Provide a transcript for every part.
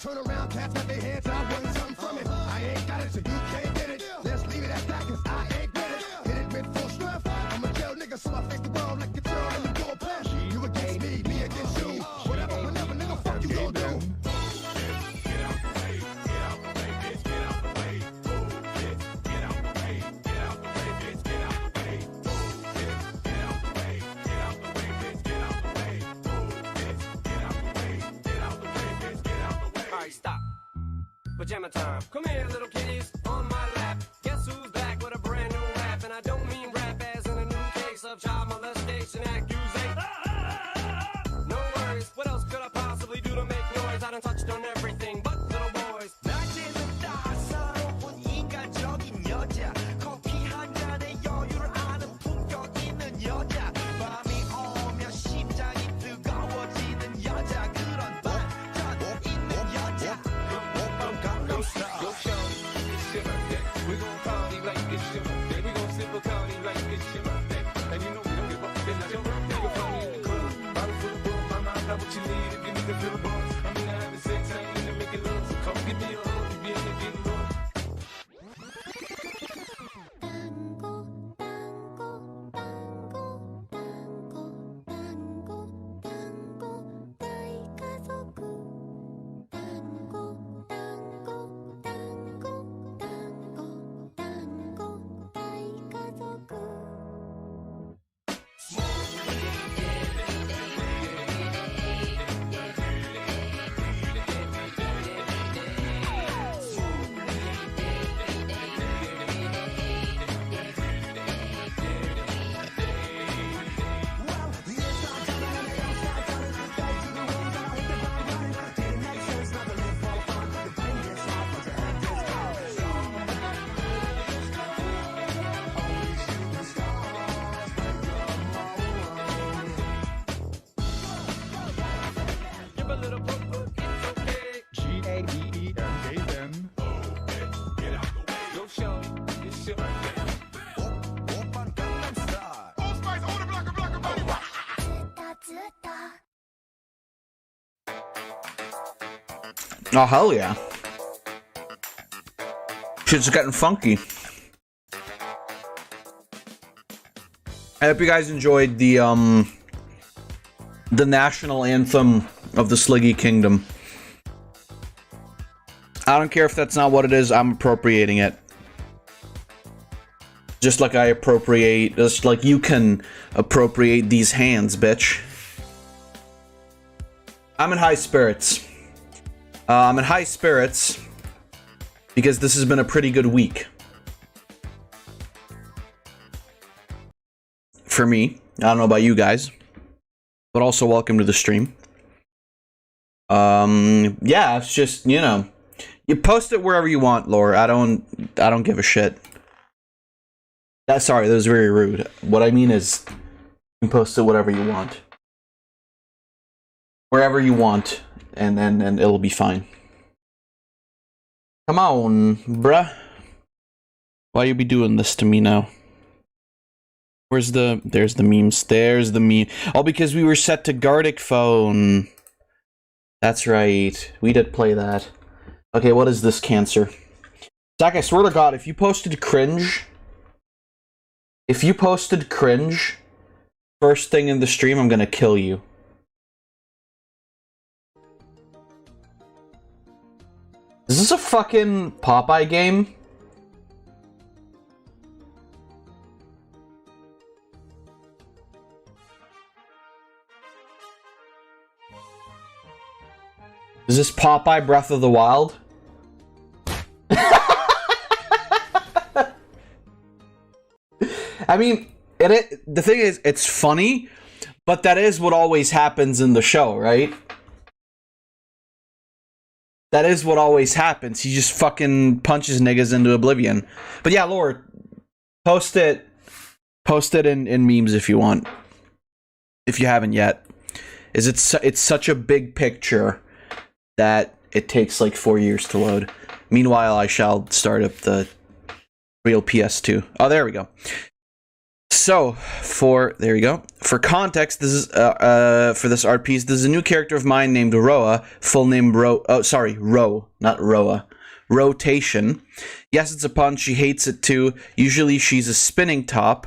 Turn around, cats got their hands out, want something from it. I ain't got it, so you can't get it. Let's leave it at that, cause I ain't with it. Hit it with full strength. I'm a jail nigga, so I face the world like a girl and you go a plan. You against me against you. Whatever, whenever, nigga, fuck you gon' do. Get out the way, get out the way, bitch, get out the way. Get out the way, get out the way, bitch, get out the way. Get out the way, get out the way, bitch, get out the way. Get out the way, get out the way, bitch, get out the way. Alright, stop. Pajama time. Come here, little kitties, on my lap. Guess who's back with a brand new rap? And I don't mean rap as in a new case of child molestation accusation. No worries, what else could I possibly do to make noise? I done touched on everything but little boys. 낮에는 따사로운 인간적인 여자 커피 한 잔에 여유를 아는 품격 있는 여자 밤이 오면 심장이 뜨거워지는 여자 그런 반전 있는 여자 Go shorty, it's your birthday. We gon' party like it's your birthday. We gon' sip a party like it's your birthday. And you know we don't give up, it's not your birthday. You can find me in the club, bottle full of booze. My mind got what you need if you need to feel the buzz. I'm in the having sex, I ain't in the making love. So come give me a hug, if you ain't getting love. Give a little poke, it's okay. G-A-D-E-N-A-N. Get out the way. Go shorty, it's your birthday. 오빤 강남스타일 Old Spice, hold the blocker, blocker, buddy. Oh, hell yeah. Shit's getting funky. I hope you guys enjoyed the national anthem of the Sliggy Kingdom. I don't care if that's not what it is, I'm appropriating it. Just like I appropriate, just like you can appropriate these hands, bitch. I'm in high spirits. I'm in high spirits because this has been a pretty good week. For me. I don't know about you guys. But also welcome to the stream. Yeah, it's just, you know, you post it wherever you want, Laura. I don't give a shit. Sorry, that was very rude. What I mean is, you can post it whatever you want. Wherever you want, and it'll be fine. Come on, bruh. Why you be doing this to me now? There's the memes. There's the meme. Oh, because we were set to Gardic phone. That's right. We did play that. Okay, what is this cancer? Zach, I swear to God, if you posted cringe, first thing in the stream, I'm gonna kill you. Is this a fucking Popeye game? Is this Popeye Breath of the Wild? I mean, the thing is, it's funny, but that is what always happens in the show, right? That is what always happens. He just fucking punches niggas into oblivion. But yeah, Lord, post it in memes if you want. If you haven't yet. It's such a big picture that it takes like 4 years to load. Meanwhile, I shall start up the real PS2. Oh, there we go. So, there you go. For context, this is, for this art piece, this is a new character of mine named Roa, full name Ro, not Roa. Rotation. Yes, it's a pun, she hates it too. Usually she's a spinning top,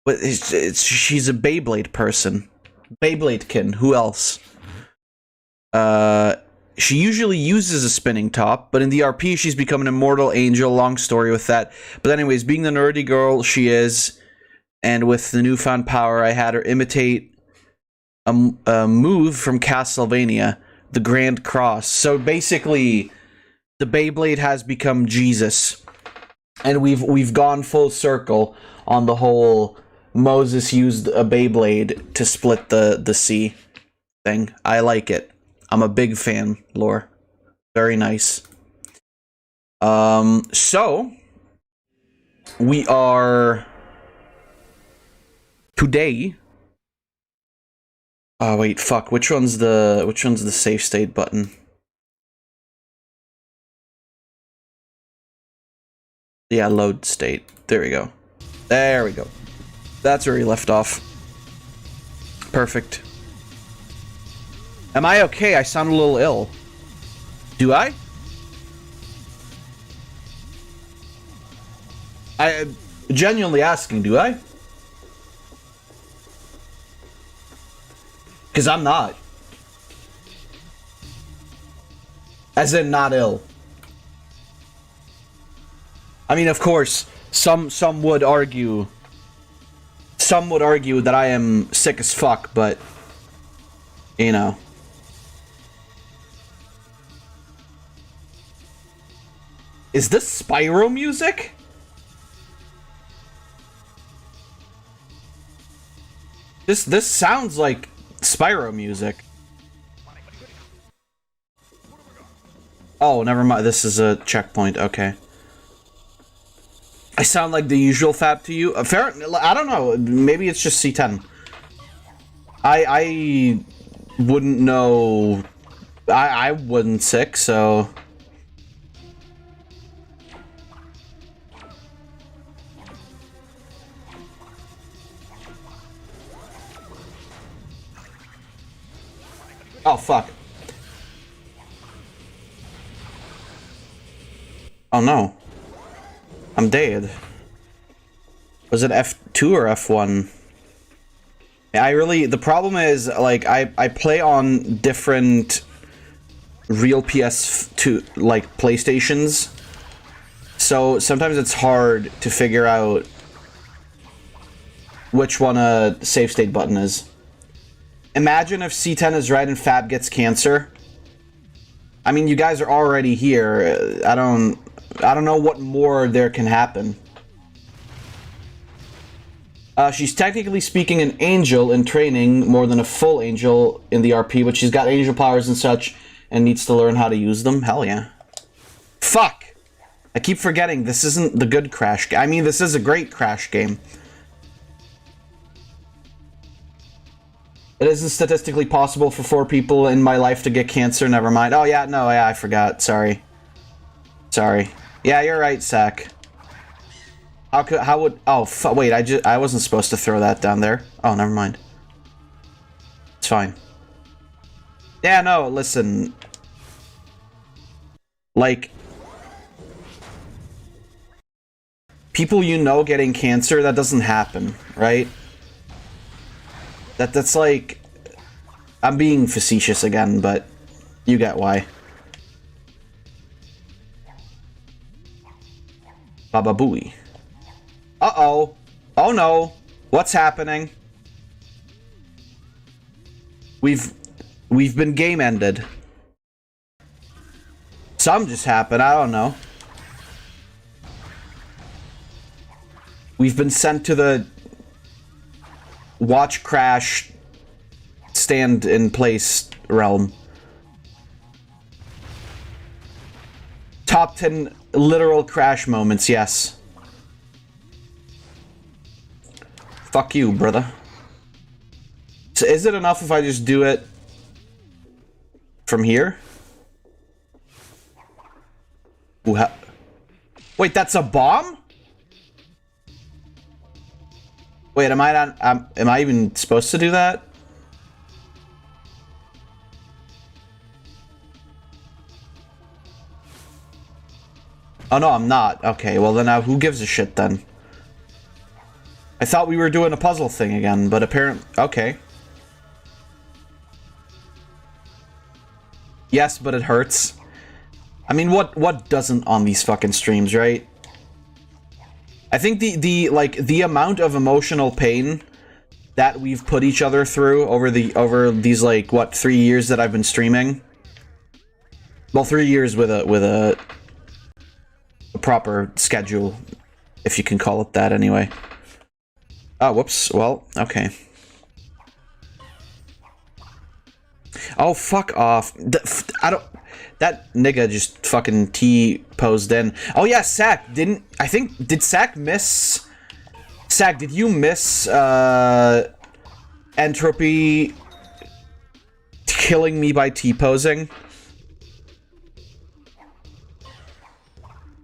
but she's a Beyblade person. Beybladekin, who else? She usually uses a spinning top, but in the RP she's become an immortal angel, long story with that. But anyways, being the nerdy girl she is, and with the newfound power, I had her imitate a move from Castlevania, the Grand Cross. So basically, the Beyblade has become Jesus, and we've gone full circle on the whole Moses used a Beyblade to split the sea thing. I like it. I'm a big fan, lore. Very nice. So we are today. Oh wait, fuck. Which one's the save state button? Yeah, load state. There we go. There we go. That's where we left off. Perfect. Am I okay? I sound a little ill. Do I? I'm genuinely asking, do I? Because I'm not. As in, not ill. I mean, of course, some would argue that I am sick as fuck, but you know. Is this Spyro music? This sounds like Spyro music. Oh, never mind. This is a checkpoint. Okay. I sound like the usual Fab to you. Fair. I don't know. Maybe it's just C10. I wouldn't know. I wasn't sick, so. Oh, fuck. Oh, no. I'm dead. Was it F2 or F1? The problem is, like, I play on different real PS2, like, PlayStations. So, sometimes it's hard to figure out which one a save state button is. Imagine if C10 is right and Fab gets cancer. I mean, you guys are already here. I don't know what more there can happen. She's technically speaking an angel in training, more than a full angel in the RP, but she's got angel powers and such, and needs to learn how to use them. Hell yeah. Fuck! I keep forgetting, this isn't the good Crash game. I mean, this is a great Crash game. It isn't statistically possible for 4 people in my life to get cancer, never mind. Oh yeah, no, yeah, I forgot, sorry. Sorry. Yeah, you're right, Sack. How would, oh, wait, I wasn't supposed to throw that down there. Oh, never mind. It's fine. Yeah, no, listen. Like, people you know getting cancer, that doesn't happen, right? That's like, I'm being facetious again, but you get why. Baba Booey. Uh-oh. Oh no. What's happening? We've been game ended. Some just happened, I don't know. We've been sent to the watch crash stand in place realm. Top 10 literal crash moments, yes. Fuck you, brother. So is it enough if I just do it from here? Ooh, wait, that's a bomb? Wait, am I not? Am I even supposed to do that? Oh no, I'm not. Okay, well then who gives a shit then? I thought we were doing a puzzle thing again, but apparently... Okay. Yes, but it hurts. I mean, what doesn't on these fucking streams, right? I think the amount of emotional pain that we've put each other through over these like what 3 years that I've been streaming. Well, 3 years with a proper schedule, if you can call it that anyway. Oh, whoops. Well, okay. Oh, fuck off. I don't... That nigga just fucking T-posed in. Oh yeah, Sack, did Sack miss... Sack, did you miss, Entropy killing me by T-posing?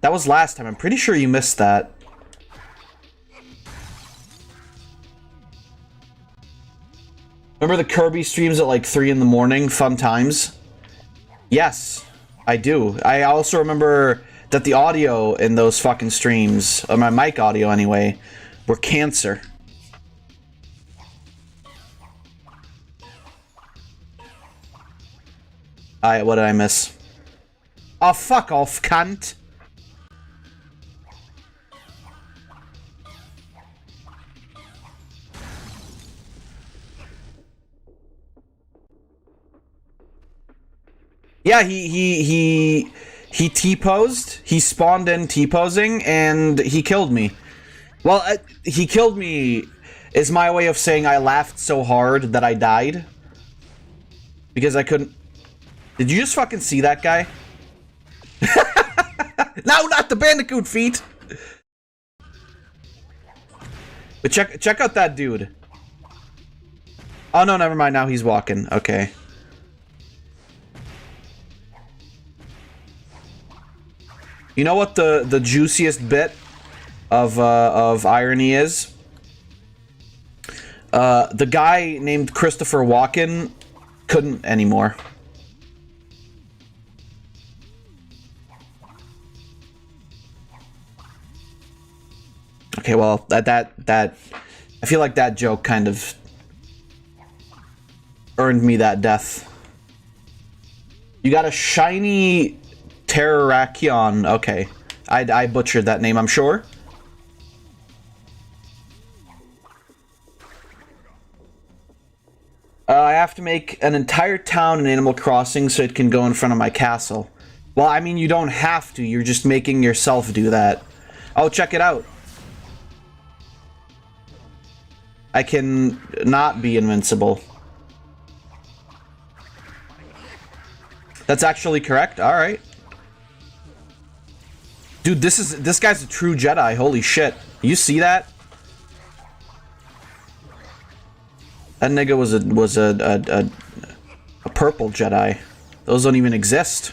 That was last time, I'm pretty sure you missed that. Remember the Kirby streams at like 3 in the morning? Fun times? Yes, I do. I also remember that the audio in those fucking streams, or my mic audio anyway, were cancer. Alright, what did I miss? Oh, fuck off, cunt! Yeah, he T-posed, he spawned in T-posing, and he killed me. Well, he killed me is my way of saying I laughed so hard that I died. Because I couldn't... Did you just fucking see that guy? No, not the bandicoot feet! But check out that dude. Oh no, never mind, now he's walking. Okay. You know what the juiciest bit of irony is? The guy named Christopher Walken couldn't anymore. Okay, well, that I feel like that joke kind of earned me that death. You got a shiny Terrakion. Okay. I butchered that name, I'm sure. I have to make an entire town in Animal Crossing so it can go in front of my castle. Well, I mean, you don't have to. You're just making yourself do that. Oh, check it out. I can not be invincible. That's actually correct? Alright. Dude, this guy's a true Jedi. Holy shit. You see that? That nigga was a purple Jedi. Those don't even exist.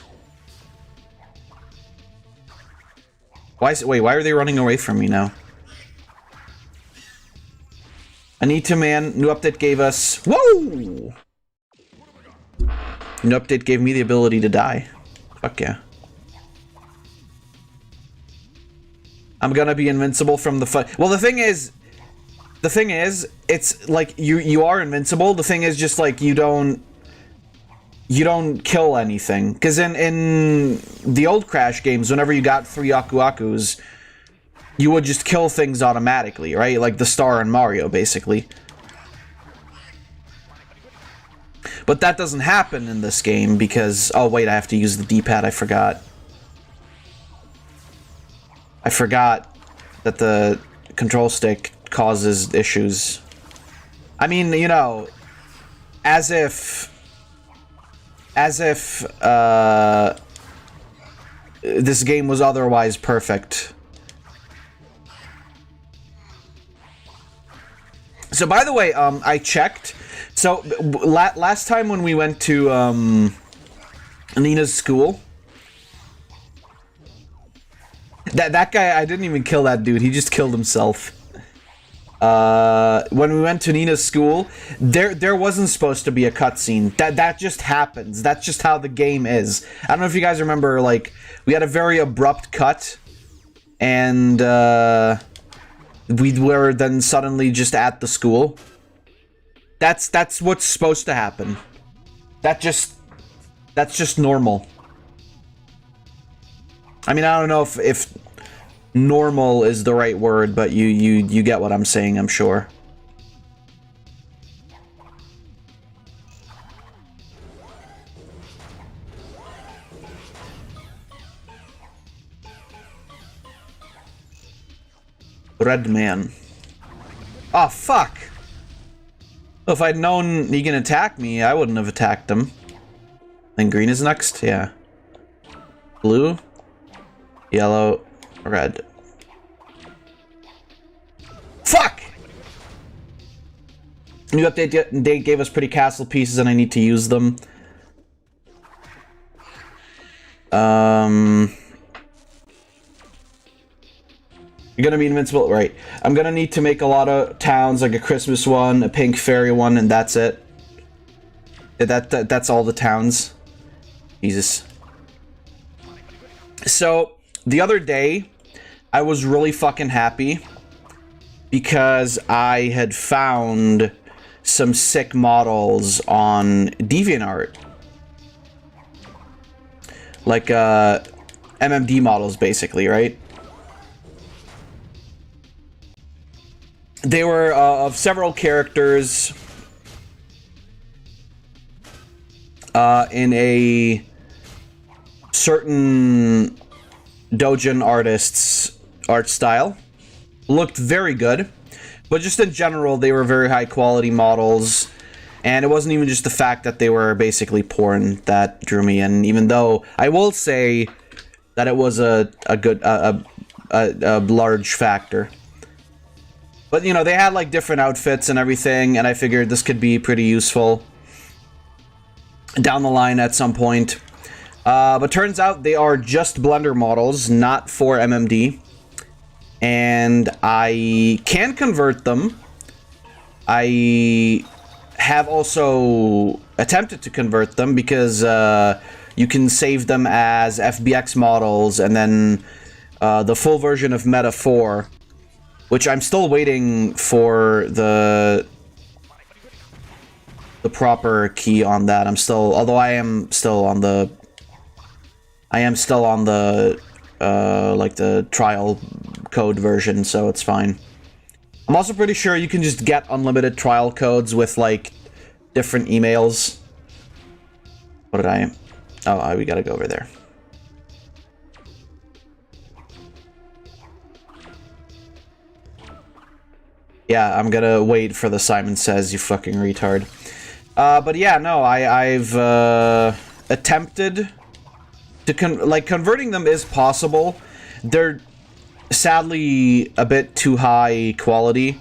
Wait, why are they running away from me now? Anita Man, new update gave us... Whoa! New update gave me the ability to die. Fuck yeah. I'm gonna be invincible from the fight. Well, the thing is, it's like you are invincible. The thing is just like you don't kill anything. Because in the old Crash games, whenever you got 3 Aku Akus, you would just kill things automatically, right? Like the star in Mario, basically. But that doesn't happen in this game because... Oh, wait, I have to use the D-pad. I forgot. I forgot that the control stick causes issues. I mean, you know, as if this game was otherwise perfect. So, by the way, I checked. So, last time when we went to Nina's school, that guy, I didn't even kill that dude. He just killed himself. When we went to Nina's school, there wasn't supposed to be a cutscene. That just happens. That's just how the game is. I don't know if you guys remember, like, we had a very abrupt cut, and we were then suddenly just at the school. That's what's supposed to happen. That's just normal. I mean, I don't know if normal is the right word, but you get what I'm saying, I'm sure. Red man. Oh, fuck! If I'd known he can attack me, I wouldn't have attacked him. Then green is next? Yeah. Blue, yellow, red. Fuck! New update date gave us pretty castle pieces and I need to use them. You're gonna be invincible, right? I'm gonna need to make a lot of towns, like a Christmas one, a pink fairy one, and that's it. That's all the towns. Jesus. So, the other day, I was really fucking happy because I had found some sick models on DeviantArt. Like, MMD models, basically, right? They were of several characters in a certain Dojin artist's art style. Looked very good, but just in general, they were very high quality models, and it wasn't even just the fact that they were basically porn that drew me in, even though I will say that it was a large factor. But, you know, they had, like, different outfits and everything, and I figured this could be pretty useful down the line at some point. But turns out they are just Blender models, not for MMD. And I can convert them. I have also attempted to convert them because you can save them as FBX models, and then the full version of Meta 4... Which I'm still waiting for the proper key on that. Although I am still on the like the trial code version, so it's fine. I'm also pretty sure you can just get unlimited trial codes with like different emails. What did I? Oh, we gotta go over there. Yeah, I'm gonna wait for the Simon Says, you fucking retard. But yeah, no, I've attempted to converting them is possible. They're sadly a bit too high quality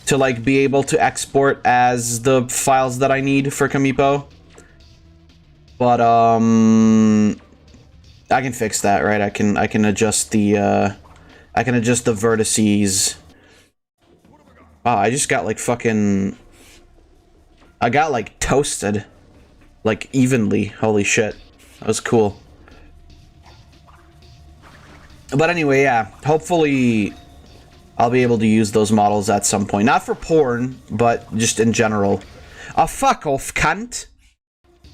to like be able to export as the files that I need for Kamipo. But I can fix that, right? I can adjust the vertices. Wow, I just got like fucking... I got like toasted. Like evenly. Holy shit. That was cool. But anyway, yeah. Hopefully, I'll be able to use those models at some point. Not for porn, but just in general. Oh, fuck off, cunt!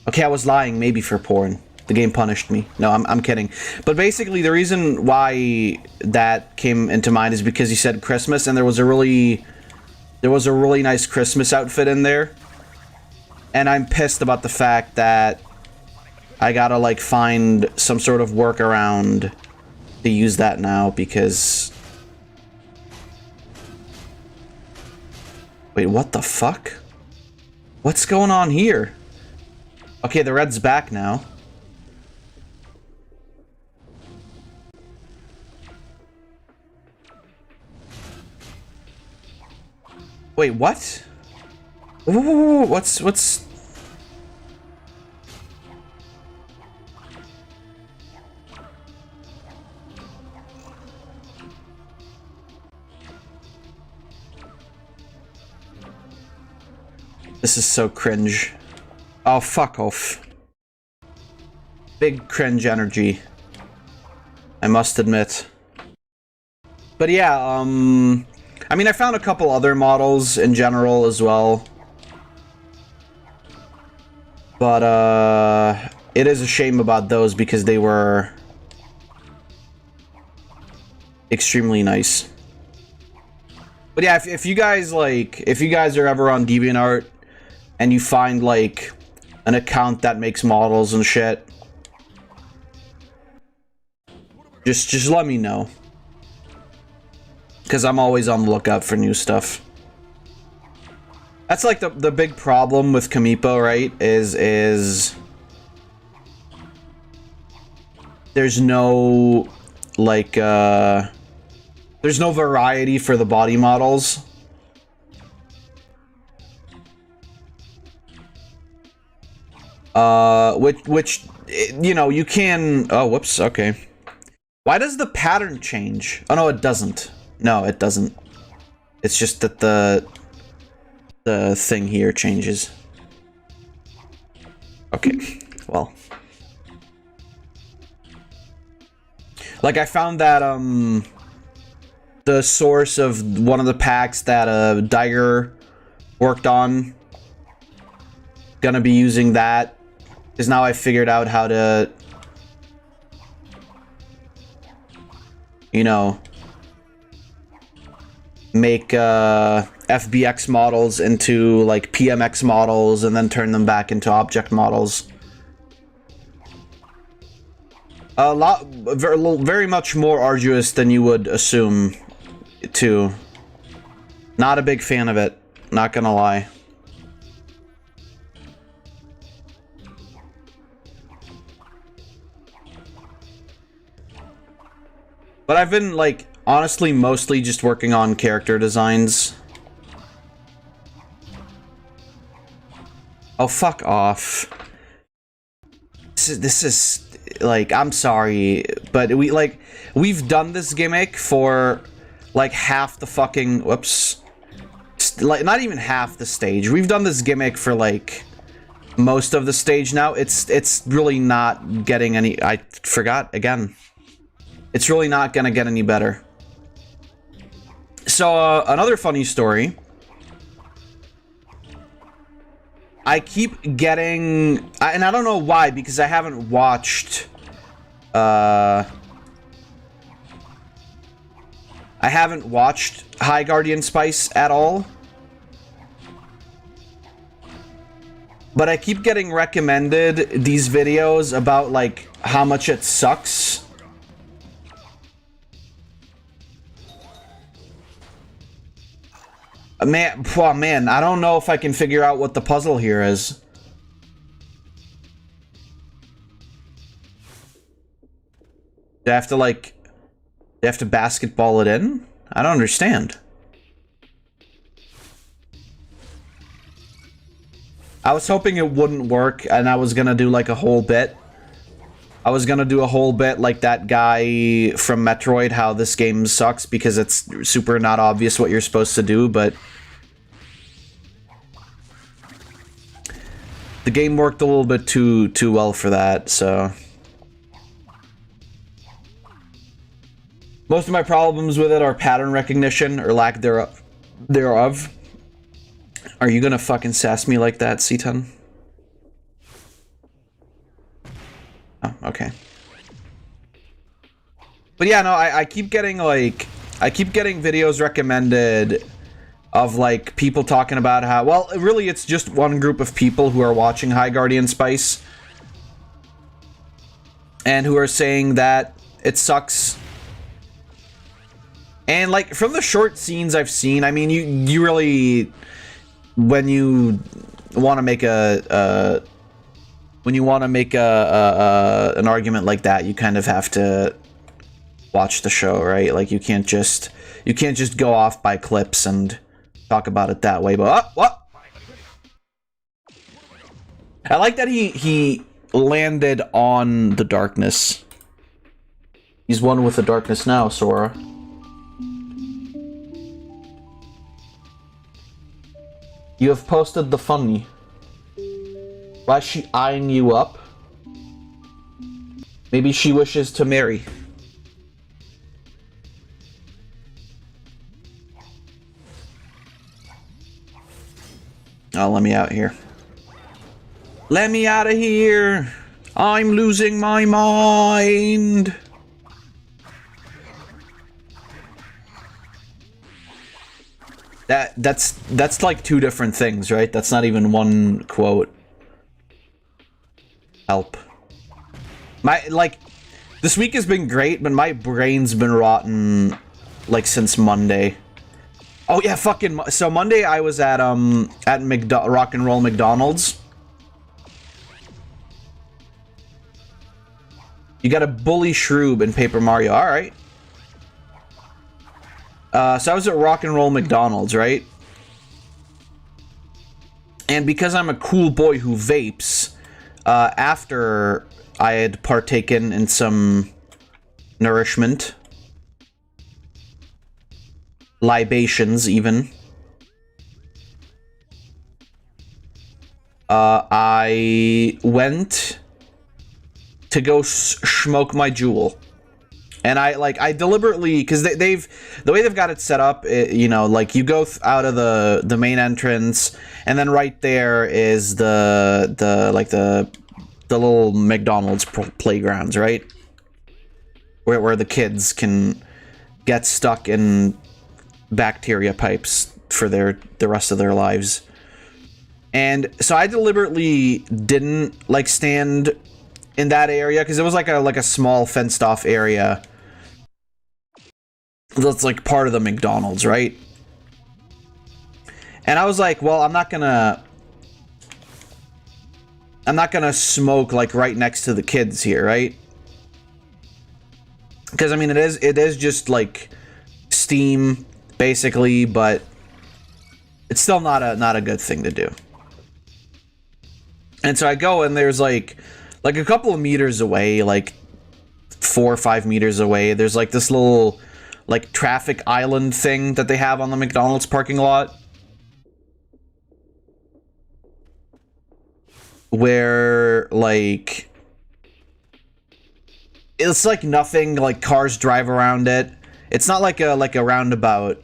Okay, I was lying. Maybe for porn. The game punished me. No, I'm kidding. But basically, the reason why that came into mind is because you said Christmas, and there was a really nice Christmas outfit in there. And I'm pissed about the fact that I gotta, like, find some sort of workaround to use that now, because... Wait, what the fuck? What's going on here? Okay, the red's back now. Wait, what? Ooh, what's... This is so cringe. Oh, fuck off. Big cringe energy. I must admit. But yeah, I mean, I found a couple other models in general as well. But, it is a shame about those because they were extremely nice. But yeah, if you guys, like, if you guys are ever on DeviantArt and you find, like, an account that makes models and shit, just let me know. Because I'm always on the lookout for new stuff. That's like the big problem with Kamipo, right? Is there's no, like, there's no variety for the body models. Which, you know, you can... Oh, whoops, okay. Why does the pattern change? Oh, no, it doesn't. No, it doesn't. It's just that the thing here changes. Okay, well. Like, I found that, the source of one of the packs that, Diger worked on. Gonna be using that. Because now I figured out how to, you know, make FBX models into like PMX models and then turn them back into object models. Very much more arduous than you would assume, too. Not a big fan of it, not gonna lie. But I've been, like, honestly, mostly just working on character designs. Oh, fuck off. This is, like, I'm sorry, but we've done this gimmick for, like, half the fucking, whoops. Like, not even half the stage. We've done this gimmick for, like, most of the stage now. It's really not getting any, I forgot again. It's really not gonna get any better. So, another funny story. I keep getting... and I don't know why, because I haven't watched... I haven't watched High Guardian Spice at all. But I keep getting recommended these videos about, like, how much it sucks. Man, I don't know if I can figure out what the puzzle here is. Do I have to, like... Do I have to basketball it in? I don't understand. I was hoping it wouldn't work, and I was gonna do, like, a whole bit. I was gonna do a whole bit like that guy from Metroid, how this game sucks because it's super not obvious what you're supposed to do, but... the game worked a little bit too well for that, so... Most of my problems with it are pattern recognition or lack thereof. Are you gonna fucking sass me like that, C10? Oh, okay. But yeah, no, I keep getting like, I keep getting videos recommended of like people talking about how, well, really it's just one group of people who are watching High Guardian Spice and who are saying that it sucks. And like from the short scenes I've seen, I mean, you really, when you want to make an argument like that, you kind of have to watch the show, right? Like you can't just go off by clips and talk about it that way. But what? I like that he landed on the darkness. He's one with the darkness now, Sora. You have posted the funny. Why is she eyeing you up? Maybe she wishes to marry. Oh, let me out here. Let me out of here. I'm losing my mind. That's like two different things, right? That's not even one quote. Help. This week has been great, but my brain's been rotten like since Monday. Oh yeah, so Monday I was at Rock and Roll McDonald's. You got a bully Shroob in Paper Mario. All right. So I was at Rock and Roll McDonald's, right? And because I'm a cool boy who vapes, after I had partaken in some nourishment, libations even, I went to go smoke my jewel. And I deliberately, because the way they've got it set up, you know, like you go out of the main entrance, and then right there is the little McDonald's playgrounds, right? Where the kids can get stuck in bacteria pipes for the rest of their lives. And so I deliberately didn't like stand in that area because it was like a small fenced off area. That's like part of the McDonald's, right? And I was like, well, I'm not gonna smoke like right next to the kids here, right? Because I mean, it is just like steam basically, but it's still not a good thing to do. And so I go, and there's like a couple of meters away, like 4 or 5 meters away, there's like this little like traffic island thing that they have on the McDonald's parking lot, where like it's like nothing, like cars drive around it. It's not like a roundabout.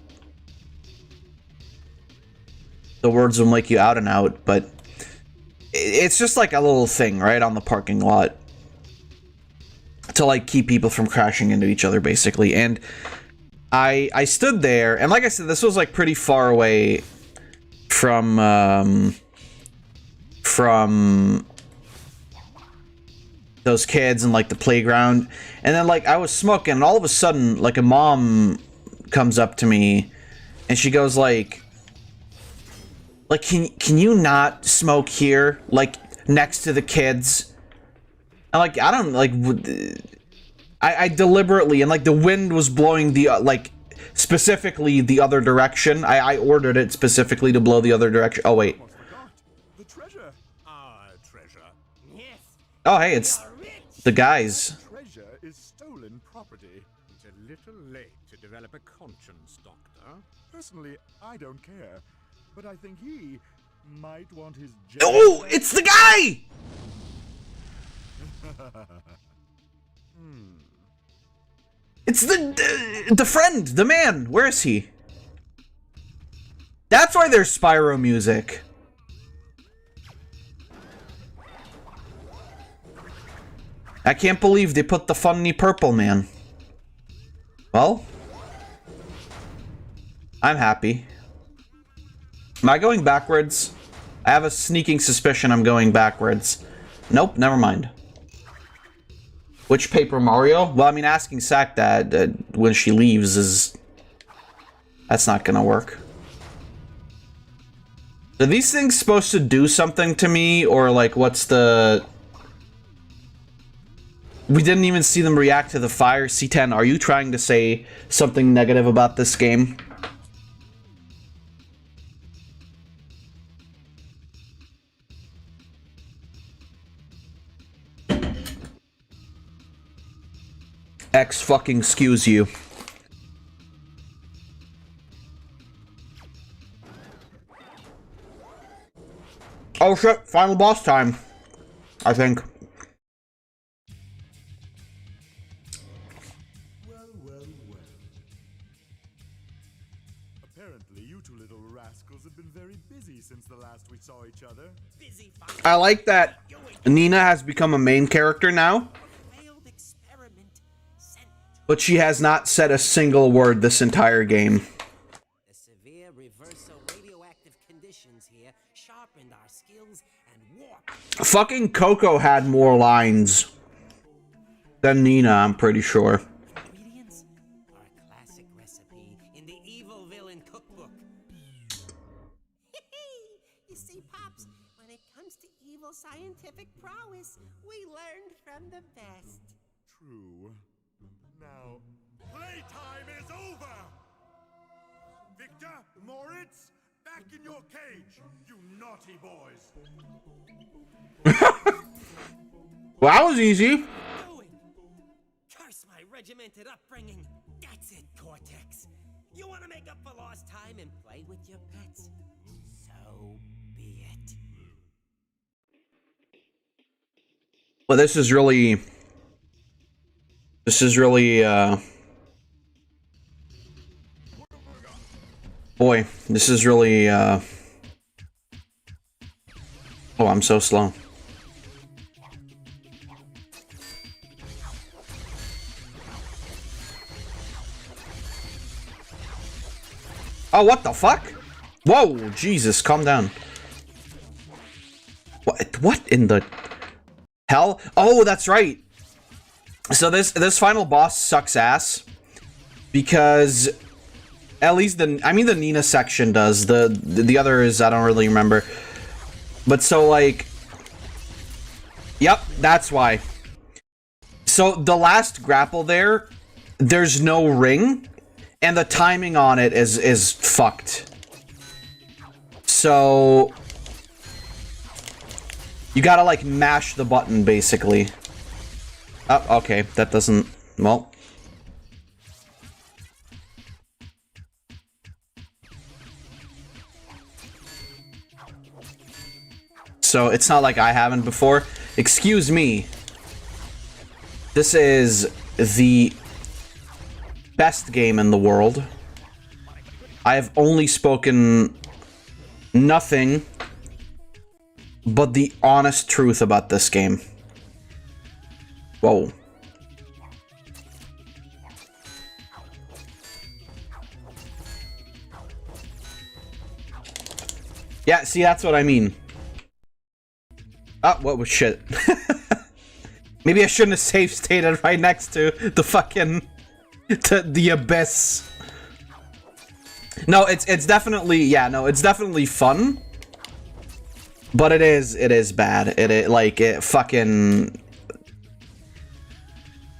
The words will make you out and out, but it's just like a little thing right on the parking lot to like keep people from crashing into each other basically. And I stood there, and like I said, this was like pretty far away from those kids and like the playground. And then like I was smoking, and all of a sudden like a mom comes up to me, and she goes like can you not smoke here, like next to the kids? And like I don't like. I deliberately, and like the wind was blowing the like specifically the other direction. I ordered it specifically to blow the other direction. Oh wait. The treasure. Our treasure. Yes. Oh hey, it's the guys. Treasure is stolen property. It's a little late to develop a conscience, Doctor. Personally, I don't care, but I think he might want his. Oh, it's the guy. It's the friend, the man. Where is he? That's why there's Spyro music. I can't believe they put the funny purple man. Well, I'm happy. Am I going backwards? I have a sneaking suspicion I'm going backwards. Nope, never mind. Which Paper Mario? Well, I mean, asking Sack that when she leaves is... That's not gonna work. Are these things supposed to do something to me? Or, like, what's the... We didn't even see them react to the fire. C10, are you trying to say something negative about this game? X fucking excuse you. Oh shit, final boss time. I think. Apparently, you two little rascals have been very busy since the last we saw each other. I like that Nina has become a main character now. But she has not said a single word this entire game. The severe reversal radioactive conditions here sharpened our skills and warped. Fucking Coco had more lines than Nina, I'm pretty sure. Ingredients are a classic recipe in the evil villain cookbook. You see, Pops, when it comes to evil scientific prowess, we learned from the best. True. Now, playtime is over! Victor, Moritz, back in your cage, you naughty boys! Well, that was easy. Going. Curse my regimented upbringing. That's it, Cortex. You want to make up for lost time and play with your pets? So be it. Well, this is really, boy, this is really, oh, I'm so slow. Oh, what the fuck? Whoa, Jesus, calm down. What in the hell? Oh, that's right. So this final boss sucks ass because at least the Nina section does. The other is I don't really remember. But so like, yep, that's why. So the last grapple there's no ring, and the timing on it is fucked. So you gotta like mash the button basically. Oh, okay, that doesn't, well. So it's not like I haven't before. Excuse me. This is the best game in the world. I have only spoken nothing but the honest truth about this game. Whoa. Yeah, see, that's what I mean. Oh, what was shit? Maybe I shouldn't have safe stated right next to the fucking... to the abyss. No, it's definitely... Yeah, no, it's definitely fun. But it is bad. It fucking...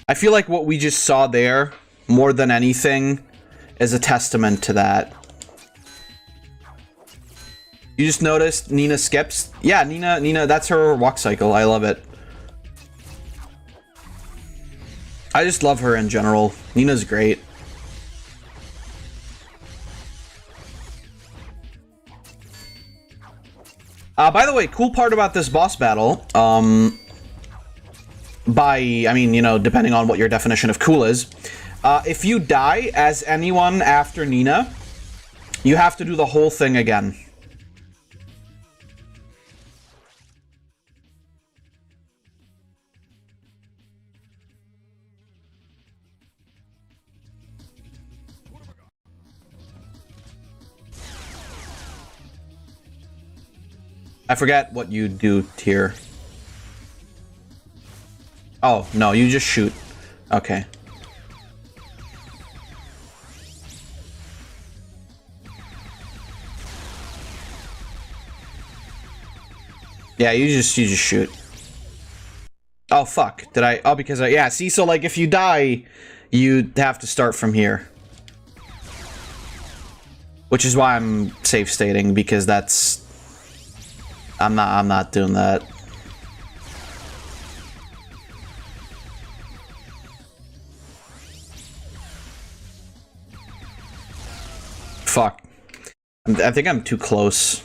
I feel like what we just saw there, more than anything, is a testament to that. You just noticed Nina skips? Yeah, Nina, that's her walk cycle. I love it. I just love her in general. Nina's great. By the way, cool part about this boss battle, I mean, you know, depending on what your definition of cool is, If you die as anyone after Nina, you have to do the whole thing again. I forget what you do here. Oh, no, you just shoot. Okay. Yeah, you just shoot. Oh, fuck. Did I? Oh, because yeah, see, so, like, if you die, you have to start from here. Which is why I'm safe stating, because that's... I'm not doing that. Fuck. I think I'm too close.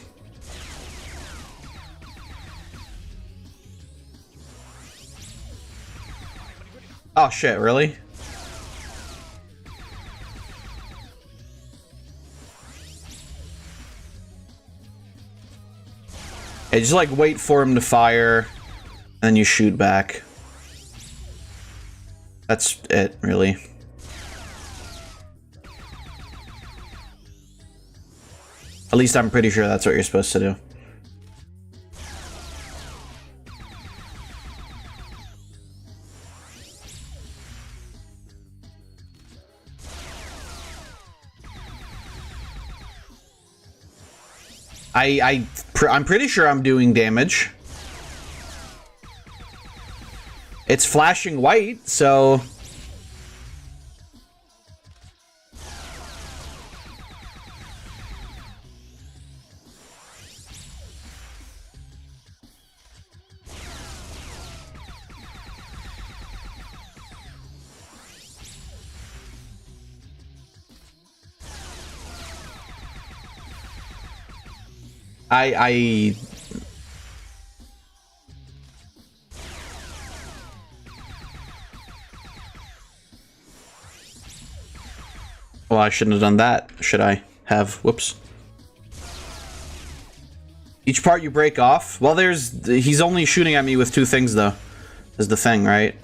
Oh shit, really? Hey, just like wait for him to fire, and then you shoot back. That's it, really. At least I'm pretty sure that's what you're supposed to do. I'm pretty sure I'm doing damage. It's flashing white, so... Well, I shouldn't have done that, should I? Whoops. Each part you break off? Well, he's only shooting at me with two things, though. Is the thing, right?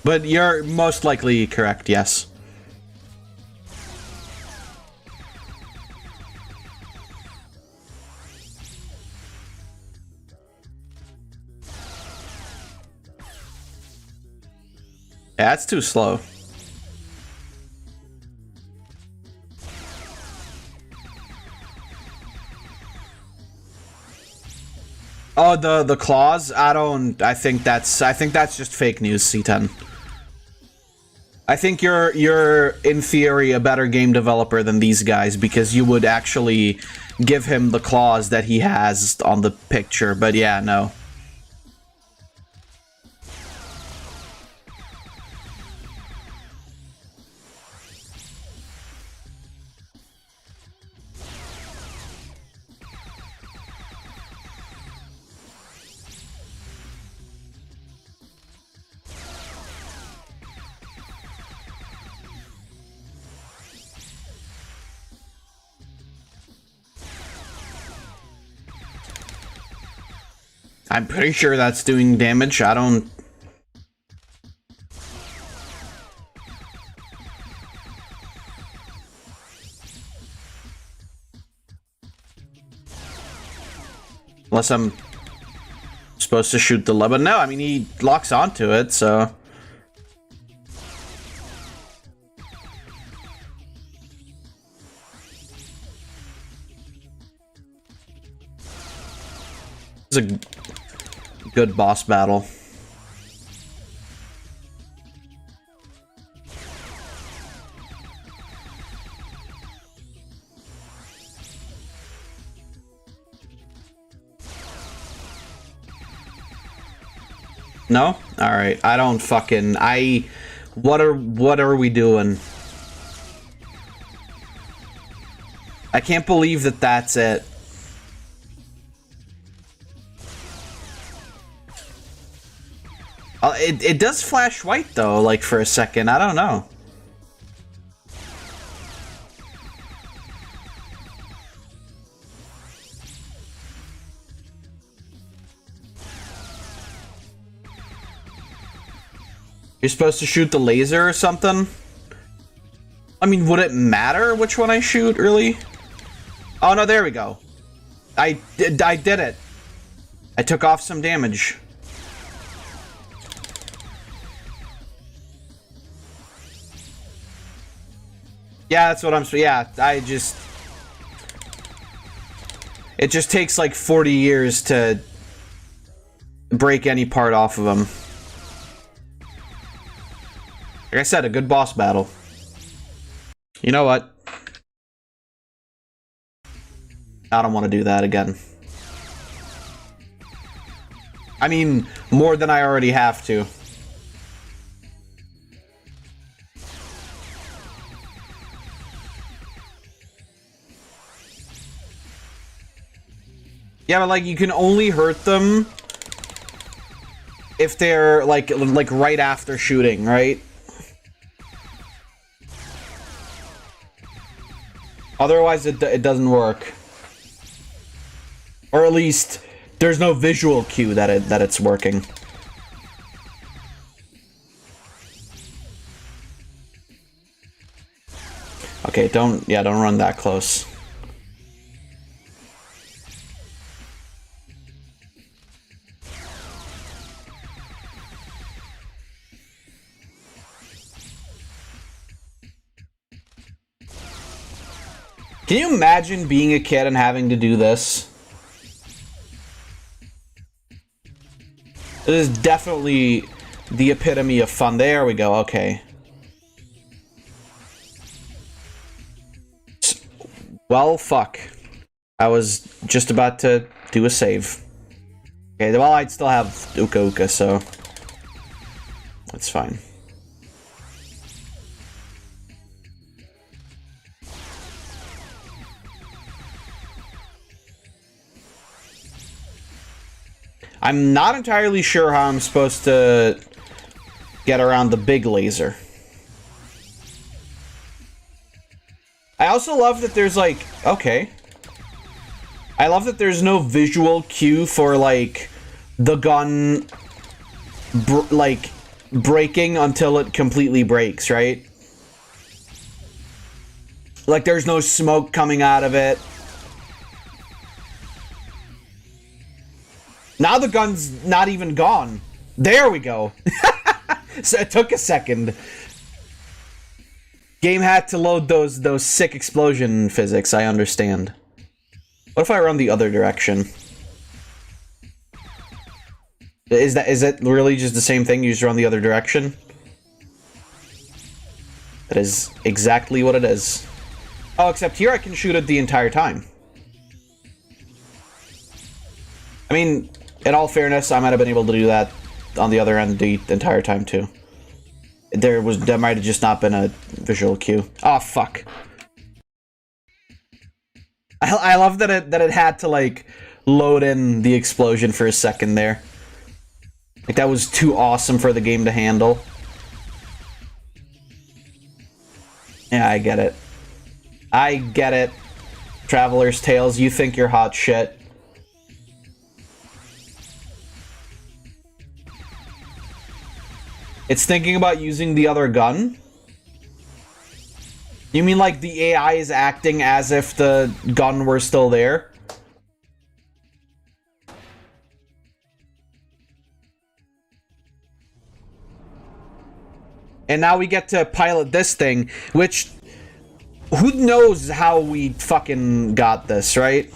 But you're most likely correct, yes. Yeah, that's too slow. Oh, the claws? I think that's just fake news, C10. I think you're in theory a better game developer than these guys, because you would actually give him the claws that he has on the picture, but yeah, no. I'm pretty sure that's doing damage. I don't... Unless I'm supposed to shoot the lever. No, I mean, he locks onto it, so... It's a good boss battle. No? Alright, I don't fucking... What are we doing? I can't believe that that's it. It does flash white though, like for a second. I don't know. You're supposed to shoot the laser or something? I mean, would it matter which one I shoot, really? Oh, no, there we go. I did it. I took off some damage. Yeah, that's what I'm... Yeah, it just takes like 40 years to break any part off of them. Like I said, a good boss battle. You know what? I don't want to do that again. I mean, more than I already have to. Yeah, but like you can only hurt them if they're like right after shooting, right? Otherwise, it doesn't work. Or at least there's no visual cue that it's working. Okay, don't run that close. Can you imagine being a kid and having to do this? It is definitely the epitome of fun. There we go, okay. Well, fuck. I was just about to do a save. Okay, well, I'd still have Uka Uka, so... that's fine. I'm not entirely sure how I'm supposed to get around the big laser. I also love that there's like... okay. I love that there's no visual cue for like the gun breaking until it completely breaks, right? Like there's no smoke coming out of it. Now the gun's not even gone. There we go. So it took a second. Game had to load those sick explosion physics, I understand. What if I run the other direction? Is it really just the same thing? You just run the other direction? That is exactly what it is. Oh, except here I can shoot it the entire time. I mean, in all fairness, I might have been able to do that on the other end the entire time too. There might have just not been a visual cue. Oh fuck! I love that it had to like load in the explosion for a second there. Like that was too awesome for the game to handle. Yeah, I get it. I get it. Traveler's Tales, you think you're hot shit. It's thinking about using the other gun? You mean like the AI is acting as if the gun were still there? And now we get to pilot this thing, which... who knows how we fucking got this, right?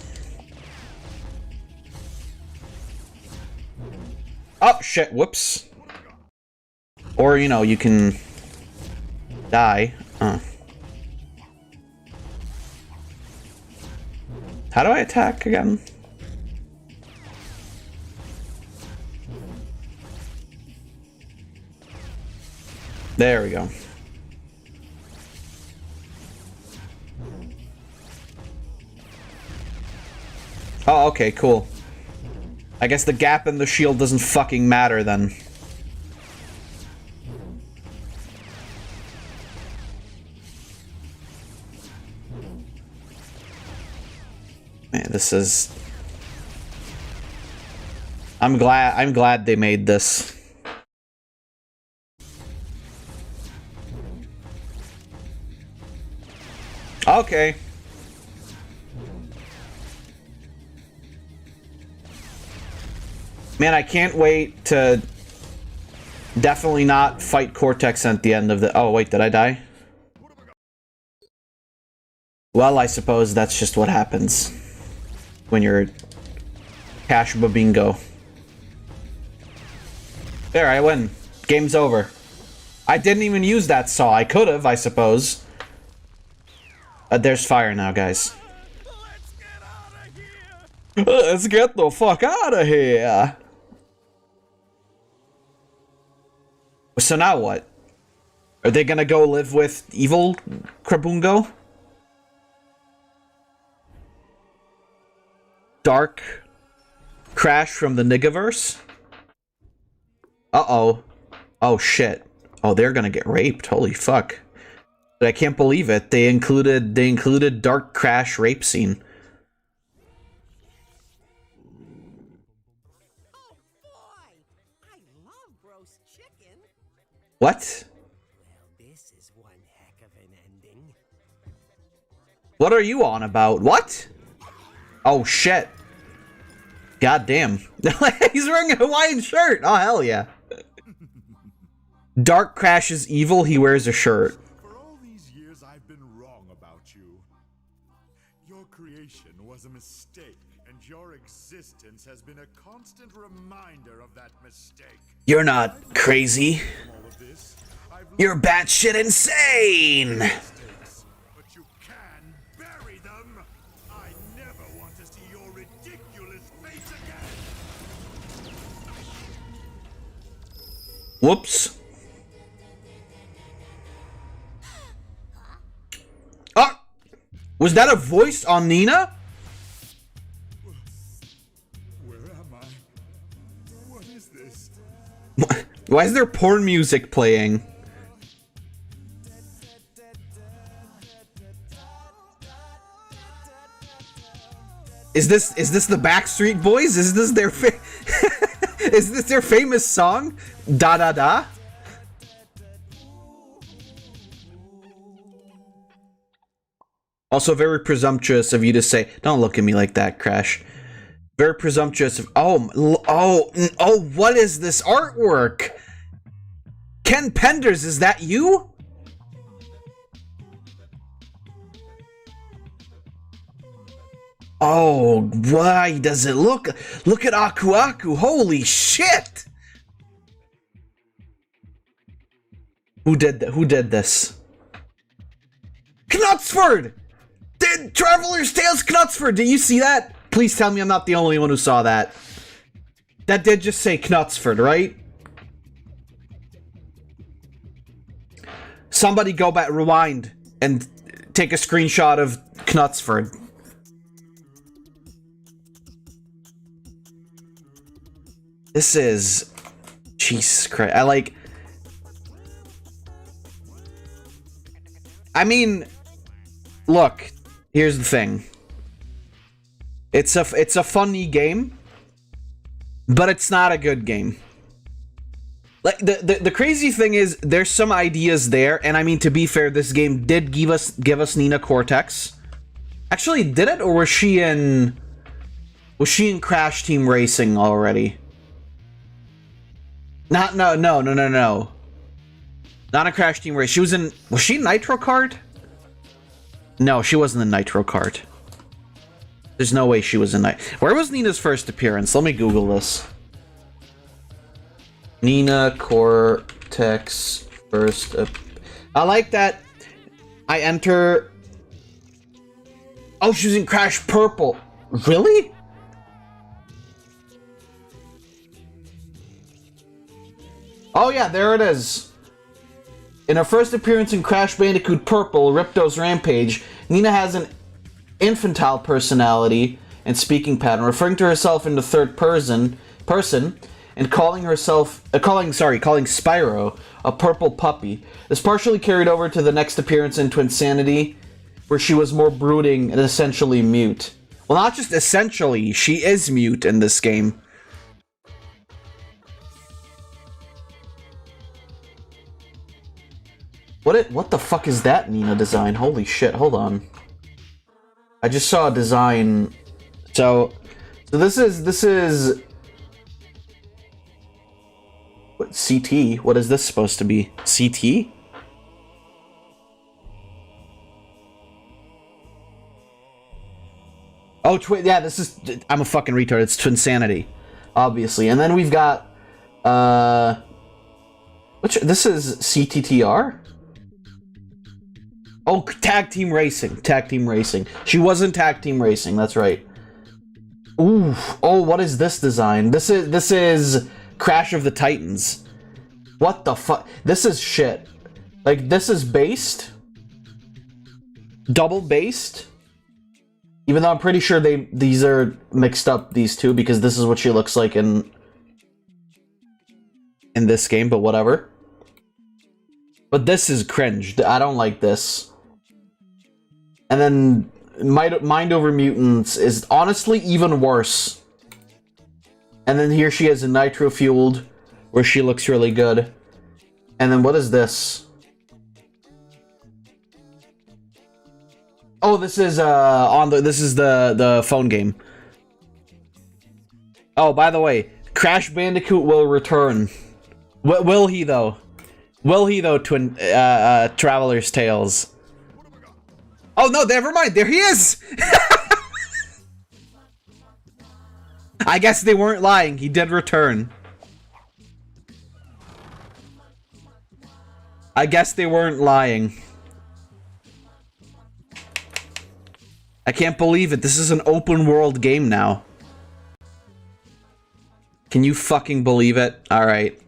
Oh, shit, whoops. Or, you know, you can... die. How do I attack again? There we go. Oh, okay, cool. I guess the gap in the shield doesn't fucking matter then. Man, this is... I'm glad they made this. Okay. Man, I can't wait to definitely not fight Cortex at the end of the... Oh, wait, did I die? Well, I suppose that's just what happens when you're Cash Babingo. There, I win. Game's over. I didn't even use that saw. I could have, I suppose. There's fire now, guys. Let's get the fuck out of here. So now what? Are they gonna go live with evil Krabungo? Dark Crash from the Niggaverse? Uh-oh. Oh, shit. Oh, they're gonna get raped. Holy fuck. I can't believe it. They included Dark Crash rape scene. Oh boy! I love roast chicken. What? Well, this is one heck of an ending. What are you on about? What? Oh, shit. God damn. He's wearing a Hawaiian shirt. Oh, hell yeah. Dark Crash is evil. He wears a shirt. For all these years, I've been wrong about you. Your creation was a mistake, and your existence has been a constant reminder of that mistake. You're not crazy. All of this, I've You're batshit insane. mistakes, but you can bury them. I never want to see your ridiculous face again. Whoops. Oh! Was that a voice on Nina? Where am I? What is this? Why is there porn music playing? Is this the Backstreet Boys? Is this their is this their famous song? Da da da. Also very presumptuous of you to say, don't look at me like that, Crash. Very presumptuous of, oh, what is this artwork? Ken Penders, is that you? Oh, why does it look at Aku Aku, holy shit! Who did this? Knutsford! Did Traveler's Tales Knutsford, did you see that? Please tell me I'm not the only one who saw that. That did just say Knutsford, right? Somebody go back, rewind, and take a screenshot of Knutsford. This is... Jesus Christ. I mean... Look, here's the thing. It's a funny game, but it's not a good game. Like the crazy thing is, there's some ideas there, and I mean, to be fair, this game did give us Nina Cortex. Actually, did it, or was she in Crash Team Racing already? No. Not in Crash Team Race. Was she in Nitro Kart? No, she wasn't in Nitro Kart. There's no way she was in Nitro. Where was Nina's first appearance? Let me Google this. Nina Cortex first. I like that. I enter. Oh, she was in Crash Purple. Really? Oh yeah, there it is. In her first appearance in Crash Bandicoot Purple, Ripto's Rampage, Nina has an infantile personality and speaking pattern, referring to herself in the third person, and calling Spyro a purple puppy. This partially carried over to the next appearance in Twinsanity, where she was more brooding and essentially mute. Well, not just essentially, she is mute in this game. What the fuck is that Nina design? Holy shit, hold on. I just saw a design. So this is what, CT? What is this supposed to be? CT? Oh, yeah, this is... I'm a fucking retard. It's Twinsanity, obviously. And then we've got... this is CTTR? Oh, Tag Team Racing. Tag Team Racing. She was in Tag Team Racing, that's right. Ooh. Oh, what is this design? This is Crash of the Titans. What the fuck? This is shit. Like, this is based. Double based. Even though I'm pretty sure these are mixed up, these two, because this is what she looks like in this game, but whatever. But this is cringe. I don't like this. And then Mind Over Mutants is honestly even worse. And then here she is in Nitro Fueled, where she looks really good. And then what is this? Oh, this is the phone game. Oh, by the way, Crash Bandicoot will return. Will he though? Will he though, Traveler's Tales? Oh no, never mind. There he is. I guess they weren't lying. He did return. I guess they weren't lying. I can't believe it. This is an open world game now. Can you fucking believe it? All right.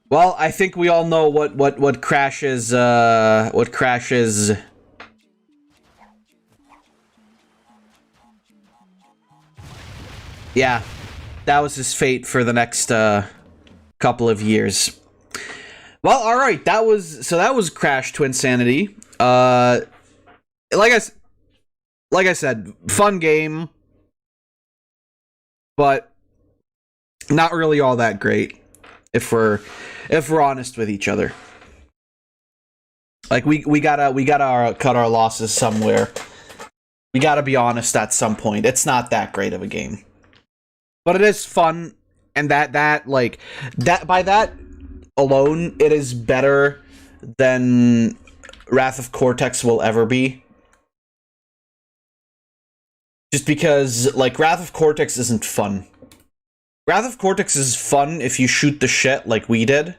Well, I think we all know what Crash's yeah, that was his fate for the next couple of years. Well, all right, that was Crash Twinsanity. Like I said, fun game, but not really all that great if we're honest with each other. Like we gotta cut our losses somewhere. We gotta be honest at some point. It's not that great of a game, but it is fun, and that by that alone, it is better than Wrath of Cortex will ever be. Just because, like, Wrath of Cortex isn't fun. Wrath of Cortex is fun if you shoot the shit like we did.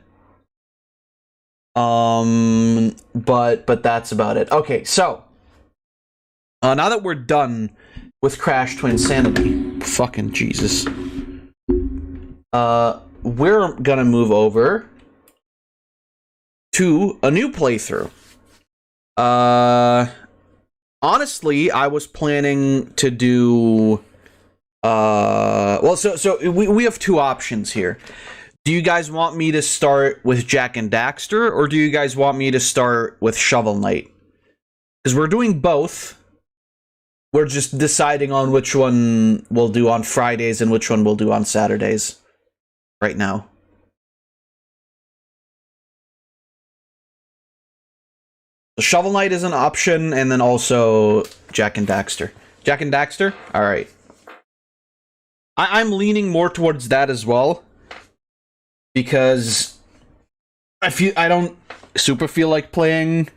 But that's about it. Okay, so now that we're done with Crash Twinsanity, fucking Jesus, we're gonna move over to a new playthrough. Honestly, I was planning to do well, so we have two options here. Do you guys want me to start with Jak and Daxter, or do you guys want me to start with Shovel Knight? Because we're doing both. We're just deciding on which one we'll do on Fridays and which one we'll do on Saturdays right now. So Shovel Knight is an option, and then also Jak and Daxter. Jak and Daxter? Alright. I'm leaning more towards that as well, because I don't super feel like playing...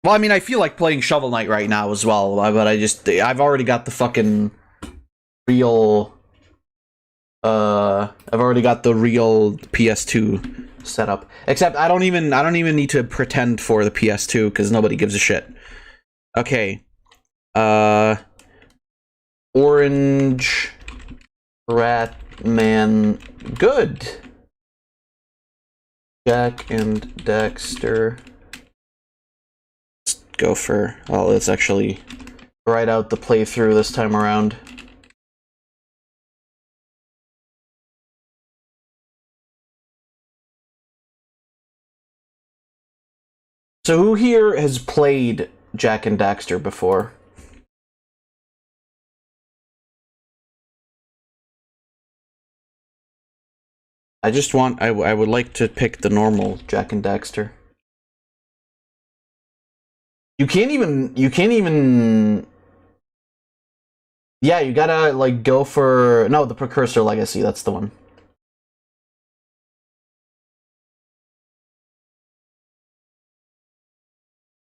Well, I mean, I feel like playing Shovel Knight right now as well, but I've already got the fucking real... I've already got the real PS2 setup. Except I don't even need to pretend for the PS2 because nobody gives a shit. Okay. Orange Rat Man good. Jak and Daxter. Let's go for let's actually write out the playthrough this time around. So who here has played Jak and Daxter before. I just want... I would like to pick the normal Jak and Daxter. You can't even... Yeah, you gotta, like, go for... No, the Precursor Legacy, that's the one.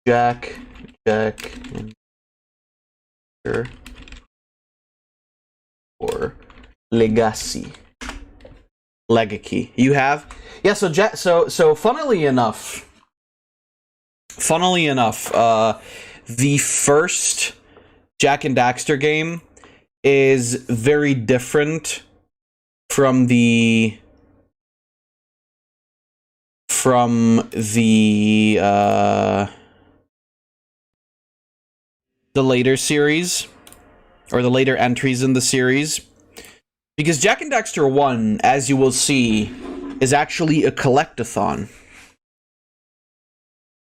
Jak and Daxter or Legacy. Legacy. You have? Yeah, so funnily enough, the first Jak and Daxter game is very different from the later series, or the later entries in the series, because Jak and Daxter 1, as you will see, is actually a collectathon.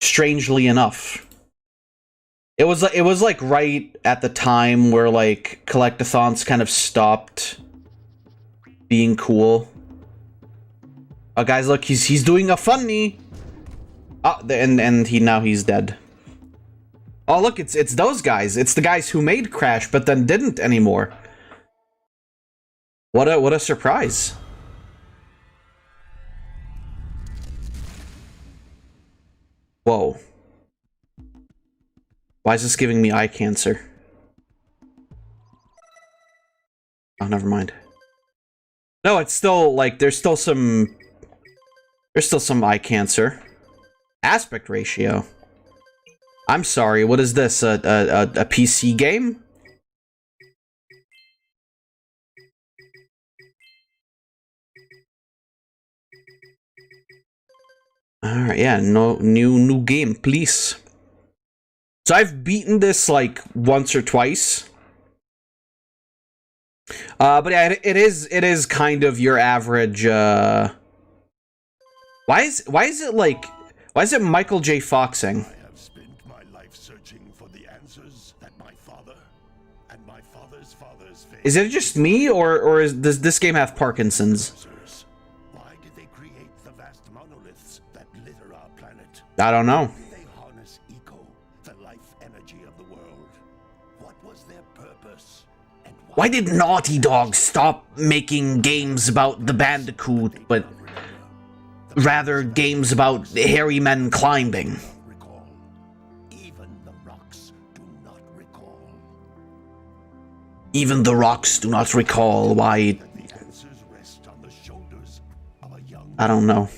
Strangely enough. It was like right at the time where like collectathons kind of stopped being cool. Oh, guys, look, he's doing a funny. Oh, and he's dead. Oh, look, it's those guys. It's the guys who made Crash, but then didn't anymore. What a surprise. Whoa. Why is this giving me eye cancer? Oh, never mind. No, it's still, like, there's still some eye cancer. Aspect ratio. I'm sorry, what is this? A PC game? Alright, yeah, no new game, please. So I've beaten this like once or twice. But yeah, it is kind of your average why is it Michael J. Foxing? I have spent my life searching for the answers that my father and my father's fathers faced. Is it just me, or does this game have Parkinson's? Why did they create the vast monoliths that litter our planet? I don't know. They harness eco, the life energy of the world. What was their purpose? And Why did Naughty Dog stop making games about the Bandicoot, but rather games about hairy men climbing? recall. Even the rocks do not recall. Even the rocks do not recall why... The answers rest on the shoulders of a young I don't know.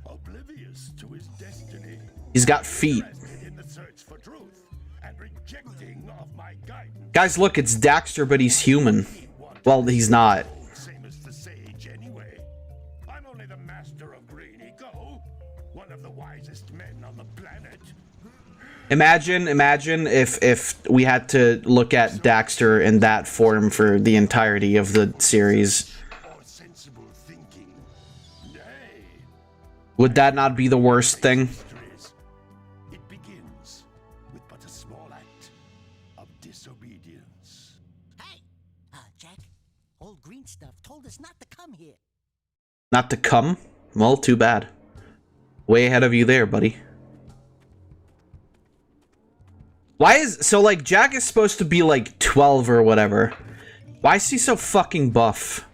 oblivious to his destiny. He's got feet. In the search for truth and rejecting of my guidance. Guys, look, it's Daxter, but he's human. Well, he's not. Same as the sage anyway. I'm only the master of green ego, one of the wisest men on the planet. Imagine if we had to look at Daxter in that form for the entirety of the series. Or sensible thinking. Nay, Would that not be the worst thing? mysteries. It begins with but a small act of disobedience. Hey, Jack, old green stuff told us not to come here. Not to come? Well, too bad. Way ahead of you there, buddy. Why is... So, like, Jak is supposed to be, like, 12 or whatever. Why is he so fucking buff?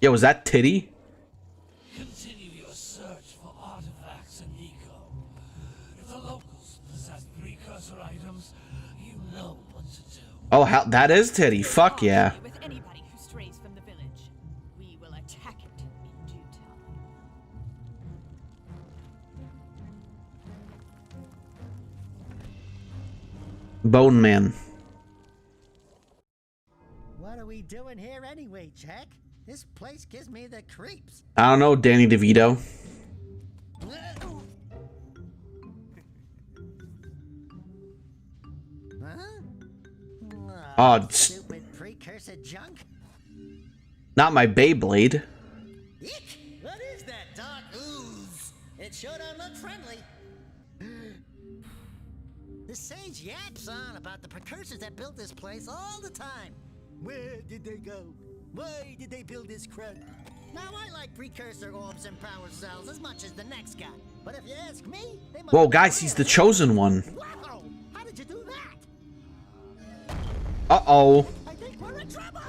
Yo, was that Titty? Continue your search for artifacts and eco. If the locals possess precursor items, you know what to do. Oh, how... That is Titty. Fuck yeah. With anybody who strays from the village, we will attack it in due time. Bone Man. What are we doing here anyway, Jack? This place gives me the creeps. I don't know, Danny DeVito. Huh? Oh, Stupid precursor junk. not my Beyblade. Eek! What is that dark ooze? It sure don't look friendly. The sage yaps on about the precursors that built this place all the time. Where did they go? Why did they build this crud? Now, I like precursor orbs and power cells as much as the next guy. But if you ask me, they must Whoa, be guys, he's the really- chosen one. Wow! How did you do that? Uh-oh. I think we're in trouble!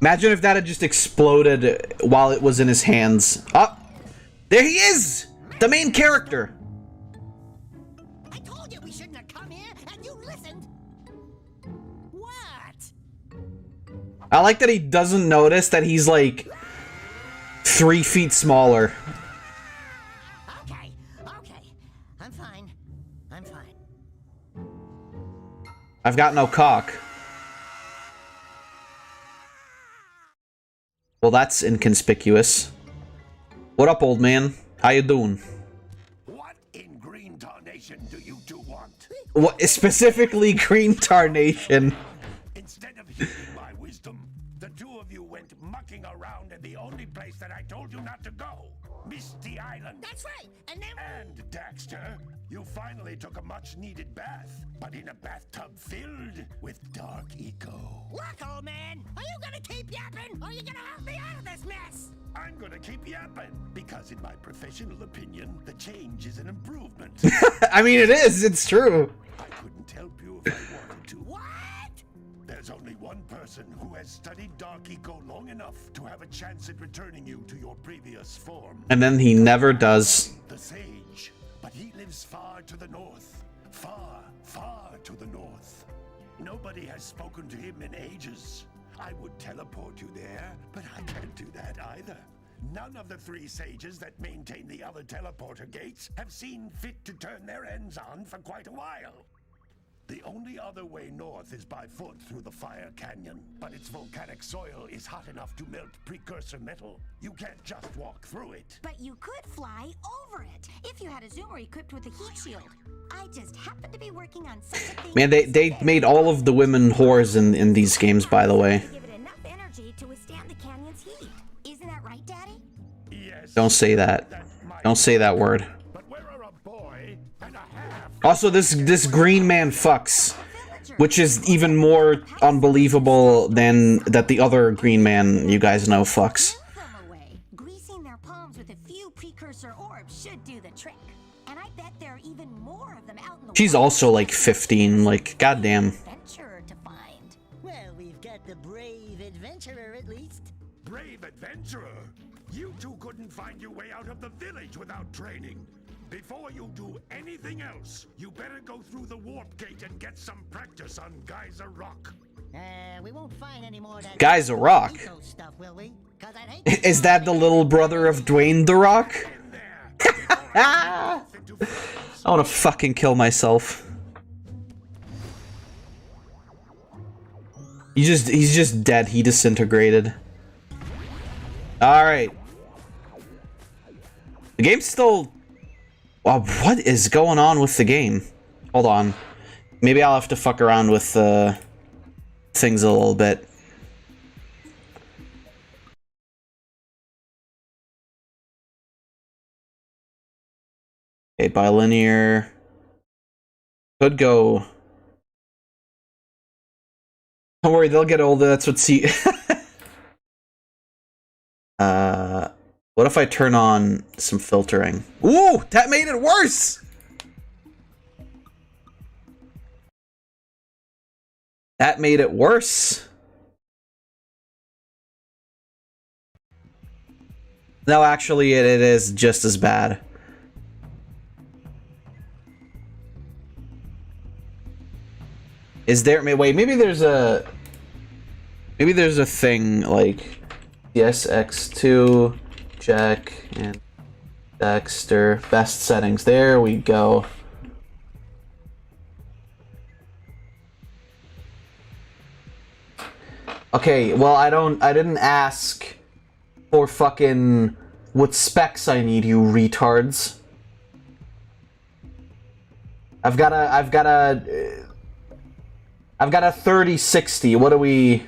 Imagine if that had just exploded while it was in his hands. Oh, there he is! The main character. I told you we shouldn't have come here, and you listened. What? I like that he doesn't notice that he's like 3 feet smaller. Okay, okay. I'm fine. I'm fine. I've got no cock. Well, that's inconspicuous. What up, old man? How you doing? What in green tarnation do you two want? What, specifically Green Tarnation? Instead of heeding my wisdom, the two of you went mucking around in the only place that I told you not to go. Misty Island. That's right, and then... And, Daxter, you finally took a much-needed bath, but in a bathtub filled with dark eco. Look, old man, are you gonna keep yapping, or are you gonna help me out of this mess? I'm gonna keep yapping, because in my professional opinion, the change is an improvement. I mean, it is. It's true. I couldn't help you if I wanted to. What? There's only one person who has studied Dark Eco long enough to have a chance at returning you to your previous form. And then he never does. The Sage. But he lives far to the north. Far, far to the north. Nobody has spoken to him in ages. I would teleport you there, but I can't do that either. None of the 3 sages that maintain the other teleporter gates have seen fit to turn their ends on for quite a while. The only other way north is by foot through the Fire Canyon, but its volcanic soil is hot enough to melt precursor metal. You can't just walk through it. But you could fly over it if you had a zoomer equipped with a heat shield. I just happened to be working on such a thing. Man, they made all of the women whores in these games, by the way. Give it enough energy to withstand the canyon's heat. Isn't that right, Daddy? Yes. Don't say that. Don't say that word. But where are a boy and a half? Also, this green man fucks, which is even more unbelievable than that the other green man you guys know fucks. Them away. Greasing their palms with a few precursor orbs should do the trick. And I bet there are even more of them out in the She's wild. also like 15, like, goddamn. Adventurer to find. Well, we've got the brave adventurer at least. Brave adventurer! You two couldn't find your way out of the village without training. Before you do anything else, you better go through the warp gate and get some practice on Geyser Rock. We won't find any more of that Guy's a rock. eco stuff, will we? 'Cause I'd hate to Is that the little brother of Dwayne the Rock? In there, before I morph into flames. I want to fucking kill myself. He's just dead. He disintegrated. All right. The game's still. Wow, what is going on with the game? Hold on. Maybe I'll have to fuck around with things a little bit. Okay, bilinear. Could go. Don't worry, they'll get older. That's what see. What if I turn on some filtering? Ooh, that made it worse! That made it worse. No, actually, it is just as bad. Is there... Wait, maybe there's a... Maybe there's a thing, like... CSX2, Jak and Daxter, best settings. There we go. Okay, well, I didn't ask for fucking what specs I need, you retards. I've gotta I've got a 3060. What do we...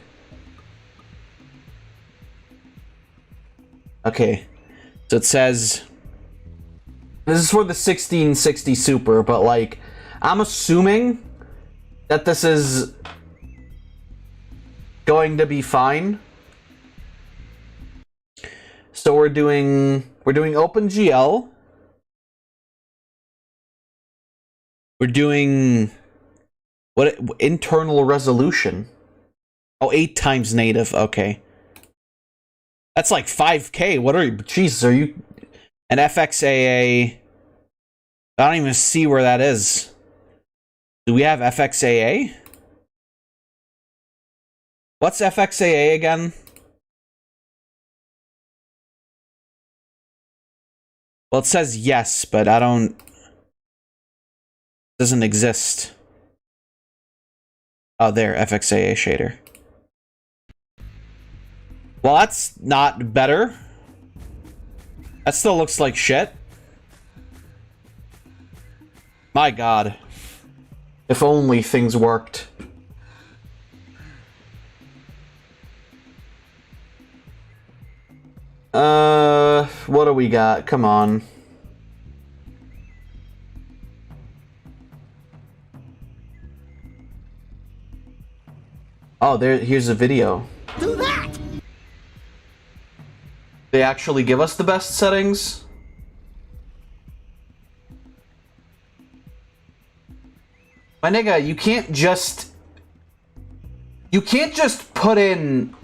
Okay. So it says... This is for the 1660 Super, but like... I'm assuming that this is going to be fine. So we're doing OpenGL. We're doing what internal resolution? Oh, 8 times native. Okay. That's like 5K. What are you? Jesus, are you an FXAA? I don't even see where that is. Do we have FXAA? What's FXAA again? Well, it says yes, but I don't... It doesn't exist. Oh, there, FXAA shader. Well, that's not better. That still looks like shit. My god. If only things worked. What do we got? Come on. Oh, here's a video. Do that! They actually give us the best settings? My nigga, you can't just put in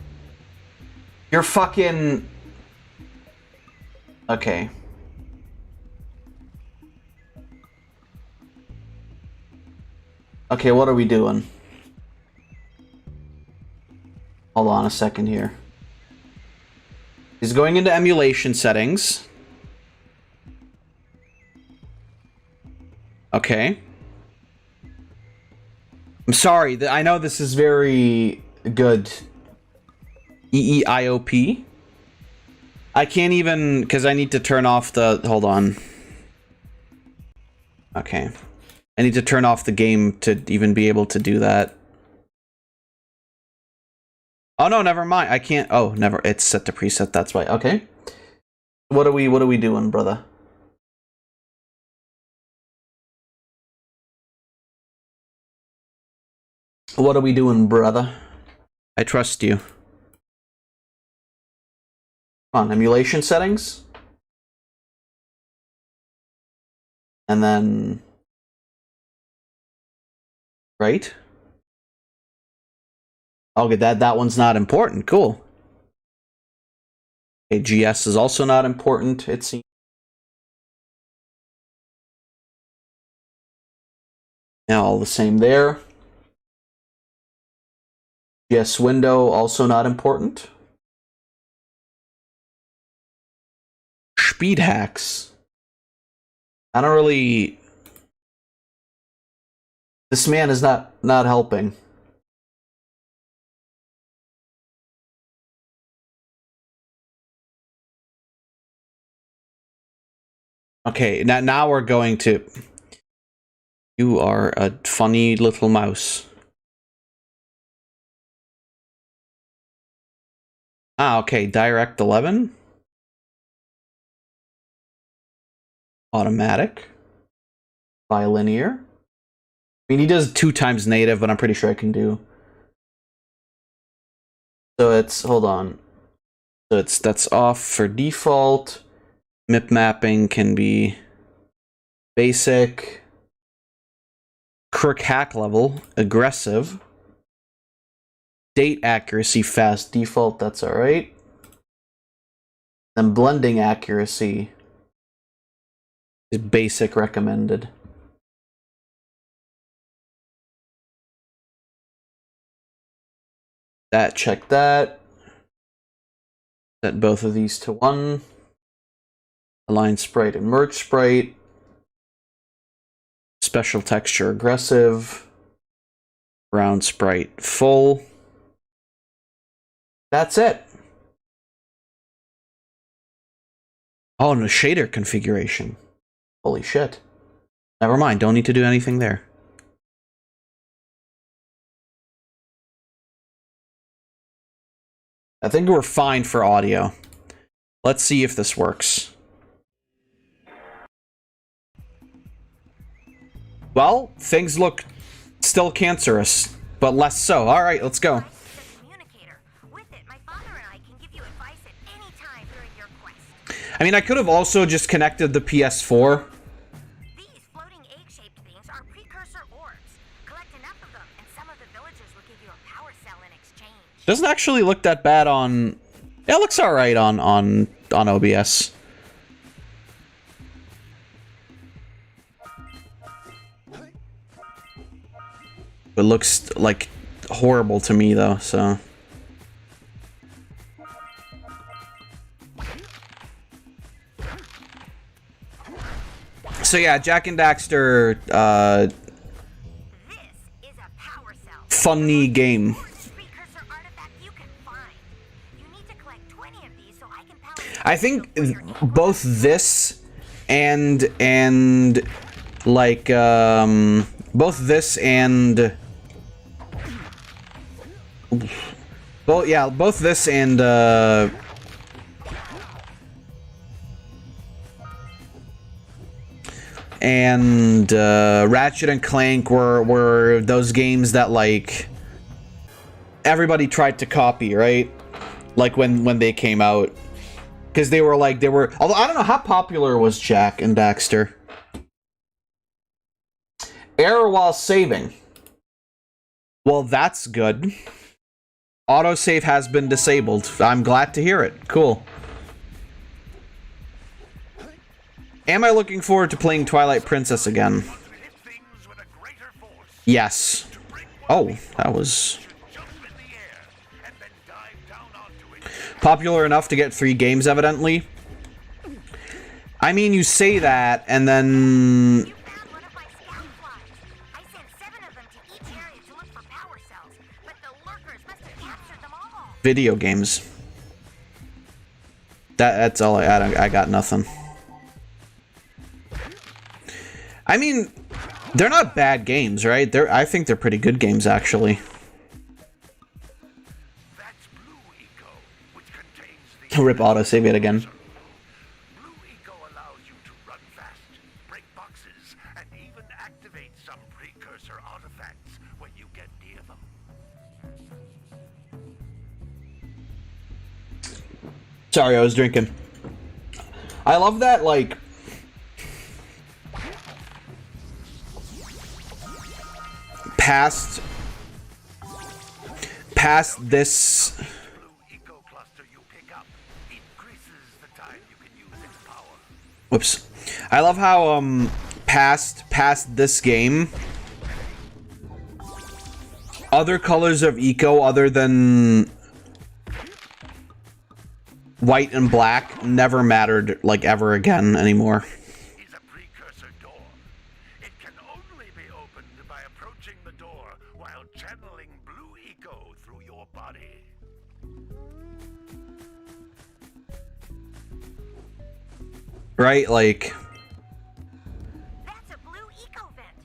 your fucking... Okay. Okay, what are we doing? Hold on a second here. He's going into emulation settings. Okay. I'm sorry, I know this is very good. EEIOP. I can't even, because I need to turn off the... Hold on. Okay. I need to turn off the game to even be able to do that. Oh no, never mind. I can't... Oh, never. It's set to preset, that's why. Okay. What are we doing, brother? What are we doing, brother? I trust you. Come on, emulation settings. And then... Right? Okay, that one's not important. Cool. Okay, GS is also not important, it seems. Now all the same there. GS window, also not important. Speed hacks. I don't really... This man is not helping. Okay, now we're going to... You are a funny little mouse. Ah, okay, Direct 11. Automatic. Bilinear. I mean, he does 2 times native, but I'm pretty sure I can do. So it's... Hold on. So that's off for default. MIP mapping can be basic. Crook hack level, aggressive. Date accuracy, fast default, that's alright. Then blending accuracy is basic recommended. Check that. Set both of these to 1. Align sprite and merge sprite. Special texture aggressive. Round sprite full. That's it. Oh, and a shader configuration. Holy shit. Never mind, don't need to do anything there. I think we're fine for audio. Let's see if this works. Well, things look still cancerous, but less so. All right, let's go. I mean, I could have also just connected the PS4. These floating egg-shaped things are precursor orbs. Collect enough of them, and some of the villagers will give you a power cell in exchange. Doesn't actually look that bad on... Yeah, it looks alright on OBS. It looks, like, horrible to me, though, so... So yeah, Jak and Daxter, funny game. I think both this and like both this and both this and Ratchet and Clank were those games that like everybody tried to copy, right? Like when they came out, because they were although I don't know how popular was Jak and Daxter. Error while saving. Well, that's good. Autosave has been disabled. I'm glad to hear it. Cool. Am I looking forward to playing Twilight Princess again? Yes. Oh, that was... popular enough to get 3 games, evidently. I mean, you say that, and then... video games. That's all I got nothing. I mean, they're not bad games, right? I think they're pretty good games, actually. Rip autosave it again. Blue Eco allows you to run fast, break boxes, and even activate some precursor artifacts when you get near them. Sorry, I was drinking. I love that, like... past this... whoops. I love how, past this game, other colors of Eco other than white and black never mattered, like, ever again anymore. Is a precursor door. It can only be opened by approaching the door while channeling Blue Eco through your body. Right, like... That's a Blue Eco vent.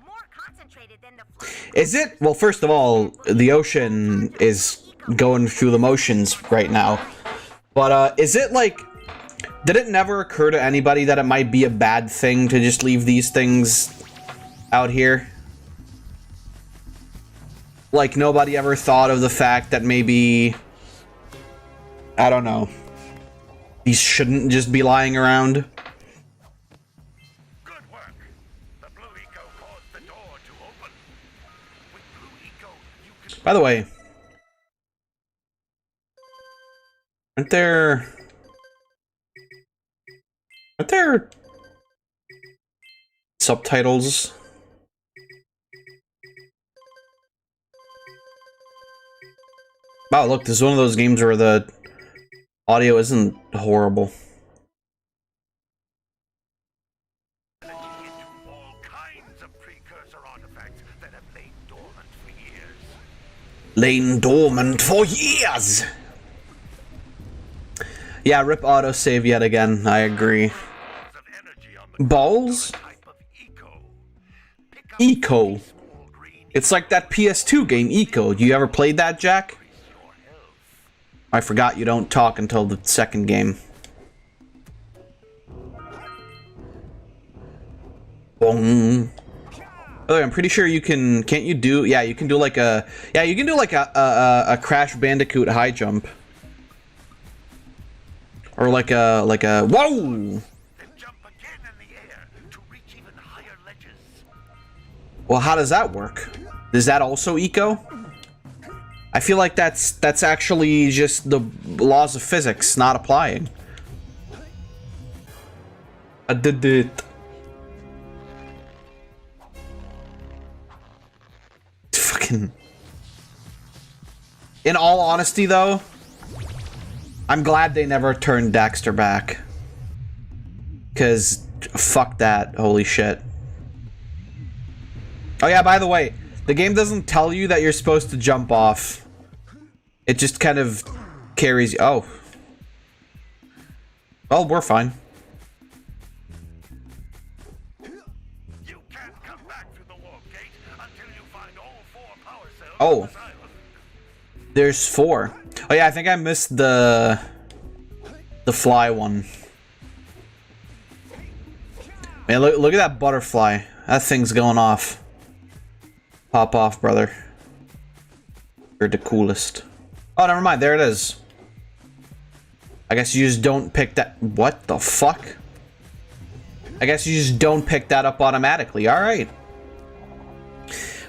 More concentrated than the... Is it? Well, first of all, the ocean is going through the motions right now. But, is it, like... did it never occur to anybody that it might be a bad thing to just leave these things out here? Like, nobody ever thought of the fact that maybe... I don't know. These shouldn't just be lying around. Good work. The Blue Eco caused the door to open. With Blue Eco, you can... By the way, aren't there subtitles? Wow, look, this is one of those games where the audio isn't horrible. all kinds of precursor artifacts that have lain dormant for years. Lain dormant for years! Yeah, rip autosave yet again, I agree. Balls? Eco. It's like that PS2 game, Eco. You ever played that, Jack? I forgot you don't talk until the second game. Boom. Oh, I'm pretty sure you can. Can't you do? Yeah, you can do like a. Yeah, you can do like a Crash Bandicoot high jump. Or like a whoa. Well, how does that work? Is that also eco? I feel like that's actually just the laws of physics not applying. I did it. Fucking. In all honesty, though, I'm glad they never turned Daxter back. 'Cause fuck that. Holy shit. Oh yeah, by the way, the game doesn't tell you that you're supposed to jump off. It just kind of carries you. Oh. Well, we're fine. You can't come back through the warp gate until you find all 4 power cells. Oh. There's 4. Oh yeah, I think I missed the fly one. Man, look at that butterfly. That thing's going off. Pop off, brother. You're the coolest. Oh, never mind. There it is. I guess you just don't pick that. What the fuck? I guess you just don't pick that up automatically. All right.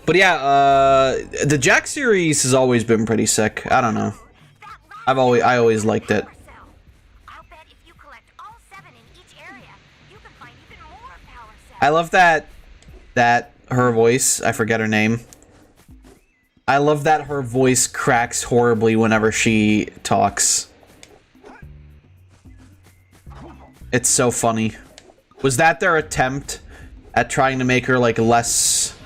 But yeah, the Jak series has always been pretty sick. I don't know. I always liked it. I love that her voice, I forget her name. I love that her voice cracks horribly whenever she talks. It's so funny. Was that their attempt at trying to make her like less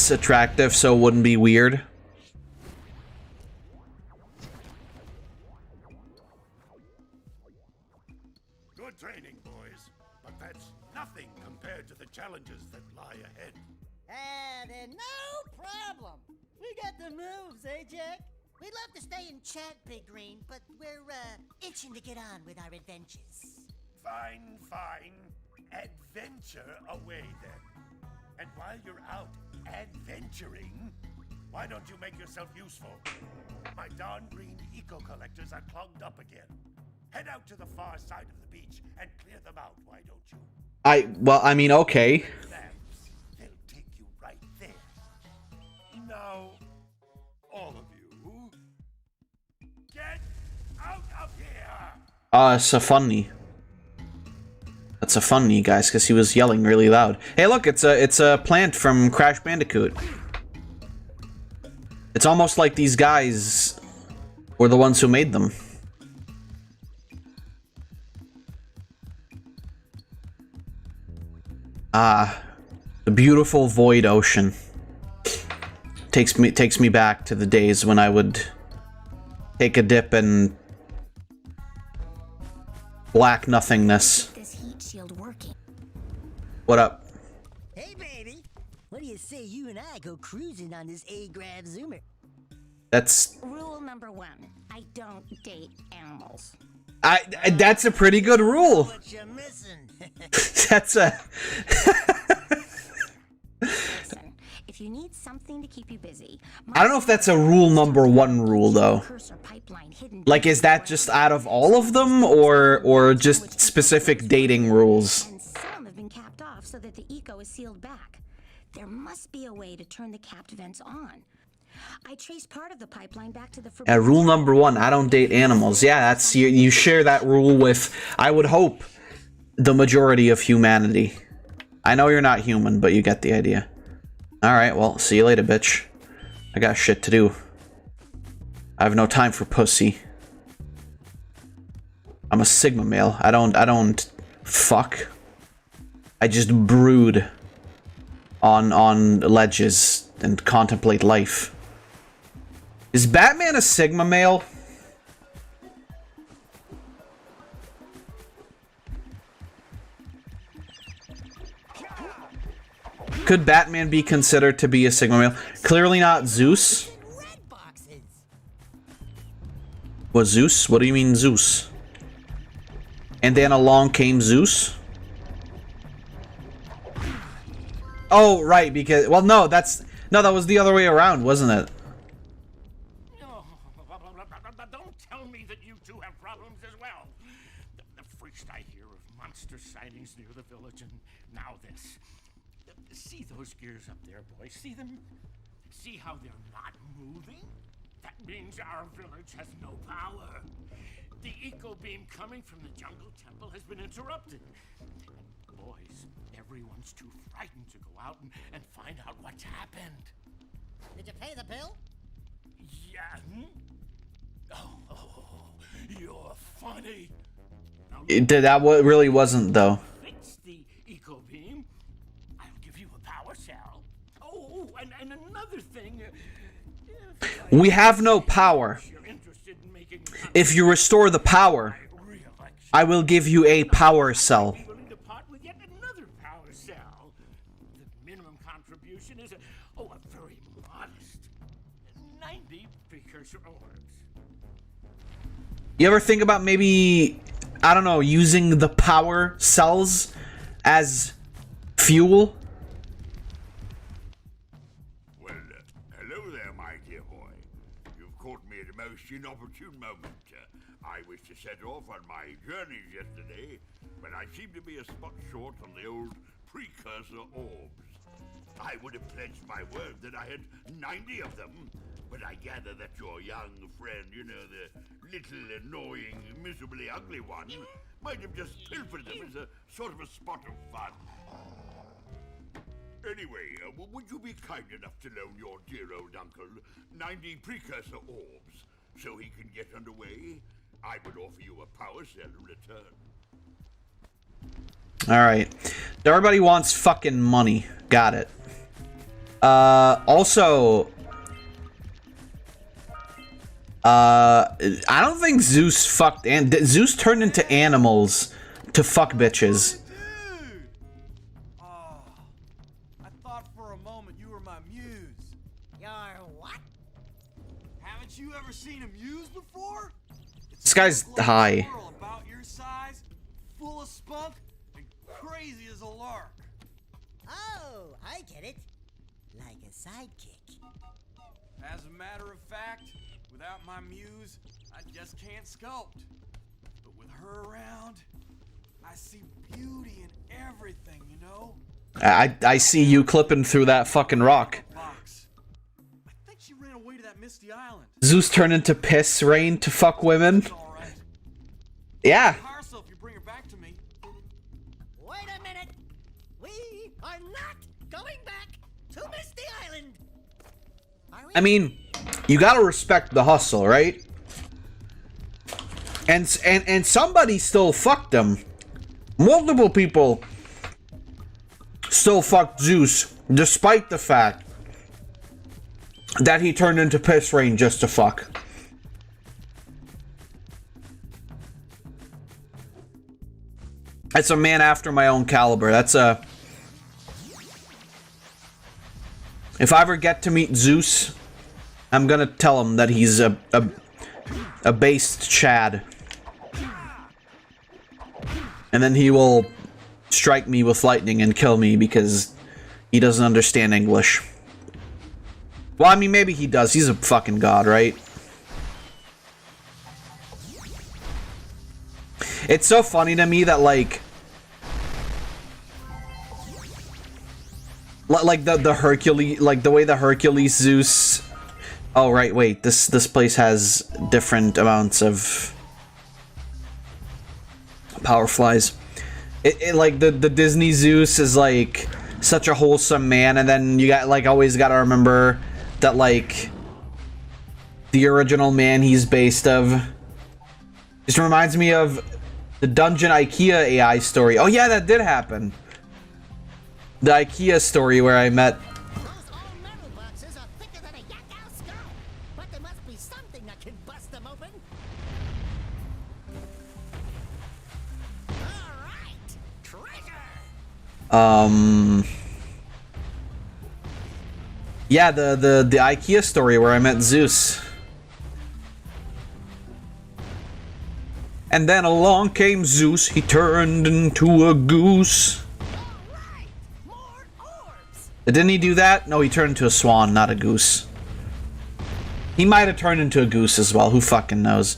attractive so it wouldn't be weird? Good training, boys, but that's nothing compared to the challenges that lie ahead. Then no problem. We got the moves, eh, Jak? We'd love to stay and chat, Big Green, but we're, itching to get on with our adventures. Fine, fine. Adventure away, then. And while you're out adventuring, why don't you make yourself useful? My darn green eco-collectors are clogged up again. Head out to the far side of the beach and clear them out, why don't you? Well, I mean, okay. Lamps, they'll take you right there. Now, all of you, get out of here! It's a funny. That's a funny, guys, because he was yelling really loud. Hey, look, it's a plant from Crash Bandicoot. It's almost like these guys were the ones who made them. The beautiful void ocean takes me back to the days when I would take a dip in black nothingness. This heat shield working. What up? Hey, baby. What do you say you and I go cruising on this A-Grav Zoomer? That's Rule number 1. I don't date animals. That's a pretty good rule. What you missing? That's a Listen, if you need something to keep you busy, I don't know if that's a rule number 1 rule though. Like, is that just out of all of them, or just specific dating rules? And some have been capped off so that the eco is sealed back. There must be a way to turn the capped vents on. I traced part of the pipeline back to the Rule number 1: I don't date animals. Yeah, that's you share that rule with, I would hope, the majority of humanity. I know you're not human, but you get the idea. Alright, well, see you later, bitch. I got shit to do. I have no time for pussy. I'm a Sigma male. I don't fuck. I just brood on ledges and contemplate life. Is Batman a Sigma male? Could Batman be considered to be a Sigma male? Clearly not Zeus. What, Zeus? What do you mean Zeus? And then along came Zeus? Oh, right, because... Well, no, that's... No, that was the other way around, wasn't it? Don't tell me that you two have problems as well. The first I hear of monster sightings near the village, and now this. See those gears up there, boys? See them? See how they're not moving? That means our village has no power. The eco beam coming from the jungle temple has been interrupted. And boys, everyone's too frightened to go out and find out what's happened. Did you pay the bill? Yeah. Oh, you're funny. That really wasn't, though. Fix the eco beam. I'll give you a power cell. Oh, and another thing. We have no power. If you restore the power, I will give you a power cell. Another power cell. The minimum contribution is a very modest 90 precursor orbs. You ever think about maybe, I don't know, using the power cells as fuel? Well, hello there, my dear boy. You've caught me at a most inopportune moment. I was to set off on my journeys yesterday, but I seem to be a spot short on the old precursor orbs. I would have pledged my word that I had 90 of them, but I gather that your young friend, you know, the little annoying, miserably ugly one, might have just pilfered them as a sort of a spot of fun. Anyway, would you be kind enough to loan your dear old uncle 90 precursor orbs so he can get underway? I would offer you a power cell in return. Alright. Everybody wants fucking money. Got it. Also... I don't think Zeus fucked... Zeus turned into animals to fuck bitches. Dude! Oh, I thought for a moment you were my muse. Your what? Haven't you ever seen a muse before? This guy's high. About your size, full of spunk, and crazy as a lark. Oh, I get it. Like a sidekick. As a matter of fact, without my muse, I just can't sculpt. But with her around, I see beauty in everything, you know? I see you clipping through that fucking rock. I think she ran away to that misty island. Zeus turned into piss rain to fuck women. Yeah. Wait a minute. We are not going back to Misty Island. I mean, you gotta respect the hustle, right? And somebody still fucked him. Multiple people still fucked Zeus, despite the fact that he turned into piss rain just to fuck. That's a man after my own caliber. That's a... If I ever get to meet Zeus, I'm gonna tell him that he's a based Chad. And then he will strike me with lightning and kill me because he doesn't understand English. Well, I mean, maybe he does. He's a fucking god, right? It's so funny to me that, like the Hercules, like the way the Hercules Zeus... Oh, right, wait. This place has different amounts of power flies. It like the Disney Zeus is like such a wholesome man, and then you got like always got to remember that like the original man he's based of just reminds me of the Dungeon IKEA AI story. Oh yeah, that did happen. The IKEA story where I met... Those all-metal boxes are thicker than a yak-owl skull, but there must be something that can bust them open. All right, treasure. Yeah, the IKEA story where I met Zeus. And then along came Zeus, he turned into a goose. Didn't he do that? No, he turned into a swan, not a goose. He might have turned into a goose as well, who fucking knows.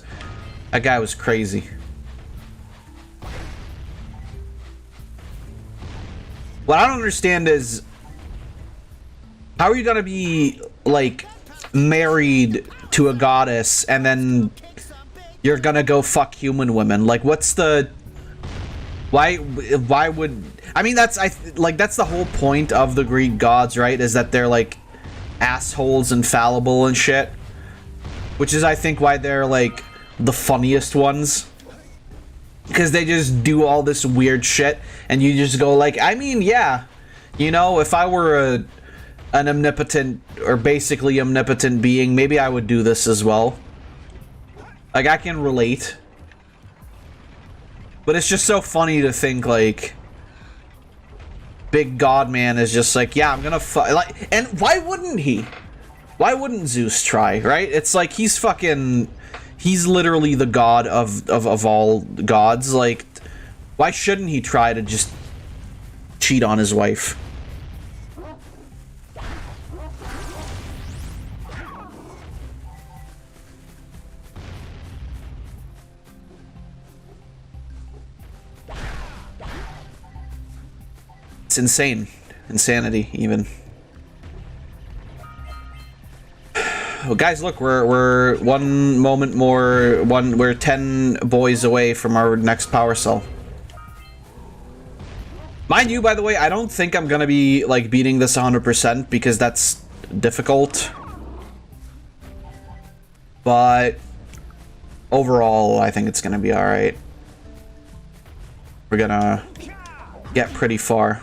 That guy was crazy. What I don't understand is, how are you gonna be, like, married to a goddess and then you're gonna go fuck human women? Like, what's the... Why would... I mean, that's the whole point of the Greek gods, right? Is that they're, like, assholes and fallible and shit. Which is, I think, why they're, like, the funniest ones. Because they just do all this weird shit, and you just go, like, I mean, yeah. You know, if I were an omnipotent, or basically omnipotent being, maybe I would do this as well. Like, I can relate. But it's just so funny to think, like, Big God Man is just like, yeah, I'm gonna like, and why wouldn't he? Why wouldn't Zeus try, right? It's like, he's fucking, he's literally the god of all gods. Like, why shouldn't he try to just cheat on his wife? It's insane. Insanity, even. Well, guys, look, we're one moment more, we're 10 boys away from our next power cell. Mind you, by the way, I don't think I'm gonna be, like, beating this 100% because that's difficult. But overall, I think it's gonna be alright. We're gonna get pretty far.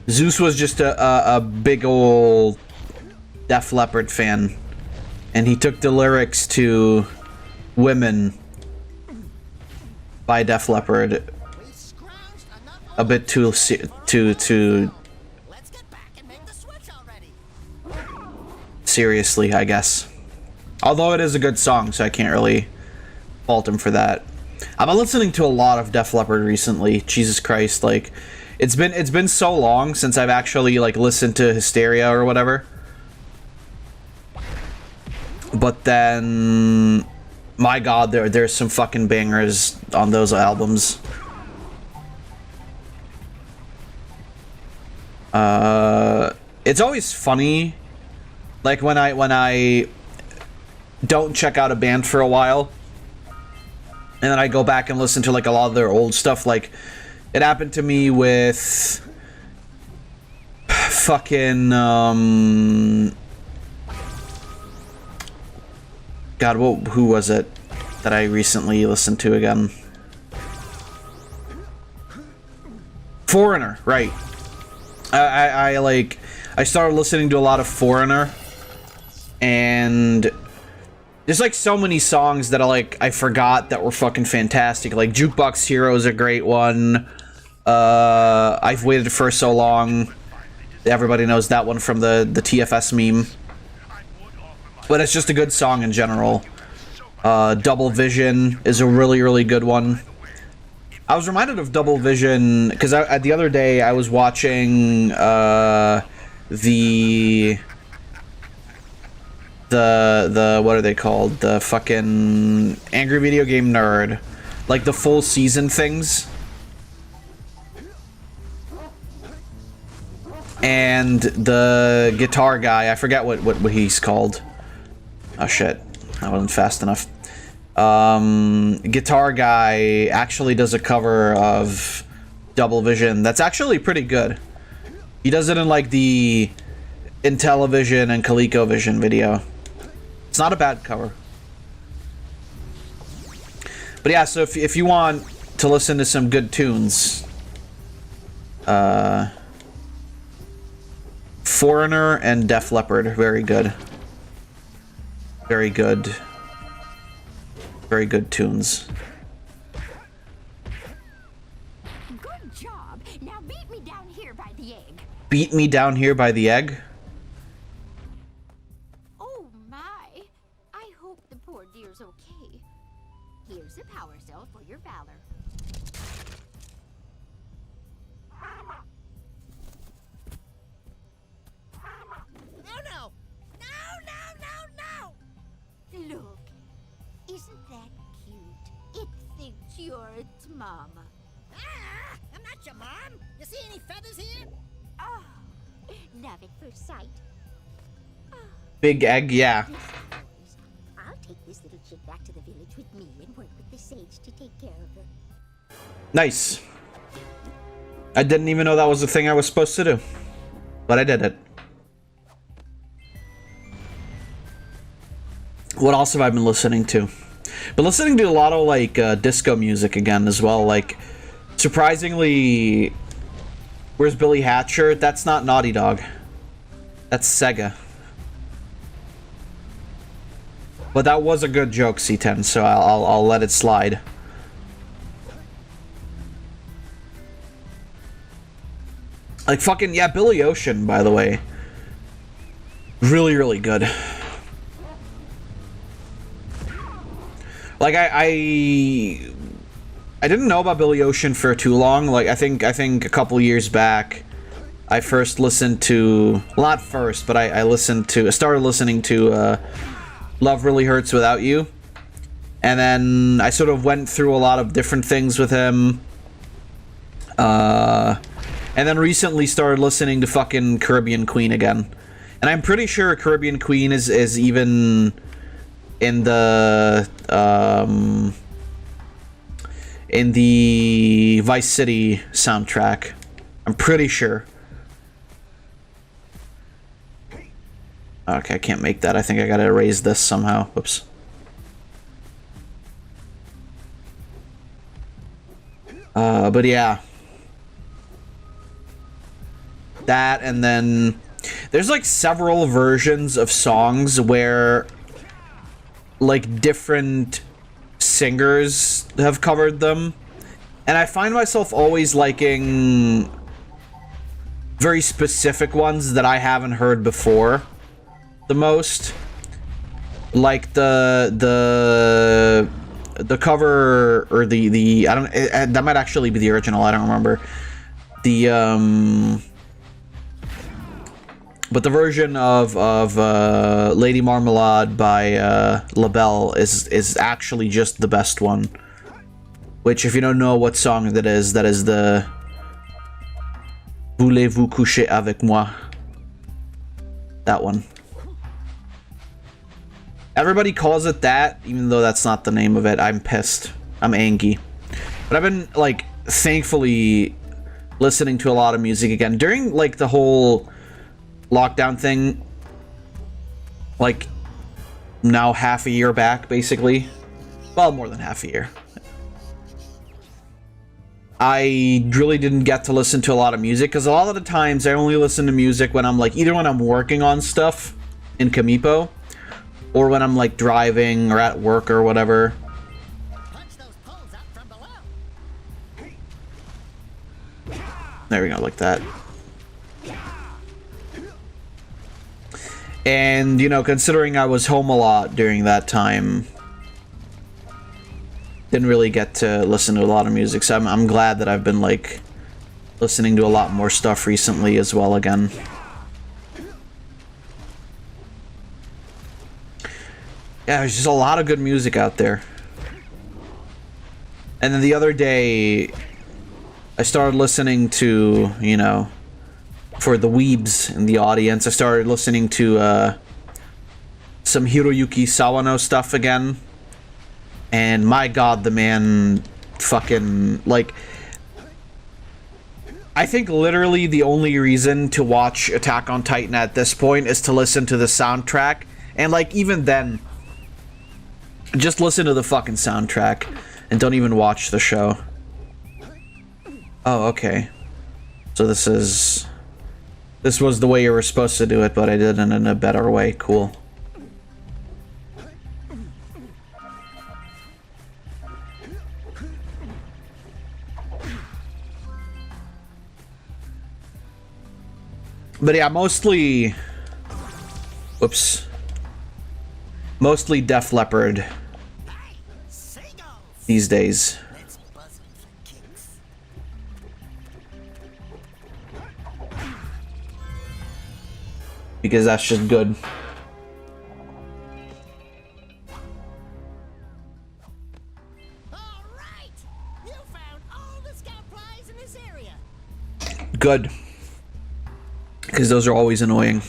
Zeus was just a big ol' Def Leppard fan, and he took the lyrics to Women by Def Leppard a bit too seriously, I guess. Although it is a good song, so I can't really fault him for that. I've been listening to a lot of Def Leppard recently. Jesus Christ, like, it's been so long since I've actually, like, listened to Hysteria or whatever. But then, my God, there's some fucking bangers on those albums. It's always funny, like, when I don't check out a band for a while, and then I go back and listen to, like, a lot of their old stuff. Like, it happened to me with fucking God, who was it that I recently listened to again? Foreigner, right? I started listening to a lot of Foreigner, and there's, like, so many songs that I forgot that were fucking fantastic. Like, Jukebox Hero is a great one. I've Waited for So Long. Everybody knows that one from the TFS meme. But it's just a good song in general. Double Vision is a really, really good one. I was reminded of Double Vision because the other day I was watching the what are they called? The fucking Angry Video Game Nerd, like the full season things. And the guitar guy, I forget what he's called. Oh shit, I wasn't fast enough. Guitar guy actually does a cover of Double Vision that's actually pretty good. He does it in, like, the Intellivision and ColecoVision video. It's not a bad cover. But yeah, so if you want to listen to some Foreigner and Def Leppard. Very good. Very good. Very good tunes. Good job. Now beat me down here by the egg. Beat me down here by the egg? Oh my. I hope the poor dear's okay. Here's a power cell for your valor. Oh no! No! Look, isn't that cute? It thinks you're its mama. Ah! I'm not your mom! You see any feathers here? Oh, love at first sight. Big egg, yeah. I'll take this little chick back to the village with me and work with the sage to take care of her. Nice. I didn't even know that was the thing I was supposed to do. But I did it. What else have I been listening to? Been listening to a lot of like disco music again as well. Like, surprisingly, where's Billy Hatcher? That's not Naughty Dog. That's Sega. But that was a good joke, C10, so I'll let it slide. Like fucking, yeah, Billy Ocean, by the way. Really, really good. Like I didn't know about Billy Ocean for too long. Like I think a couple years back, I first listened to, well, not first, but I started listening to Love Really Hurts Without You. And then I sort of went through a lot of different things with him. And then recently started listening to fucking Caribbean Queen again. And I'm pretty sure Caribbean Queen is even in the Vice City soundtrack. I'm pretty sure. Okay, I can't make that. I think I gotta erase this somehow. Whoops. But yeah. That, and then there's like several versions of songs where like different singers have covered them, and I find myself always liking very specific ones that I haven't heard before the most. Like the cover, or the I don't, that might actually be the original, I don't remember. But the version of Lady Marmalade by LaBelle is actually just the best one. Which, if you don't know what song that is the Voulez-vous coucher avec moi? That one. Everybody calls it that, even though that's not the name of it. I'm pissed. I'm angry. But I've been, like, thankfully listening to a lot of music again. During, like, the whole lockdown thing, like, now half a year back, basically. Well, more than half a year. I really didn't get to listen to a lot of music, because a lot of the times I only listen to music when I'm, like, either when I'm working on stuff in Kamipo, or when I'm, like, driving or at work or whatever. There we go, like that. And, you know, considering I was home a lot during that time, didn't really get to listen to a lot of music, so I'm glad that I've been, like, listening to a lot more stuff recently as well again. Yeah, there's just a lot of good music out there. And then the other day, I started listening to, you know, for the weebs in the audience, I started listening to some Hiroyuki Sawano stuff again. And my god, the man fucking, like, I think literally the only reason to watch Attack on Titan at this point is to listen to the soundtrack. And, like, even then, just listen to the fucking soundtrack and don't even watch the show. Oh, okay. So this is This was the way you were supposed to do it, but I did it in a better way. Cool. But yeah, mostly... Whoops. Mostly Def Leppard these days. Because that's just good. Good. Because those are always annoying.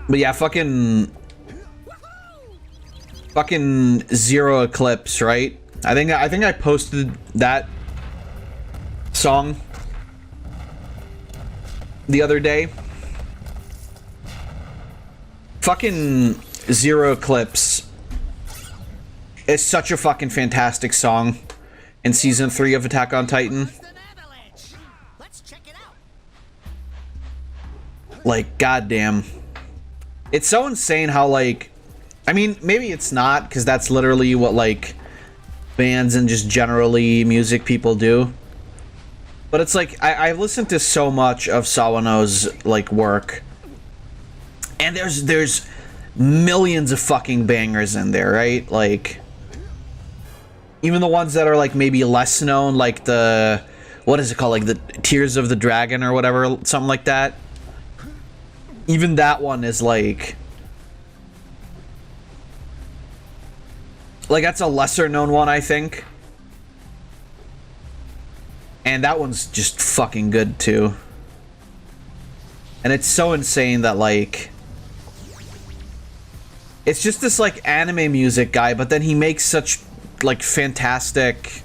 But yeah, fucking Zero Eclipse, right? I think I posted that song the other day. Fucking Zero Eclipse is such a fucking fantastic song in season 3 of Attack on Titan. Like, goddamn. It's so insane how, like, I mean, maybe it's not, because that's literally what, like, bands and just generally music people do. But it's like, I've listened to so much of Sawano's, like, work. And there's millions of fucking bangers in there, right? Like, even the ones that are, like, maybe less known, like the, what is it called? Like, the Tears of the Dragon or whatever, something like that. Even that one is like that's a lesser known one, I think. And that one's just fucking good too. And it's so insane that, like, it's just this, like, anime music guy, but then he makes such, like, fantastic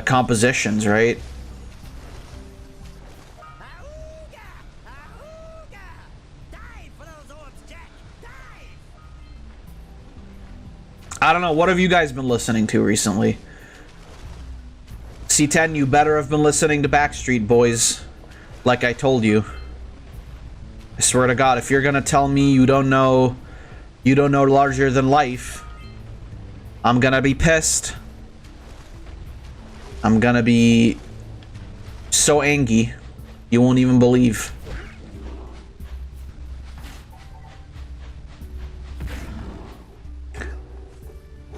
compositions, right? I don't know, what have you guys been listening to recently? C10, you better have been listening to Backstreet Boys, like I told you. I swear to God, if you're gonna tell me you don't know Larger Than Life, I'm gonna be pissed. I'm gonna be so angry, you won't even believe.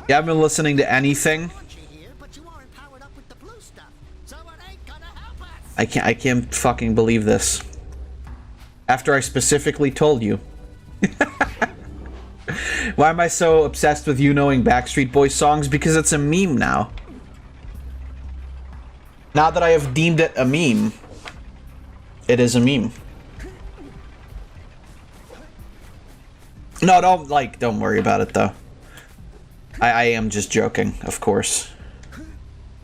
You haven't been listening to anything? I can't fucking believe this. After I specifically told you. Why am I so obsessed with you knowing Backstreet Boys songs? Because it's a meme now. Now that I have deemed it a meme, it is a meme. No, don't worry about it though. I am just joking, of course.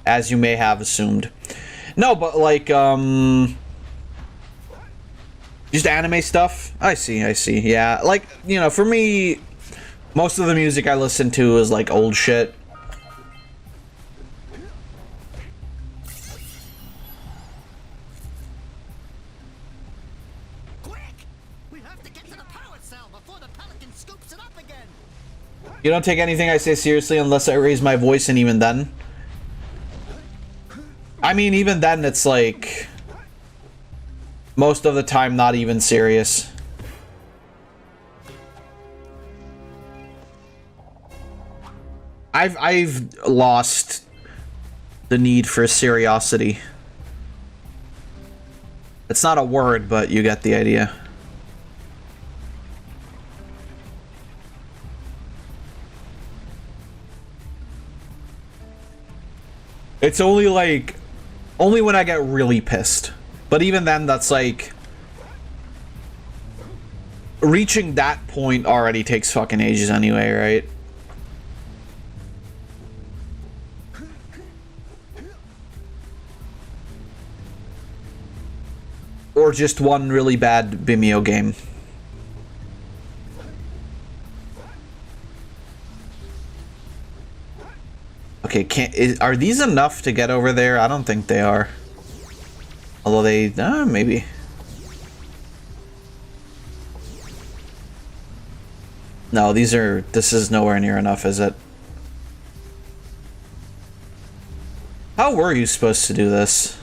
As you may have assumed. No, but like, just anime stuff? I see, yeah. Like, you know, for me, most of the music I listen to is like old shit. You don't take anything I say seriously unless I raise my voice, and even then. I mean, even then, it's like most of the time not even serious. I've lost the need for seriosity. It's not a word, but you get the idea. It's only like, only when I get really pissed. But even then, that's like, reaching that point already takes fucking ages anyway, right? or just one really bad Vimeo game. Okay, are these enough to get over there? I don't think they are. Although they, maybe. No, this is nowhere near enough, is it? How were you supposed to do this?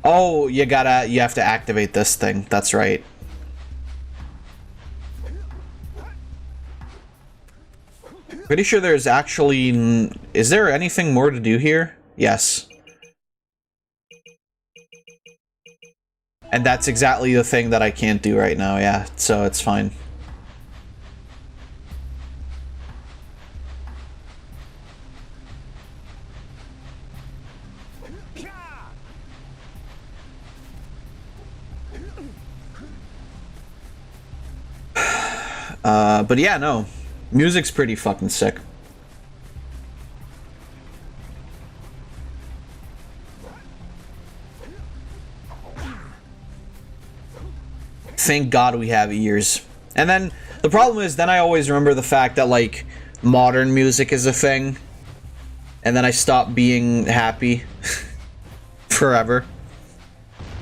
Oh, you have to activate this thing. That's right. Pretty sure there's actually... Is there anything more to do here? Yes. And that's exactly the thing that I can't do right now, yeah. So it's fine. But yeah, no. Music's pretty fucking sick. Thank God we have ears. And then, the problem is, then I always remember the fact that, like, modern music is a thing. And then I stop being happy. Forever.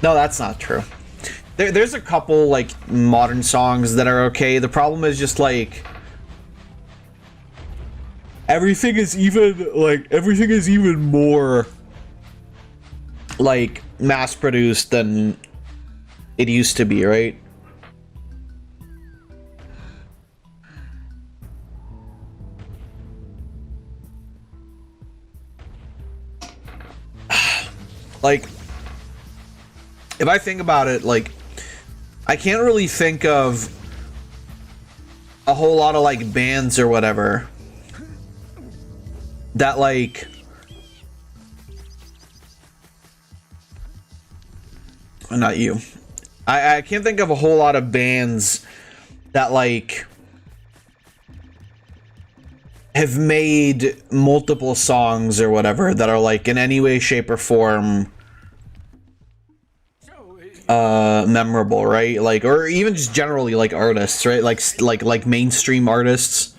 No, that's not true. There's a couple, like, modern songs that are okay. The problem is just, like... everything is even more, like, mass-produced than it used to be, right? Like, if I think about it, like, I can't really think of a whole lot of, like, bands or whatever that, like, not you. I can't think of a whole lot of bands that, like, have made multiple songs or whatever that are, like, in any way, shape, or form memorable, right? Like, or even just generally, like, artists, right? Like mainstream artists.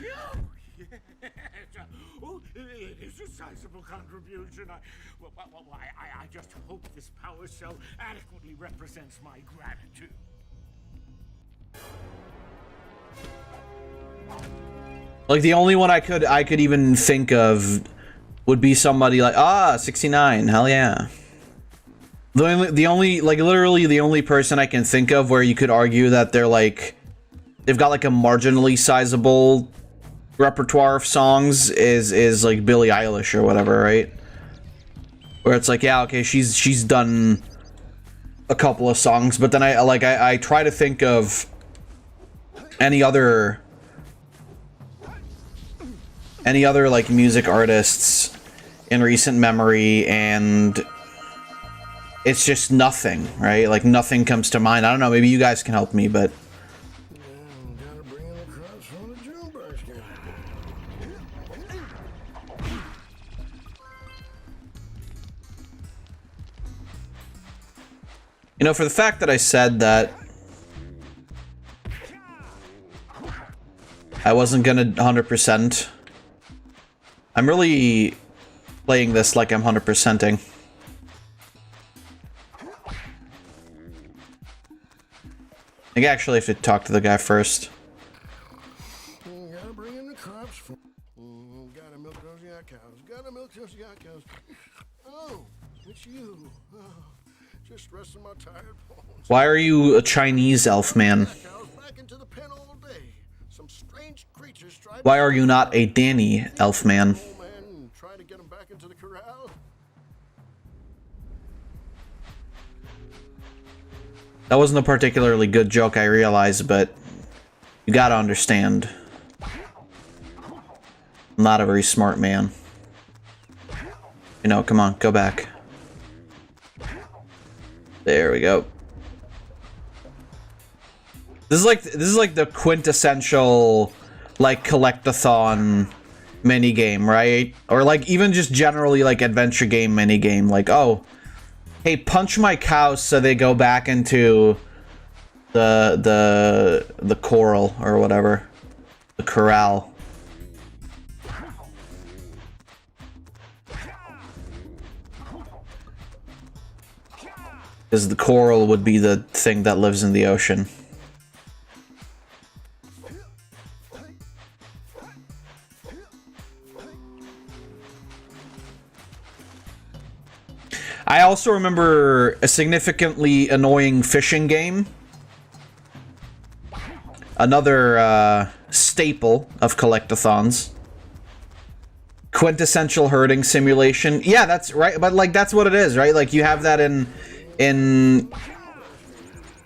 It's a sizable contribution. I just hope this power cell adequately represents my gratitude. Like, the only one I could even think of would be somebody like 69. Hell yeah. The only like literally the only person I can think of where you could argue that they're like they've got like a marginally sizable repertoire of songs is like Billie Eilish or whatever, right? Where it's like, yeah, okay, she's done a couple of songs, but then I try to think of any other like music artists in recent memory, and it's just nothing, right? Like, nothing comes to mind. I don't know, maybe you guys can help me, but you know, for the fact that I said that I wasn't gonna 100%, I'm really playing this like I'm 100%ing. I think I actually have to talk to the guy first. Gotta bring in the crops. Gotta milk those yak cows. Gotta milk those yak cows. Oh, it's you. Oh, just resting my tired bones. Why are you a Chinese elf man? Back into the pen all day. Some strange creatures try. Why are you not a Danny elf man? Trying to get him back into the corral. That wasn't a particularly good joke, I realize, but you gotta understand. I'm not a very smart man. You know, come on, go back. There we go. This is like the quintessential, like, collect-a-thon mini game, right? Or like even just generally like adventure game mini game, like, oh, hey, punch my cows so they go back into the coral or whatever, the corral. Because the coral would be the thing that lives in the ocean. I also remember a significantly annoying fishing game. Another staple of collectathons. Quintessential herding simulation. Yeah, that's right, but like that's what it is, right? Like you have that in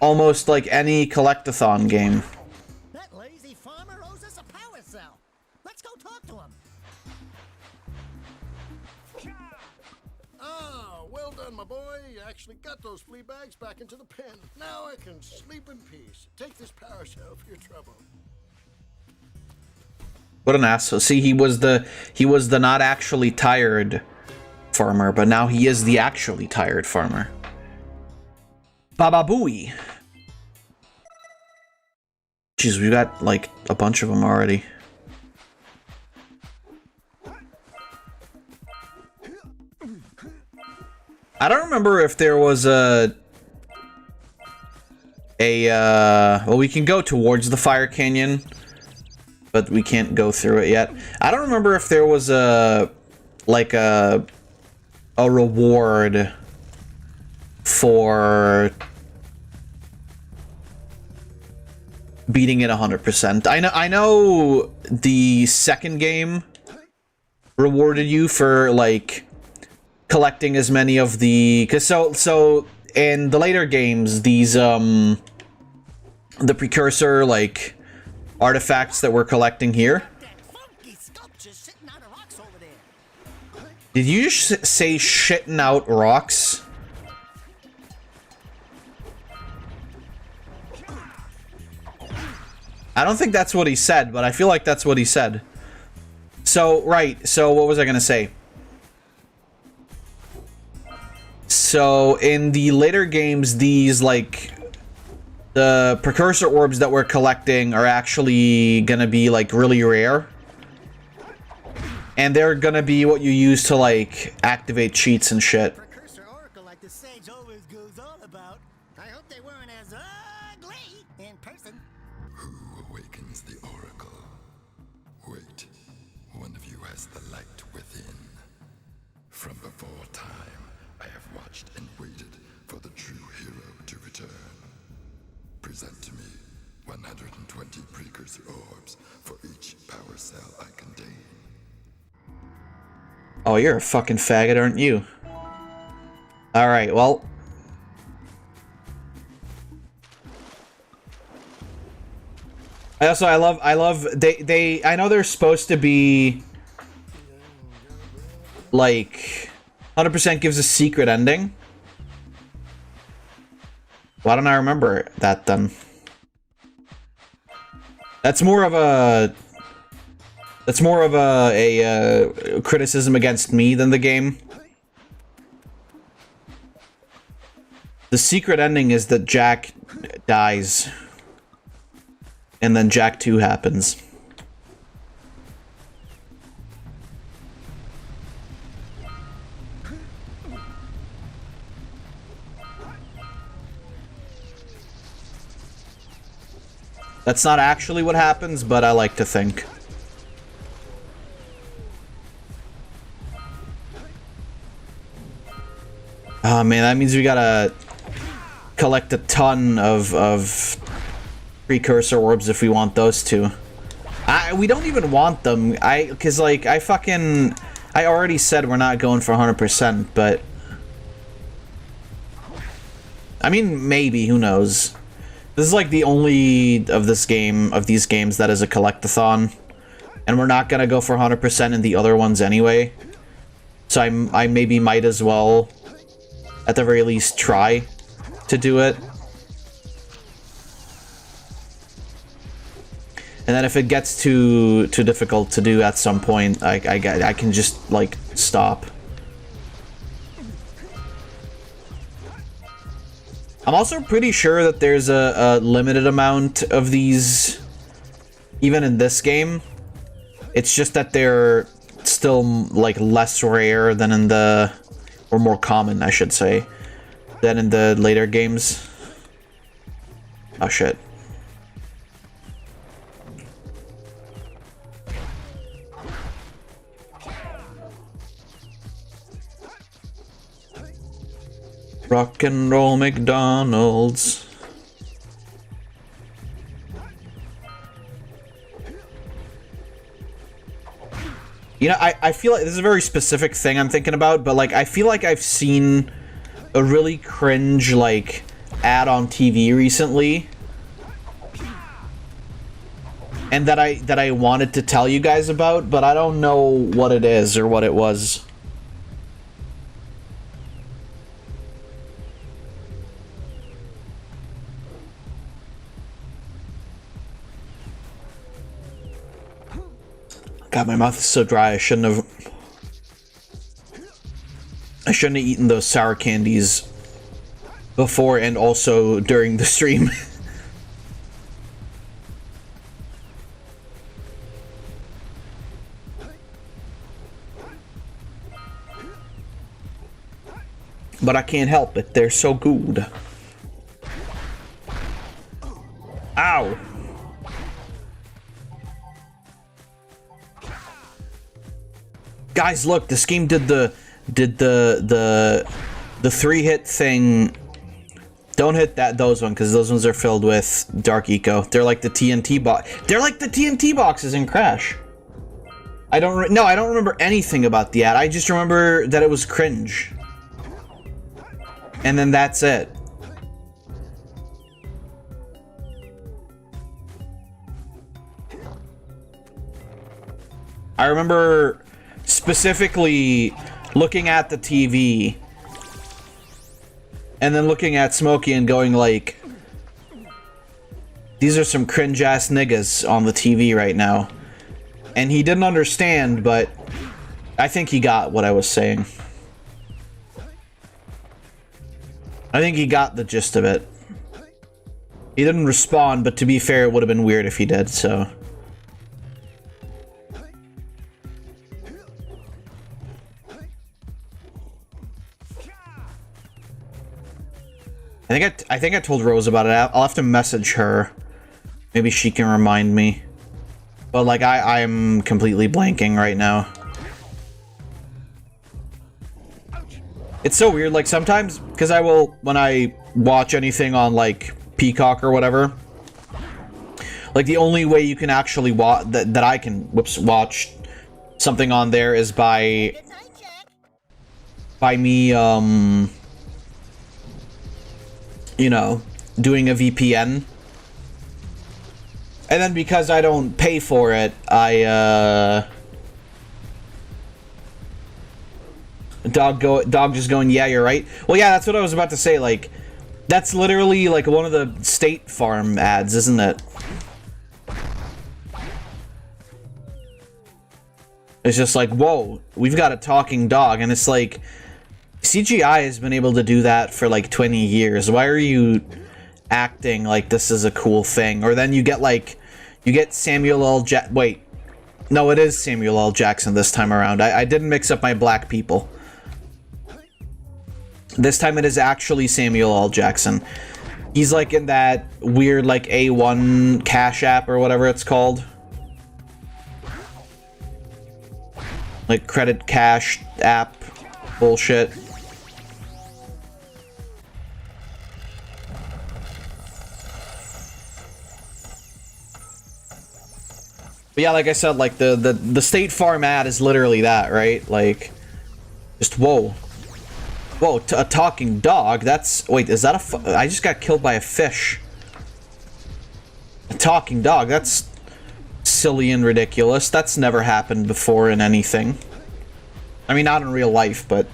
almost like any collectathon game. That lazy farmer owes us a power cell. Let's go talk to him. Ah, well done, my boy. You actually got those flea bags back into the pen. Now I can sleep in peace. Take this power cell for your trouble. What an asshole. See, he was the not actually tired farmer, but now he is the actually tired farmer. Baba Booey. Jeez, we got like a bunch of them already. I don't remember if there was well, we can go towards the fire canyon, but we can't go through it yet. I don't remember if there was like a reward for beating it 100%. I know the second game rewarded you for like collecting as many of the, cause so in the later games, these the precursor like artifacts that we're collecting here. Did you just say shitting out rocks? I don't think that's what he said, but I feel like that's what he said. So, right, so what was I gonna say? So, in the later games, these, like, the precursor orbs that we're collecting are actually gonna be, like, really rare. And they're gonna be what you use to, like, activate cheats and shit. Precursor oracle like the sage always goes on about. I hope they weren't as ugly in person. Who awakens the oracle? Wait, one of you has the light within. From before time, I have watched and waited for the true hero to return. Present to me 120 precursor orbs for each power cell I contain. Oh, you're a fucking faggot, aren't you? Alright, well. I love, I know they're supposed to be, like, 100% gives a secret ending. Why don't I remember that, then? That's more of a criticism against me than the game. The secret ending is that Jak dies. And then Jak 2 happens. That's not actually what happens, but I like to think. Oh man, that means we gotta collect a ton of precursor orbs if we want those two. We don't even want them. Cause like I already said we're not going for 100%, but I mean maybe, who knows. This is like the only of these games that is a collectathon, and we're not gonna go for 100% in the other ones anyway. So I maybe might as well, at the very least, try to do it. And then if it gets too difficult to do at some point, I can just, like, stop. I'm also pretty sure that there's a limited amount of these, even in this game. It's just that they're still, like, less rare than in the... or more common, I should say, than in the later games. Oh, shit. Rock and roll McDonald's. You know, I feel like this is a very specific thing I'm thinking about, but like I feel like I've seen a really cringe like ad on TV recently, and that I wanted to tell you guys about, but I don't know what it is or what it was. God, my mouth is so dry. I shouldn't have eaten those sour candies before and also during the stream. But I can't help it. They're so good. Ow. Guys, look, this game did the 3-hit thing. Don't hit those ones, because those ones are filled with dark eco. They're like the TNT box. They're like the TNT boxes in Crash. I don't remember anything about the ad. I just remember that it was cringe. And then that's it. I remember specifically looking at the TV and then looking at Smokey and going like, these are some cringe-ass niggas on the TV right now. And he didn't understand, but I think he got what I was saying. I think he got the gist of it. He didn't respond, but to be fair, it would have been weird if he did, so... I think I told Rose about it. I'll have to message her. Maybe she can remind me. But like I'm completely blanking right now. It's so weird, like sometimes, because I will, when I watch anything on like Peacock or whatever, like the only way you can actually watch, that I can, watch something on there is by me, you know, doing a VPN. And then because I don't pay for it, Dog just going, yeah, you're right. Well, yeah, that's what I was about to say. Like, that's literally like one of the State Farm ads, isn't it? It's just like, whoa, we've got a talking dog. And it's like, CGI has been able to do that for like 20 years. Why are you acting like this is a cool thing? Or then you get like, you get Samuel L. wait. No, it is Samuel L. Jackson this time around. I didn't mix up my black people. This time it is actually Samuel L. Jackson. He's like in that weird like A1 Cash App or whatever it's called. Like credit cash app bullshit. But yeah, like I said, like the State Farm ad is literally that, right? Like, just whoa. Whoa, a talking dog? That's... Wait, is that a... I just got killed by a fish. A talking dog? That's silly and ridiculous. That's never happened before in anything. I mean, not in real life, but...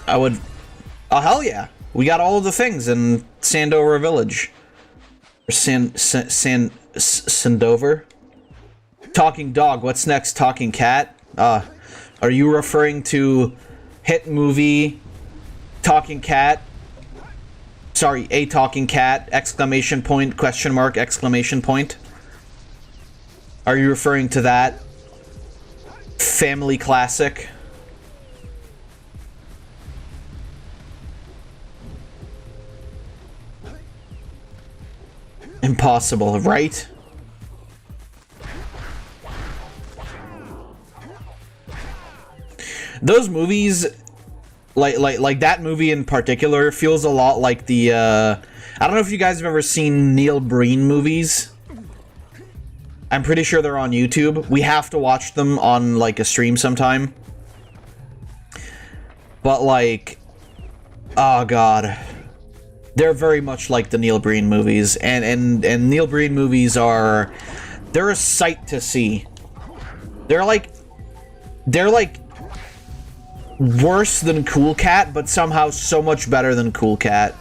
I would... Oh, hell yeah. We got all of the things in Sandover Village. Sandover? Talking dog. What's next? Talking cat? Are you referring to hit movie Talking Cat? Sorry, a Talking Cat! Exclamation point! Question mark! Exclamation point! Are you referring to that family classic? Impossible, right? Those movies, like that movie in particular, feels a lot like the, I don't know if you guys have ever seen Neil Breen movies. I'm pretty sure they're on YouTube. We have to watch them on, like, a stream sometime. But, like, oh god. They're very much like the Neil Breen movies. And Neil Breen movies they're a sight to see. They're like worse than Cool Cat, but somehow so much better than Cool Cat.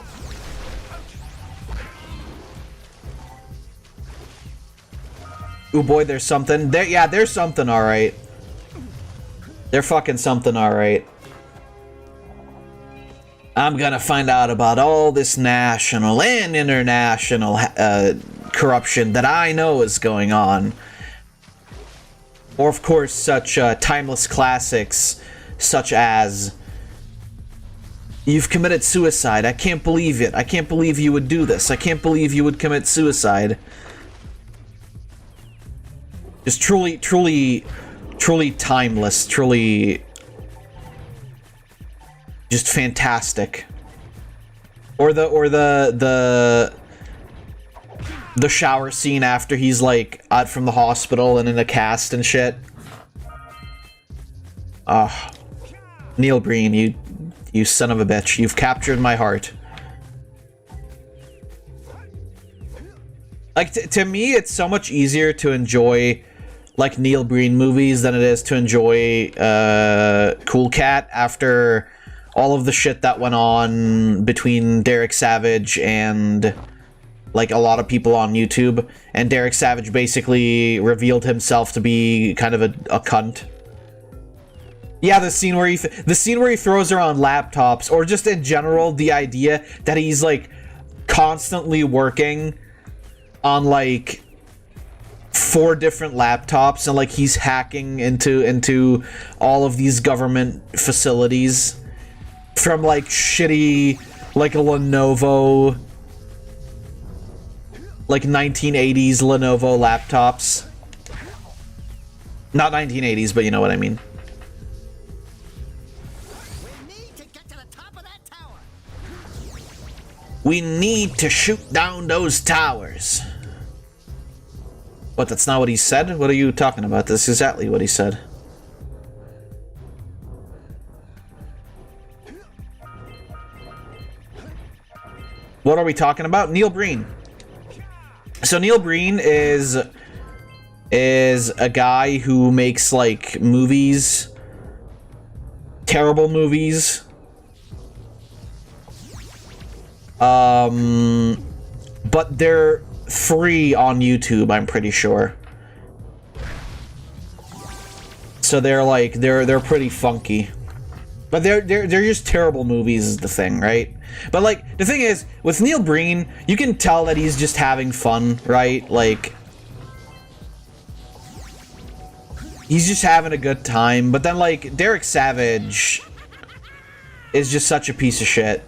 Oh boy, there's something. Yeah, there's something, alright. They're fucking something, alright. I'm gonna find out about all this national and international corruption that I know is going on. Or, of course, such timeless classics such as "You've committed suicide. I can't believe it. I can't believe you would do this. I can't believe you would commit suicide." Just truly timeless, truly just fantastic. Or the shower scene after he's like out from the hospital and in a cast and shit. Neil Breen, you son of a bitch. You've captured my heart. Like, to me, it's so much easier to enjoy, like, Neil Breen movies than it is to enjoy Cool Cat after all of the shit that went on between Derek Savage and, like, a lot of people on YouTube. And Derek Savage basically revealed himself to be kind of a cunt. Yeah, the scene where he throws around laptops, or just in general, the idea that he's, like, constantly working on, like, 4 different laptops, and, like, he's hacking into all of these government facilities from, like, shitty, like, a Lenovo, like, 1980s Lenovo laptops. Not 1980s, but you know what I mean. We need to shoot down those towers. What, that's not what he said? What are you talking about? That's exactly what he said. What are we talking about? Neil Breen. So Neil Breen is a guy who makes, like, movies. Terrible movies. But they're free on YouTube, I'm pretty sure. So they're like they're pretty funky. But they're just terrible movies is the thing, right? But, like, the thing is, with Neil Breen, you can tell that he's just having fun, right? Like, he's just having a good time. But then, like, Derek Savage is just such a piece of shit.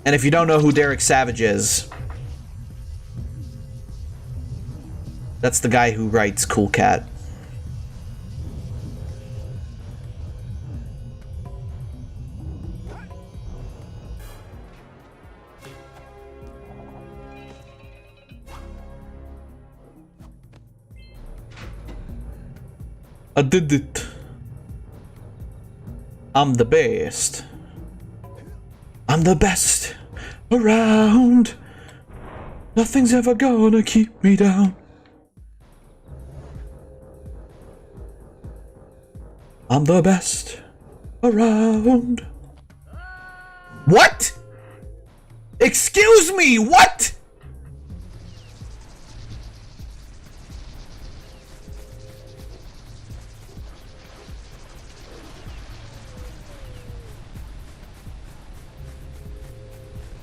And if you don't know who Derek Savage is, that's the guy who writes Cool Cat. I did it. I'm the best. I'm the best around. Nothing's ever gonna keep me down. I'm the best around. What? Excuse me, what?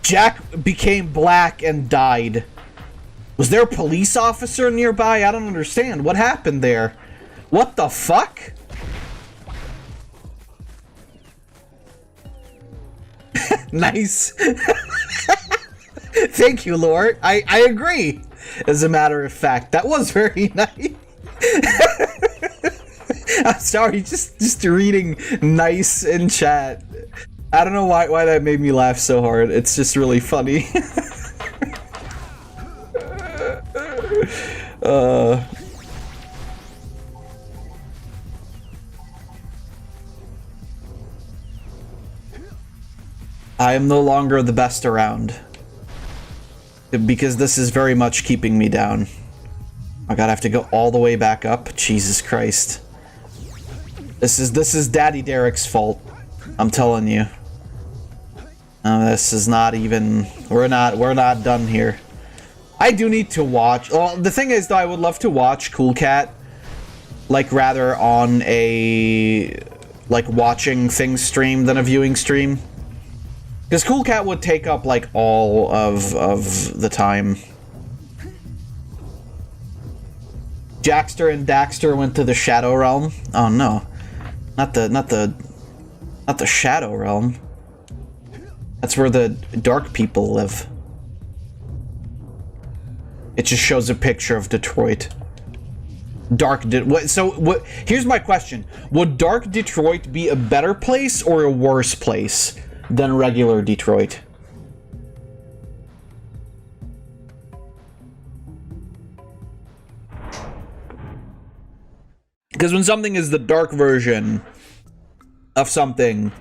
Jack became black and died. Was there a police officer nearby? I don't understand. What happened there? What the fuck? Nice. Thank you, Lord. I agree. As a matter of fact, that was very nice. I'm sorry, just reading nice in chat. I don't know why that made me laugh so hard. It's just really funny. I am no longer the best around. Because this is very much keeping me down. I gotta have to go all the way back up. Jesus Christ. This is Daddy Derek's fault. I'm telling you. This is not even... We're not done here. I do need to watch... Well, the thing is, though, I would love to watch Cool Cat, like, rather on a... like, watching things stream than a viewing stream. Because Cool Cat would take up, like, all of the time. Jackster and Daxter went to the Shadow Realm. Oh, no. Not the Shadow Realm. That's where the dark people live. It just shows a picture of Detroit. Here's my question. Would Dark Detroit be a better place or a worse place than regular Detroit? Because when something is the dark version of something,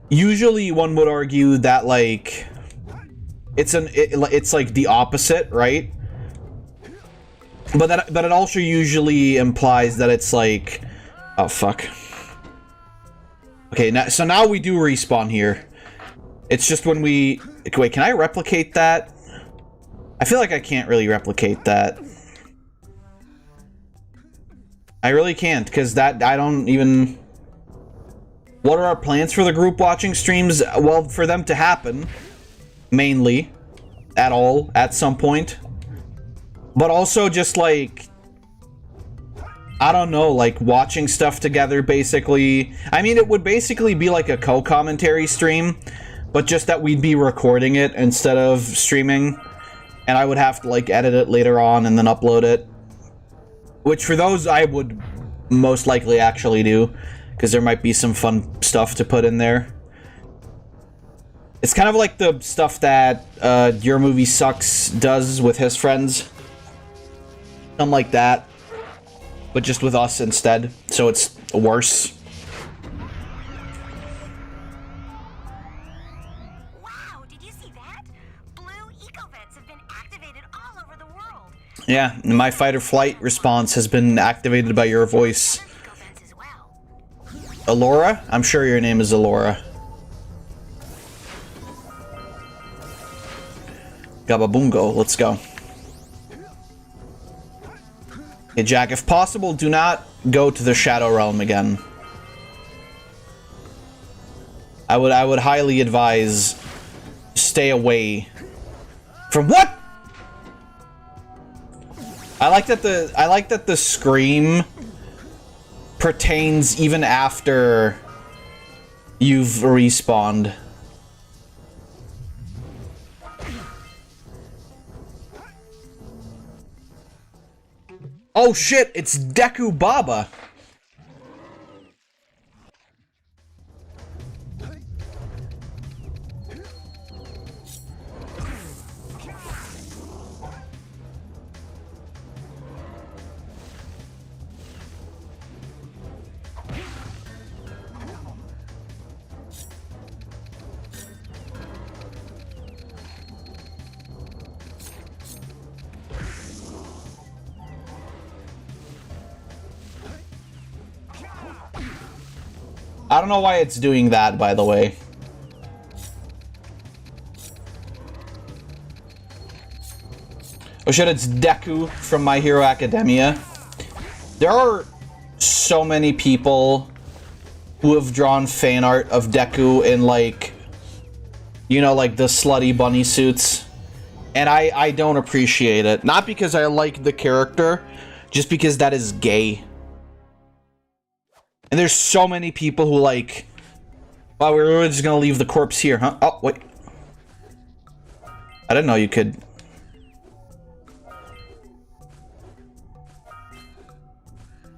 usually one would argue that, like, it's like the opposite, right? But it also usually implies that it's like, oh fuck. Okay, now we do respawn here. It's just when we... Wait, can I replicate that? I feel like I can't really replicate that. I really can't, because I don't even... What are our plans for the group watching streams? Well, for them to happen, mainly, at some point. But also just, like... I don't know, like, watching stuff together, basically. I mean, it would basically be like a co-commentary stream, but just that we'd be recording it instead of streaming, and I would have to, like, edit it later on and then upload it. Which, for those, I would most likely actually do, because there might be some fun stuff to put in there. It's kind of like the stuff that Your Movie Sucks does with his friends. Something like that. But just with us instead, so it's worse. Wow, did you see that? Blue eco-vents have been activated all over the world. Yeah, my fight or flight response has been activated by your voice. Alora? I'm sure your name is Alora. Gababungo, let's go. Hey Jack, if possible, do not go to the Shadow Realm again. I would highly advise stay away from what? I like that the scream pertains even after you've respawned. Oh shit, it's Deku Baba. I don't know why it's doing that, by the way. Oh shit, it's Deku from My Hero Academia. There are so many people who have drawn fan art of Deku in, like, you know, like the slutty bunny suits. And I don't appreciate it. Not because I like the character, just because that is gay. And there's so many people who, like, well, we're just gonna leave the corpse here, huh? Oh, wait. I didn't know you could.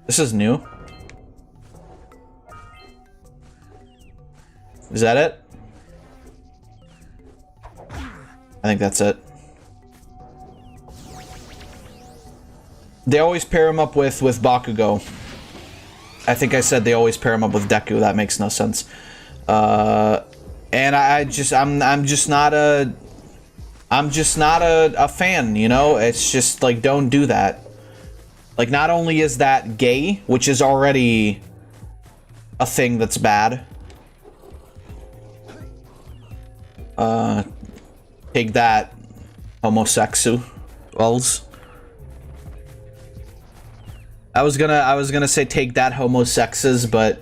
This is new. Is that it? I think that's it. They always pair him up with Bakugo. I think I said they always pair him up with Deku. That makes no sense. And I'm just not a fan, you know? It's just like, don't do that. Like, not only is that gay, which is already a thing that's bad. Take that, homosexuals. I was gonna say take that, homosexes, but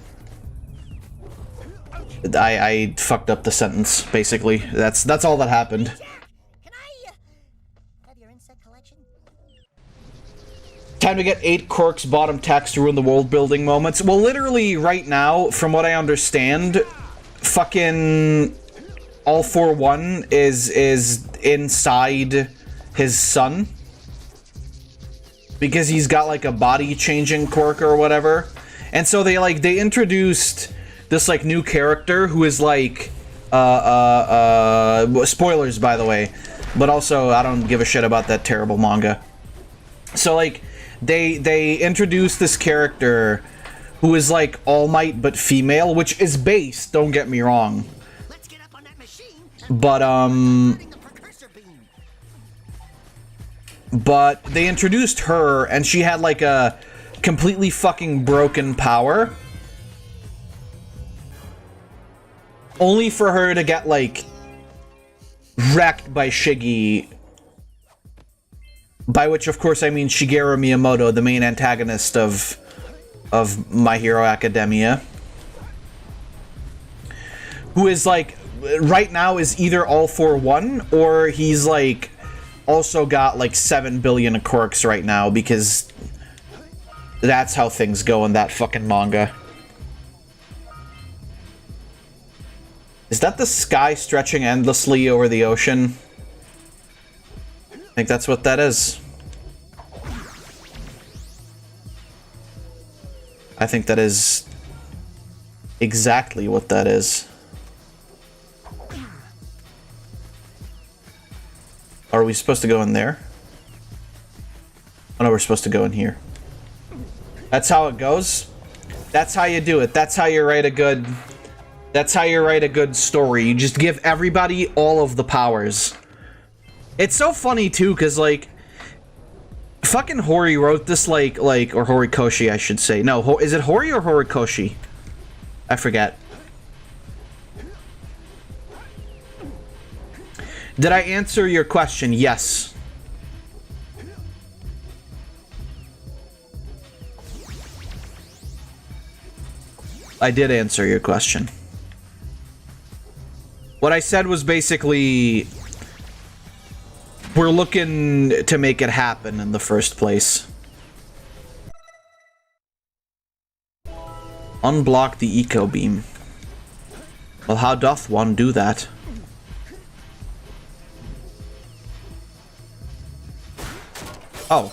I fucked up the sentence, basically. That's all that happened. Time to get 8 Cork's bottom text to ruin the world building moments. Well, literally right now, from what I understand, fucking All For One is inside his son. Because he's got like a body changing quirk or whatever. And so they introduced this like new character who is like spoilers, by the way, but also I don't give a shit about that terrible manga. So like they introduced this character who is like All Might but female, which is based, don't get me wrong. But they introduced her and she had like a completely fucking broken power. Only for her to get like wrecked by Shiggy. By which of course I mean Shigeru Miyamoto, the main antagonist of My Hero Academia. Who is like, right now is either All For One or he's like also got like 7 billion quirks right now because that's how things go in that fucking manga. Is that the sky stretching endlessly over the ocean? I think that's what that is. I think that is exactly what that is. Are we supposed to go in there? Oh no, we're supposed to go in here. That's how it goes. That's how you do it. That's how you write a good... That's how you write a good story. You just give everybody all of the powers. It's so funny too, because like... Fucking Hori wrote this like, or Horikoshi I should say. No, is it Hori or Horikoshi? I forget. Did I answer your question? Yes. I did answer your question. What I said was basically, we're looking to make it happen in the first place. Unblock the eco beam. Well, how doth one do that? Oh.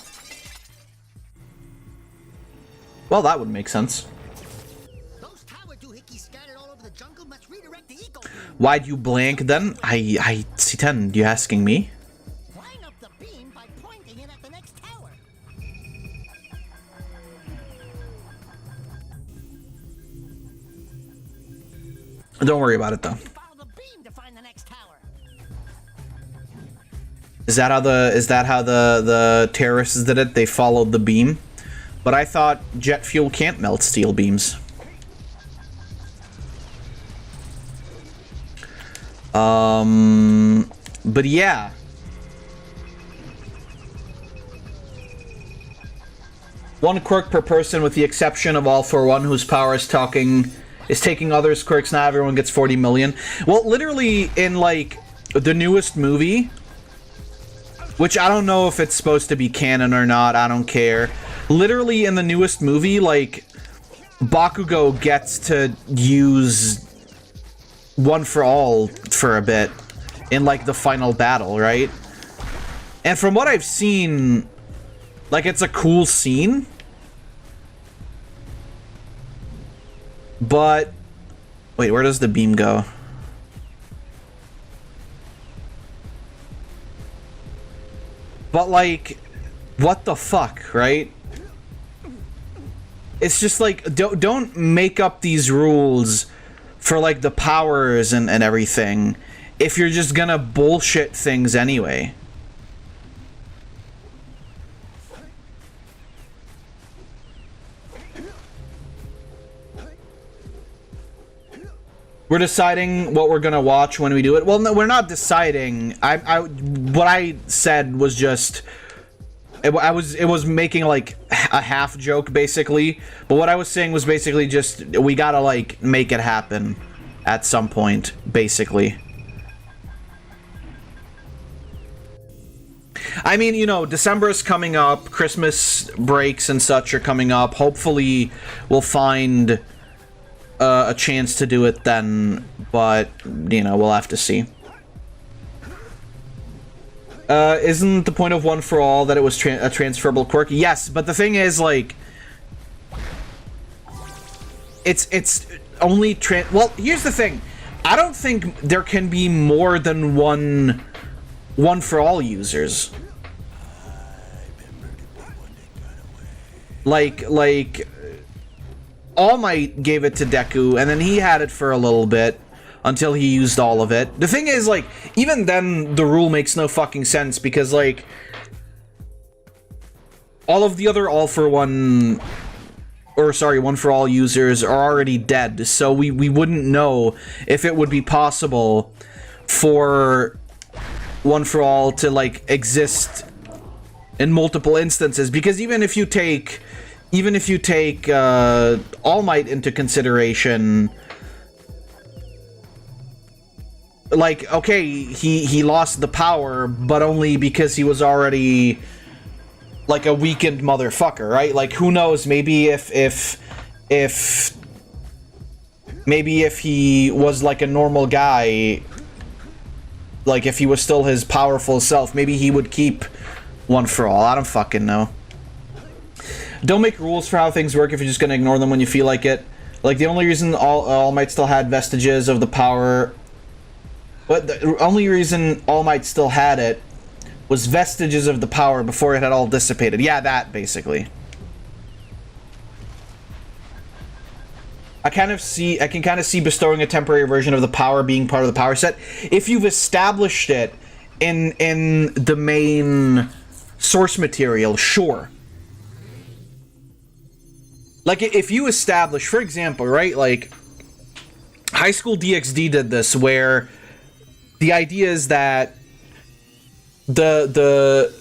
Well, that would make sense. Why'd you blank then? I C10, you asking me? Don't worry about it though. Is that how the terrorists did it? They followed the beam? But I thought jet fuel can't melt steel beams. But yeah. One quirk per person, with the exception of All for One, whose power is taking others' quirks. Not everyone gets 40 million. Well, literally in like the newest movie, which I don't know if it's supposed to be canon or not. I don't care. Literally in the newest movie, like Bakugo gets to use One for All for a bit in like the final battle, right? And from what I've seen, like, it's a cool scene. But wait, where does the beam go? But like, what the fuck, right? It's just like, don't make up these rules for like the powers and everything if you're just gonna bullshit things anyway. We're deciding what we're gonna watch when we do it. Well, no, we're not deciding. What I said was just, it was making like a half joke basically. But what I was saying was basically just, we gotta like make it happen at some point, basically. I mean, you know, December is coming up, Christmas breaks and such are coming up. Hopefully, we'll find a chance to do it then, but, you know, we'll have to see. Isn't the point of One for All that it was a transferable quirk? Yes, but the thing is, like, it's only well, here's the thing. I don't think there can be more than one for All users. Like All Might gave it to Deku, and then he had it for a little bit until he used all of it. The thing is, like, even then, the rule makes no fucking sense, because, like, all of the other One for All users are already dead, so we wouldn't know if it would be possible for One for All to, like, exist in multiple instances, because even if you take All Might into consideration, like, okay, he lost the power, but only because he was already like a weakened motherfucker, right? Like, who knows? Maybe if he was like a normal guy, like if he was still his powerful self, maybe he would keep One for All. I don't fucking know. Don't make rules for how things work if you're just gonna ignore them when you feel like it. Like, the only reason All Might still had vestiges of the power, but the only reason All Might still had it was vestiges of the power before it had all dissipated. Yeah, that basically. I can kind of see bestowing a temporary version of the power being part of the power set if you've established it in the main source material. Sure. Like, if you establish, for example, right, like, High School DxD did this, where the idea is that the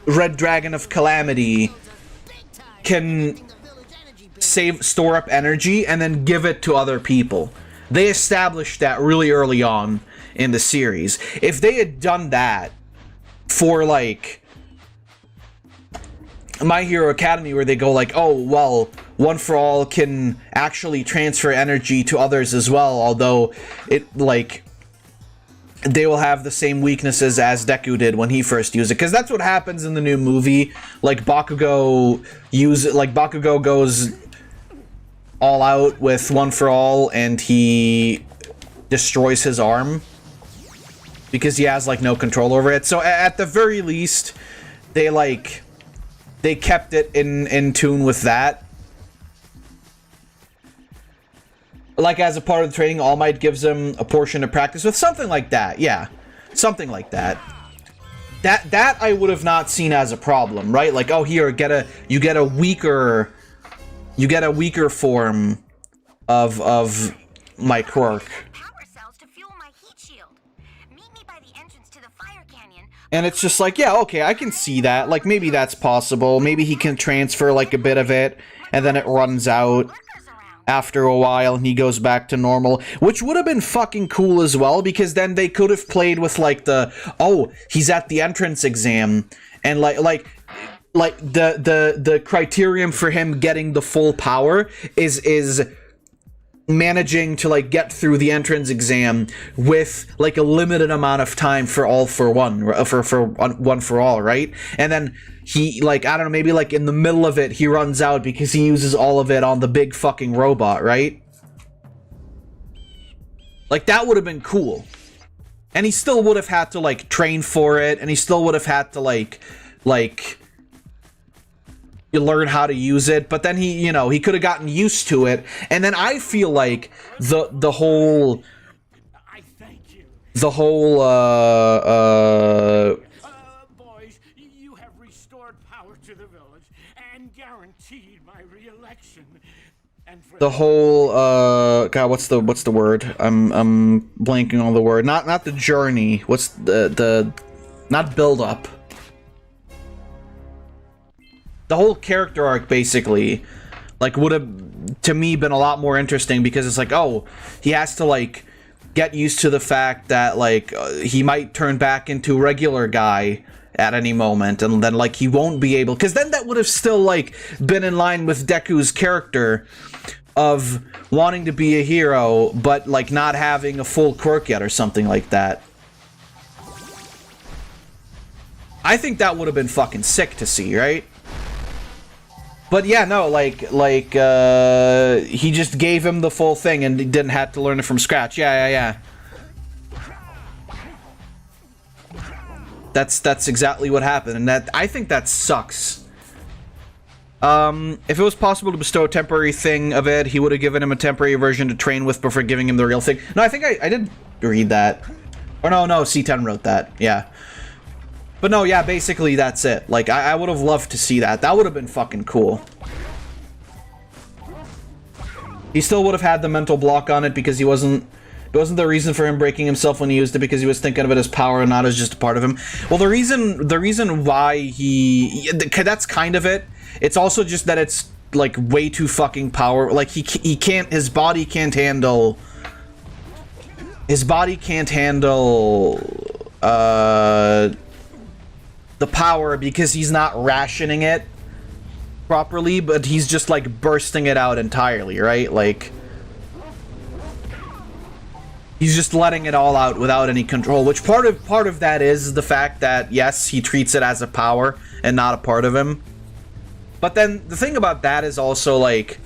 Red Dragon of Calamity can store up energy and then give it to other people. They established that really early on in the series. If they had done that for, like, My Hero Academy, where they go like, oh, well, One for All can actually transfer energy to others as well, although it, like, they will have the same weaknesses as Deku did when he first used it, because that's what happens in the new movie. Like, Bakugo goes all out with One for All, and he destroys his arm because he has, like, no control over it. So at the very least, they kept it in tune with that. Like, as a part of the training, All Might gives him a portion to practice with, something like that. Yeah, something like that. That I would have not seen as a problem, right? Like, oh, here, you get a weaker form of my quirk. Power cells to fuel my And it's just like, yeah, okay, I can see that. Like, maybe that's possible. Maybe he can transfer, like, a bit of it, and then it runs out after a while, and he goes back to normal. Which would have been fucking cool as well, because then they could have played with, like, oh, he's at the entrance exam, and, like the criterion for him getting the full power is managing to, like, get through the entrance exam with, like, a limited amount of time for all for one, for one for all, right? And then he, like, I don't know, maybe, like, in the middle of it, he runs out because he uses all of it on the big fucking robot, right? Like, that would have been cool. And he still would have had to, like, train for it, and he still would have had to, like, you learn how to use it, but then he, you know, he could have gotten used to it, and then I feel like the whole boys, you have restored power to the village and guaranteed my re-election. And for the whole God, what's the word? I'm blanking on the word. Not the journey. What's the not build up. The whole character arc, basically, like, would have, to me, been a lot more interesting, because it's like, oh, he has to, like, get used to the fact that, like, he might turn back into a regular guy at any moment, and then, like, he won't be able, because then that would have still, like, been in line with Deku's character of wanting to be a hero, but, like, not having a full quirk yet, or something like that. I think that would have been fucking sick to see, right? But yeah, no, like, he just gave him the full thing and he didn't have to learn it from scratch. Yeah. That's exactly what happened, and that, I think that sucks. If it was possible to bestow a temporary thing of it, he would have given him a temporary version to train with before giving him the real thing. No, I think I did read that. Or no, C10 wrote that, yeah. But no, yeah, basically that's it. Like, I would have loved to see that. That would have been fucking cool. He still would have had the mental block on it because he wasn't... It wasn't the reason for him breaking himself when he used it, because he was thinking of it as power and not as just a part of him. Well, the reason why he... That's kind of it. It's also just that it's, like, way too fucking power... Like, he can't... His body can't handle... His body can't handle... the power, because he's not rationing it properly, but he's just, like, bursting it out entirely, right? Like, he's just letting it all out without any control, which part of that is the fact that, yes, he treats it as a power and not a part of him. But then the thing about that is also, like,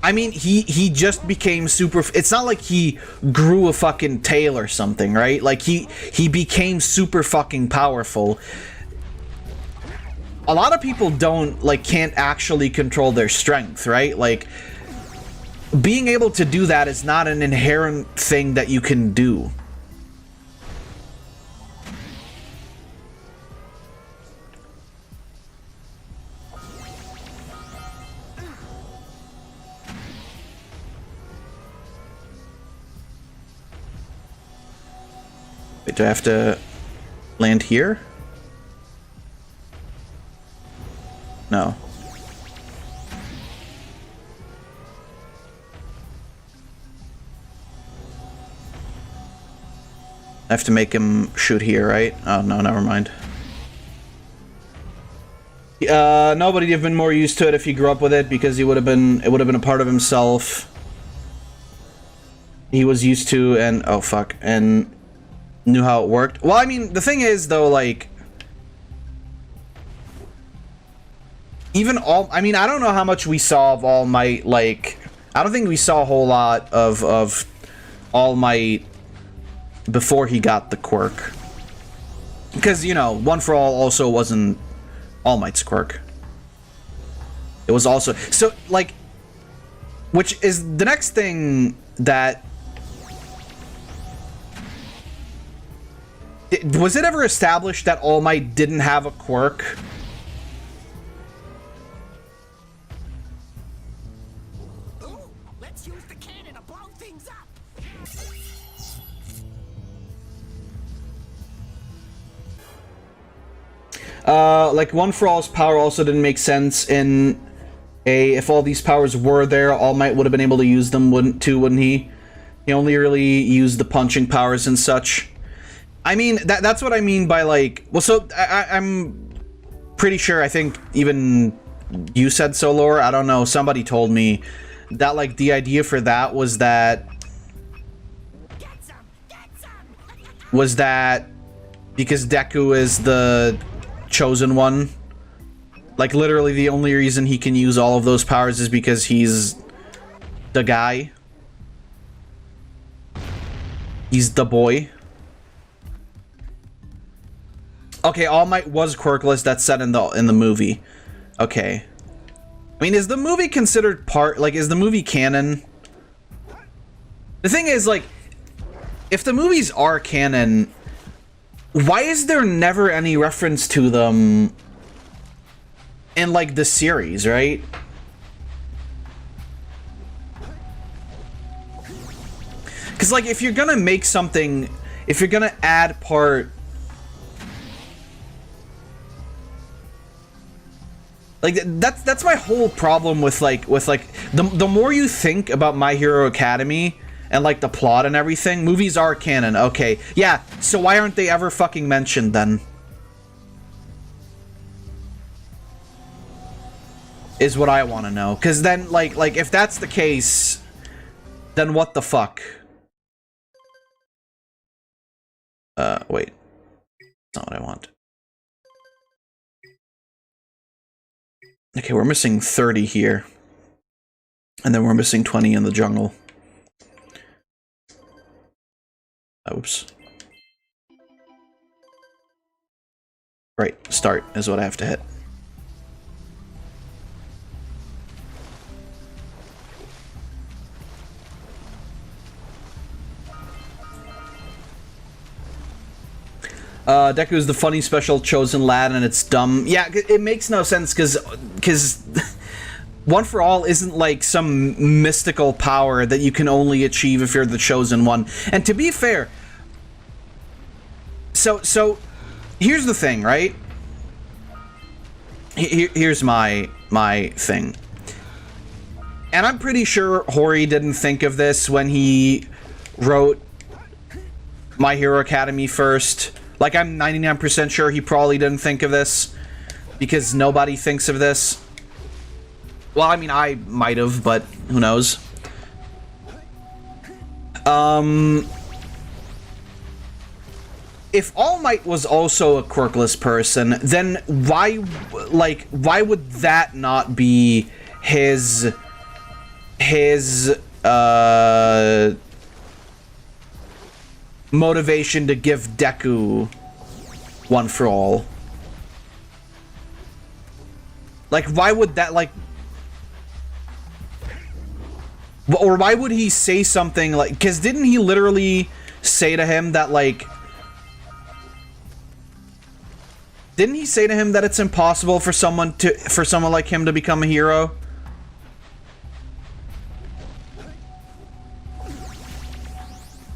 I mean, he just became super... It's not like he grew a fucking tail or something, right? Like, he became super fucking powerful. A lot of people can't actually control their strength, right? Like, being able to do that is not an inherent thing that you can do. Wait, do I have to land here? No. I have to make him shoot here, right? Oh, no, never mind. No, but he'd have been more used to it if he grew up with it, because it would have been a part of himself. He was used to, and oh fuck, and knew how it worked. Well, I mean, the thing is, though, like, even I mean, I don't know how much we saw of All Might. Like, I don't think we saw a whole lot of All Might before he got the quirk, because, you know, One for All also wasn't All Might's quirk. It was also, so, like, which is the next thing that... Was it ever established that All Might didn't have a quirk? Ooh, let's use the cannon to blow things up. Like, One for All's power also didn't make sense in if all these powers were there, All Might would have been able to use them, wouldn't he? He only really used the punching powers and such. I mean, that's what I mean by, like... Well, so, I'm pretty sure, I think even you said so, Laura. I don't know, somebody told me that, like, the idea for that was that... because Deku is the chosen one. Like, literally the only reason he can use all of those powers is because he's the guy. He's the boy. Okay, All Might was quirkless. That's said in the movie. Okay. I mean, is the movie considered part... Like, is the movie canon? The thing is, like, if the movies are canon, why is there never any reference to them in, like, the series, right? Because, like, if you're gonna make something... If you're gonna add part... Like, that's my whole problem with the more you think about My Hero Academy and, like, the plot and everything, movies are canon, okay. Yeah, so why aren't they ever fucking mentioned, then? Is what I want to know. Because then, like, if that's the case, then what the fuck? Wait. That's not what I want. Okay, we're missing 30 here. And then we're missing 20 in the jungle. Oops. Right, start is what I have to hit. Deku is the funny special chosen lad and it's dumb. Yeah, it makes no sense because One for All isn't like some mystical power that you can only achieve if you're the chosen one. And to be fair, so here's the thing, right? Here's my thing. And I'm pretty sure Hori didn't think of this when he wrote My Hero Academy first. Like, I'm 99% sure he probably didn't think of this because nobody thinks of this. Well, I mean, I might have, but who knows? If All Might was also a quirkless person, then why would that not be his motivation to give Deku One for All? Like, why would that, like... Or why would he say something like... Because didn't he literally say to him that, like... Didn't he say to him that it's impossible for someone like him to become a hero?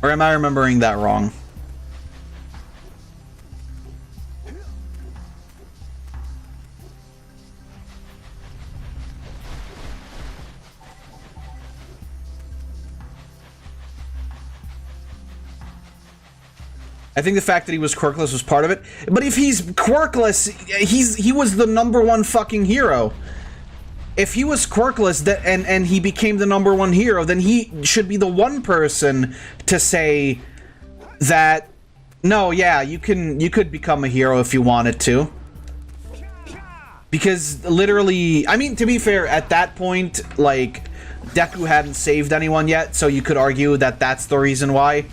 Or am I remembering that wrong? I think the fact that he was quirkless was part of it. But if he's quirkless, he was the #1 fucking hero. If he was quirkless and he became the #1 hero, then he should be the one person to say that, no, yeah, you could become a hero if you wanted to. Because literally, I mean, to be fair, at that point, like, Deku hadn't saved anyone yet, so you could argue that that's the reason why.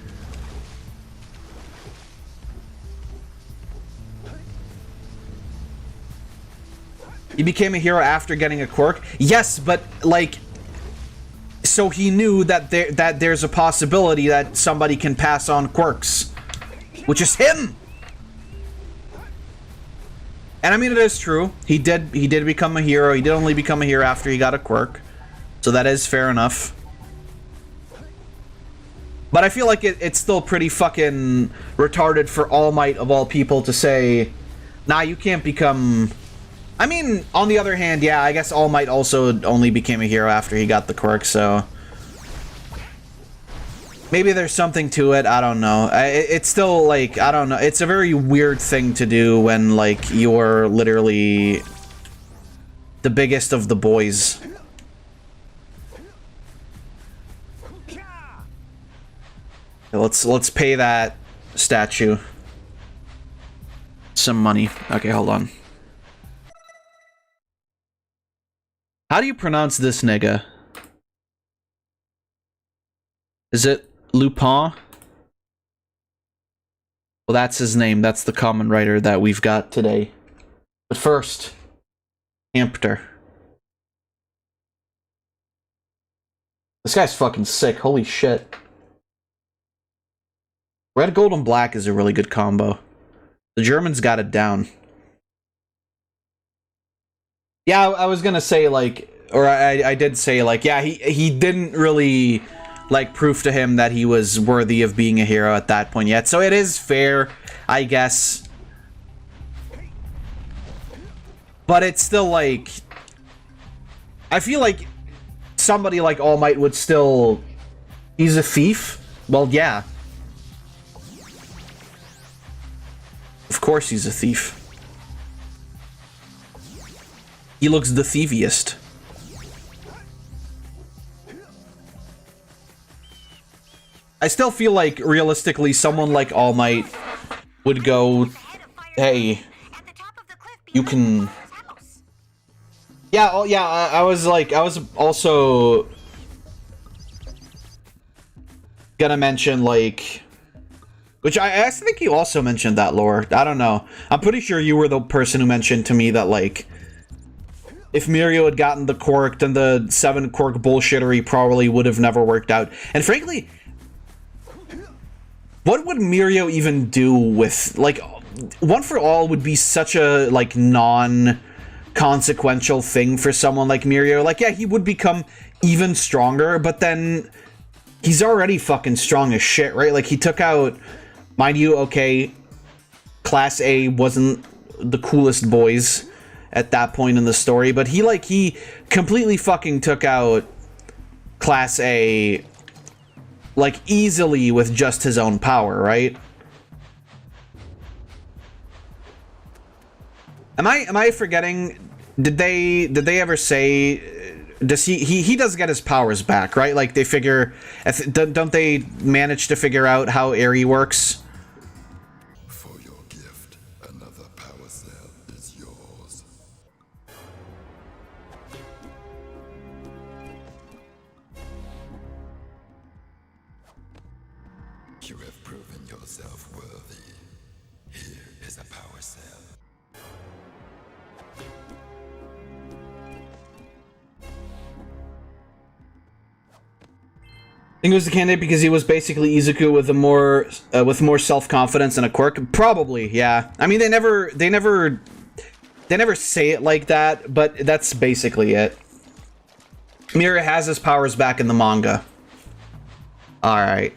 He became a hero after getting a quirk. Yes, but, like, so he knew that there's a possibility that somebody can pass on quirks, which is him. And I mean, it is true. He did become a hero. He did only become a hero after he got a quirk, so that is fair enough. But I feel like it's still pretty fucking retarded for All Might of all people to say, Nah, you can't become... I mean, on the other hand, yeah, I guess All Might also only became a hero after he got the quirk, so... Maybe there's something to it, I don't know. It's still, like, I don't know. It's a very weird thing to do when, like, you're literally the biggest of the boys. Let's pay that statue some money. Okay, hold on. How do you pronounce this nigga? Is it Lupin? Well, that's his name. That's the common writer that we've got today. But first, Hampter. This guy's fucking sick. Holy shit. Red, gold, and black is a really good combo. The Germans got it down. Yeah, I was gonna say, like, or I did say, like, yeah, he didn't really, like, prove to him that he was worthy of being a hero at that point yet. So it is fair, I guess. But it's still, like... I feel like somebody like All Might would still... He's a thief? Well, yeah. Of course he's a thief. He looks the thieviest. I still feel like, realistically, someone like All Might would go, hey, you can... Yeah, oh, yeah, I was also gonna mention, like... Which I think you also mentioned that, Lore. I don't know. I'm pretty sure you were the person who mentioned to me that, like, if Mirio had gotten the quirk, then the 7 quirk bullshittery probably would have never worked out. And frankly, what would Mirio even do with, like, One for All would be such a, like, non-consequential thing for someone like Mirio. Like, yeah, he would become even stronger, but then he's already fucking strong as shit, right? Like, he took out... Mind you, okay, Class A wasn't the coolest boys at that point in the story, but he completely fucking took out Class A, like, easily with just his own power, right? Am I forgetting? Did they ever say? Does he does get his powers back, right? Like, they figure, don't they manage to figure out how Eri works? For your gift, another power cell is yours. You have proven yourself worthy. Here is a power cell. I think it was the candidate because he was basically Izuku with more self-confidence and a quirk. Probably, yeah. I mean, they never say it like that, but that's basically it. Mirio has his powers back in the manga. All right.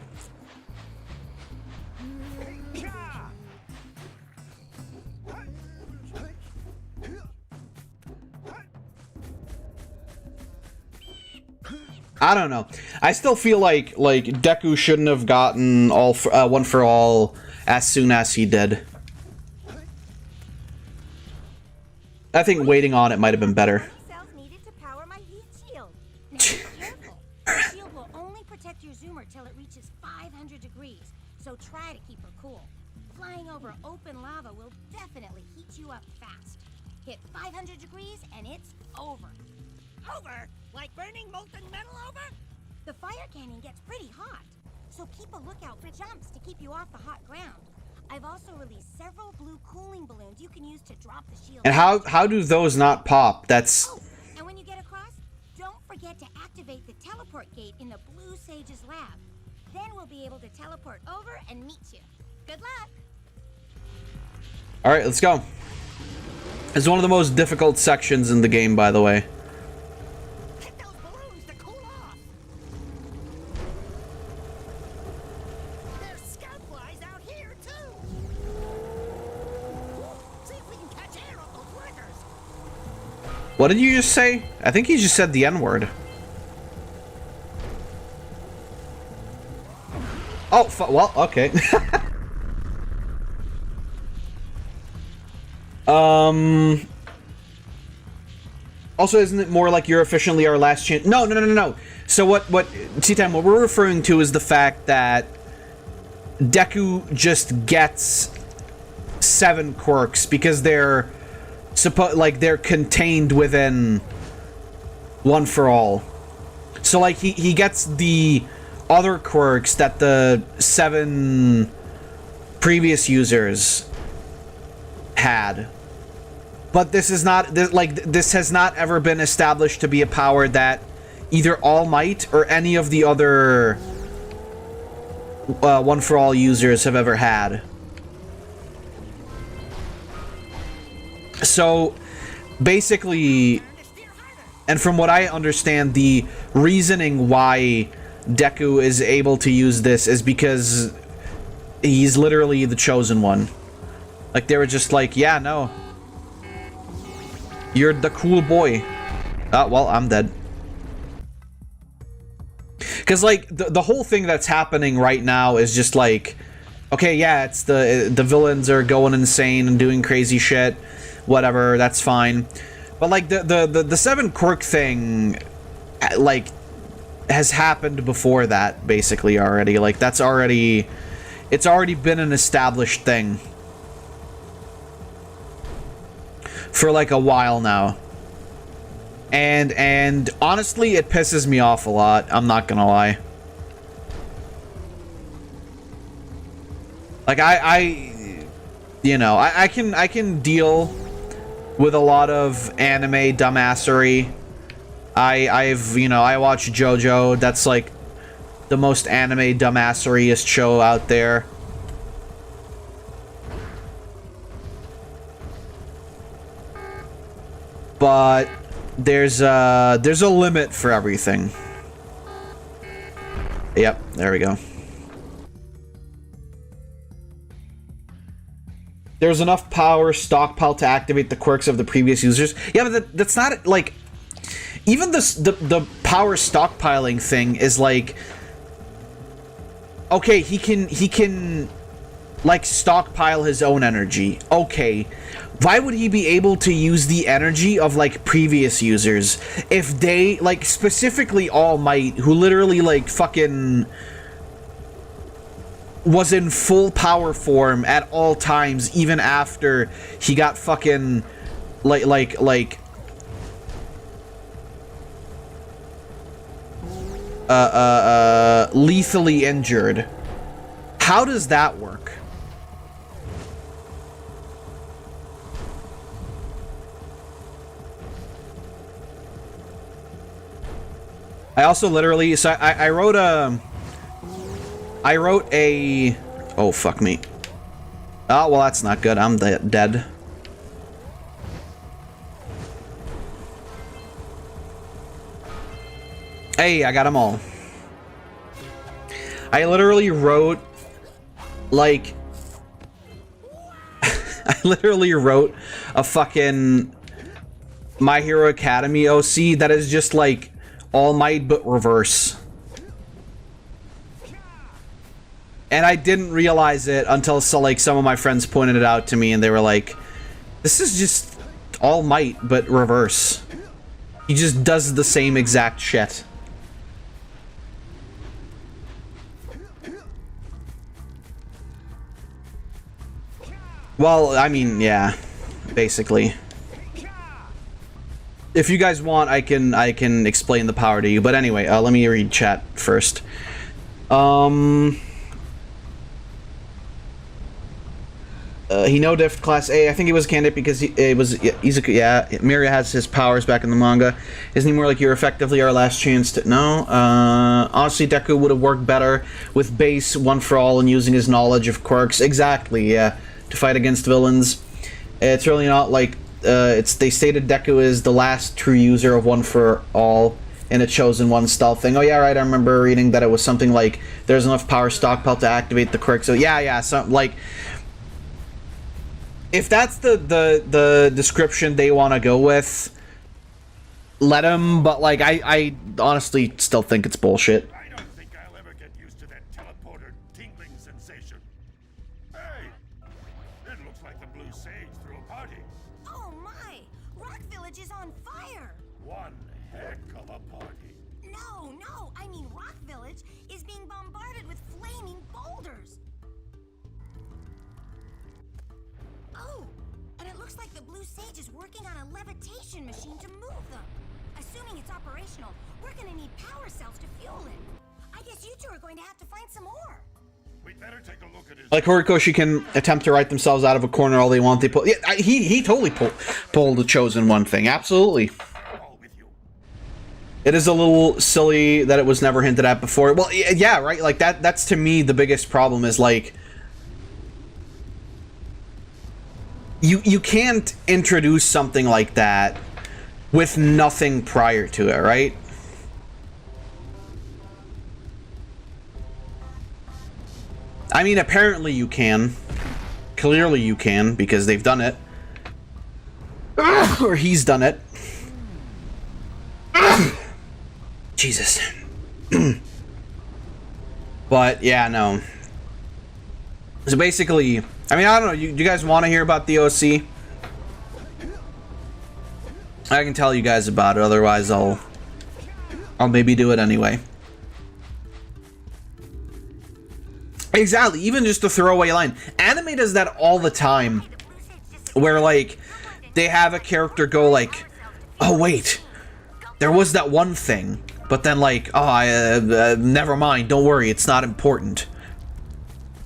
I don't know. I still feel like Deku shouldn't have gotten One for All as soon as he did. I think waiting on it might have been better. Cells needed to power my heat shield. Now be careful. The shield will only protect your zoomer till it reaches 500 degrees, so try to keep her cool. Flying over open lava will definitely heat you up fast. Hit 500 degrees and it's over. Over? Like burning molten metal over? The fire cannon gets pretty hot, so keep a lookout for jumps to keep you off the hot ground. I've also released several blue cooling balloons you can use to drop the shield. And how do those not pop? That's... Oh, and when you get across, don't forget to activate the teleport gate in the Blue Sage's lab. Then we'll be able to teleport over and meet you. Good luck! Alright, let's go. It's one of the most difficult sections in the game, by the way. What did you just say? I think you just said the N-word. Oh, well, okay. Also, isn't it more like you're officially our last chance? No. So what T-Time, what we're referring to is the fact that Deku just gets 7 quirks because they're they're contained within One for All. So like he gets the other quirks that the 7 previous users had. But this is not this has not ever been established to be a power that either All Might or any of the other One for All users have ever had. So basically, and from what I understand, the reasoning why Deku is able to use this is because he's literally the chosen one. Like, they were just like, yeah, no, you're the cool boy. Oh, well, I'm dead. Because, like, the whole thing that's happening right now is just like, okay, yeah, it's the villains are going insane and doing crazy shit. Whatever, that's fine. But, like, the 7 quirk thing, like, has happened before that, basically, already. Like, it's already been an established thing for like a while now. And honestly, it pisses me off a lot, I'm not gonna lie. Like, I can deal with a lot of anime dumbassery. I watch JoJo. That's like the most anime dumbasseryest show out there. But there's a limit for everything. Yep, there we go. There's enough power stockpile to activate the quirks of the previous users. Yeah, but that's not like, even the power stockpiling thing is like, okay, he can like stockpile his own energy. Okay, why would he be able to use the energy of like previous users if they, like, specifically All Might, who literally like fucking was in full power form at all times, even after he got fucking lethally injured? How does that work? I also literally, so I wrote a, oh, fuck me. Oh, well, that's not good. I'm dead. Hey, I got them all. I literally wrote, like, I literally wrote a fucking My Hero Academia OC that is just like All Might but reverse. And I didn't realize it until some of my friends pointed it out to me, and they were like, this is just All Might but reverse. He just does the same exact shit. Well, I mean, yeah, basically. If you guys want, I can explain the power to you. But anyway, let me read chat first. He no diff class A. I think he was a candidate because he's a, yeah. Miria has his powers back in the manga. Isn't he more like you're effectively our last chance to? No. Honestly, Deku would have worked better with base One for All and using his knowledge of quirks. Exactly. Yeah. To fight against villains. It's really not like they stated Deku is the last true user of One for All in a chosen one stealth thing. Oh yeah, right. I remember reading that it was something like there's enough power stockpile to activate the quirk. So yeah. Something like. If that's the description they want to go with, let him, but like I honestly still think it's bullshit. I don't think I'll ever get used to that teleporter tingling sensation. Hey, it looks like the Blue Sage threw a party. Oh my! Rock Village is on fire! One heck of a party. No, I mean Rock Village is being bombarded with flaming boulders. Oh, and it looks like the Blue Sage is working on a levitation machine to move them. Assuming it's operational, we're gonna need power cells to fuel it. I guess you two are going to have to find some more. We'd better take a look at his... Like Horikoshi can attempt to write themselves out of a corner all they want. They pull. Yeah, he totally pulled the chosen one thing. Absolutely. It is a little silly that it was never hinted at before. Well, yeah, right. Like that's to me the biggest problem is like you can't introduce something like that with nothing prior to it, right? I mean, apparently you can. Clearly you can, because they've done it. Or he's done it. Jesus. But, yeah, no. So basically, I mean, I don't know, you guys want to hear about the OC? I can tell you guys about it, otherwise I'll maybe do it anyway. Exactly, even just a throwaway line. Anime does that all the time, where like they have a character go like, oh wait, there was that one thing, but then like, oh, never mind, don't worry, it's not important.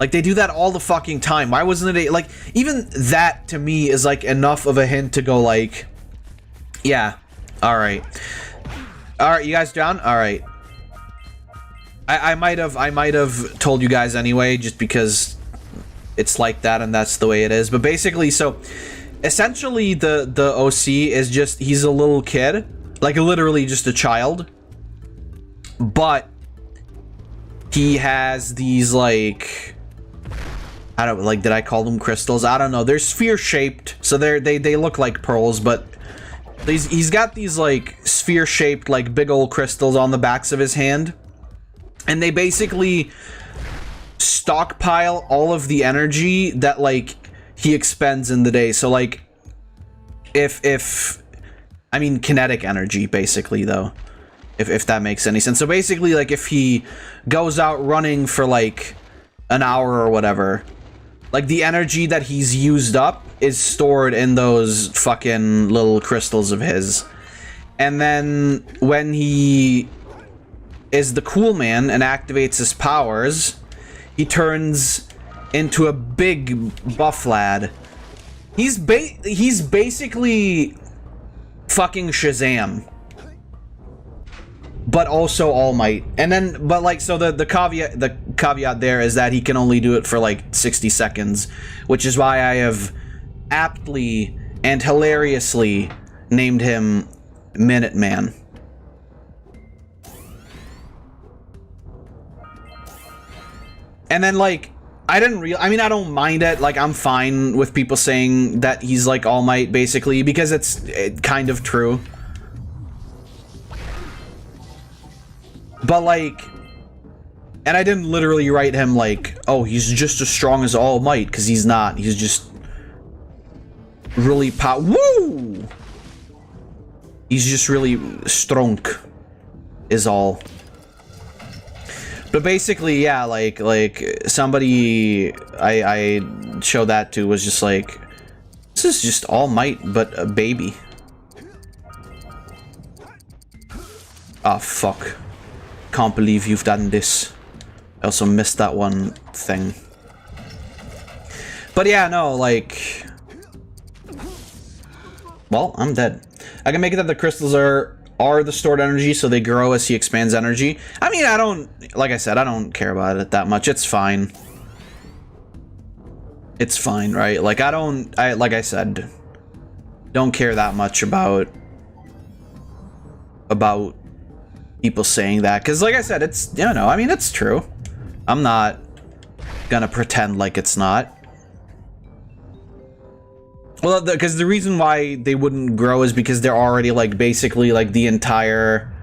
Like they do that all the fucking time. Why wasn't it like, even that to me is like enough of a hint to go like, yeah, alright, you guys down? Alright. I might have told you guys anyway, just because it's like that and that's the way it is. But basically, so essentially the OC is just, he's a little kid, like literally just a child, but he has these like, I don't like, did I call them crystals? I don't know. They're sphere shaped, so they look like pearls, but he's got these like sphere shaped like big old crystals on the backs of his hand. And they basically stockpile all of the energy that, like, he expends in the day. So, like, I mean, kinetic energy, basically, though. If that makes any sense. So, basically, like, if he goes out running for, like, an hour or whatever, like, the energy that he's used up is stored in those fucking little crystals of his. And then, when he is the cool man and activates his powers, he turns into a big buff lad. He's basically fucking Shazam, but also All Might. And then, but like, so the caveat there is that he can only do it for like 60 seconds, which is why I have aptly and hilariously named him Minuteman. And then, like, I mean, I don't mind it. Like, I'm fine with people saying that he's, like, All Might, basically, because it's kind of true. But, like, and I didn't literally write him, like, oh, he's just as strong as All Might, because he's not. He's just really woo! He's just really strong, is all. But basically, yeah, like somebody I showed that to was just like, this is just All Might, but a baby. Ah, fuck. Can't believe you've done this. I also missed that one thing. But yeah, no, like, well, I'm dead. I can make it that the crystals are the stored energy, so they grow as he expands energy. I mean, I don't, like I said, I don't care about it that much. It's fine. It's fine, right? Like, like I said, don't care that much about people saying that, because like I said, it's, you know, I mean, it's true. I'm not gonna pretend like it's not. Well, because the reason why they wouldn't grow is because they're already like basically like the entire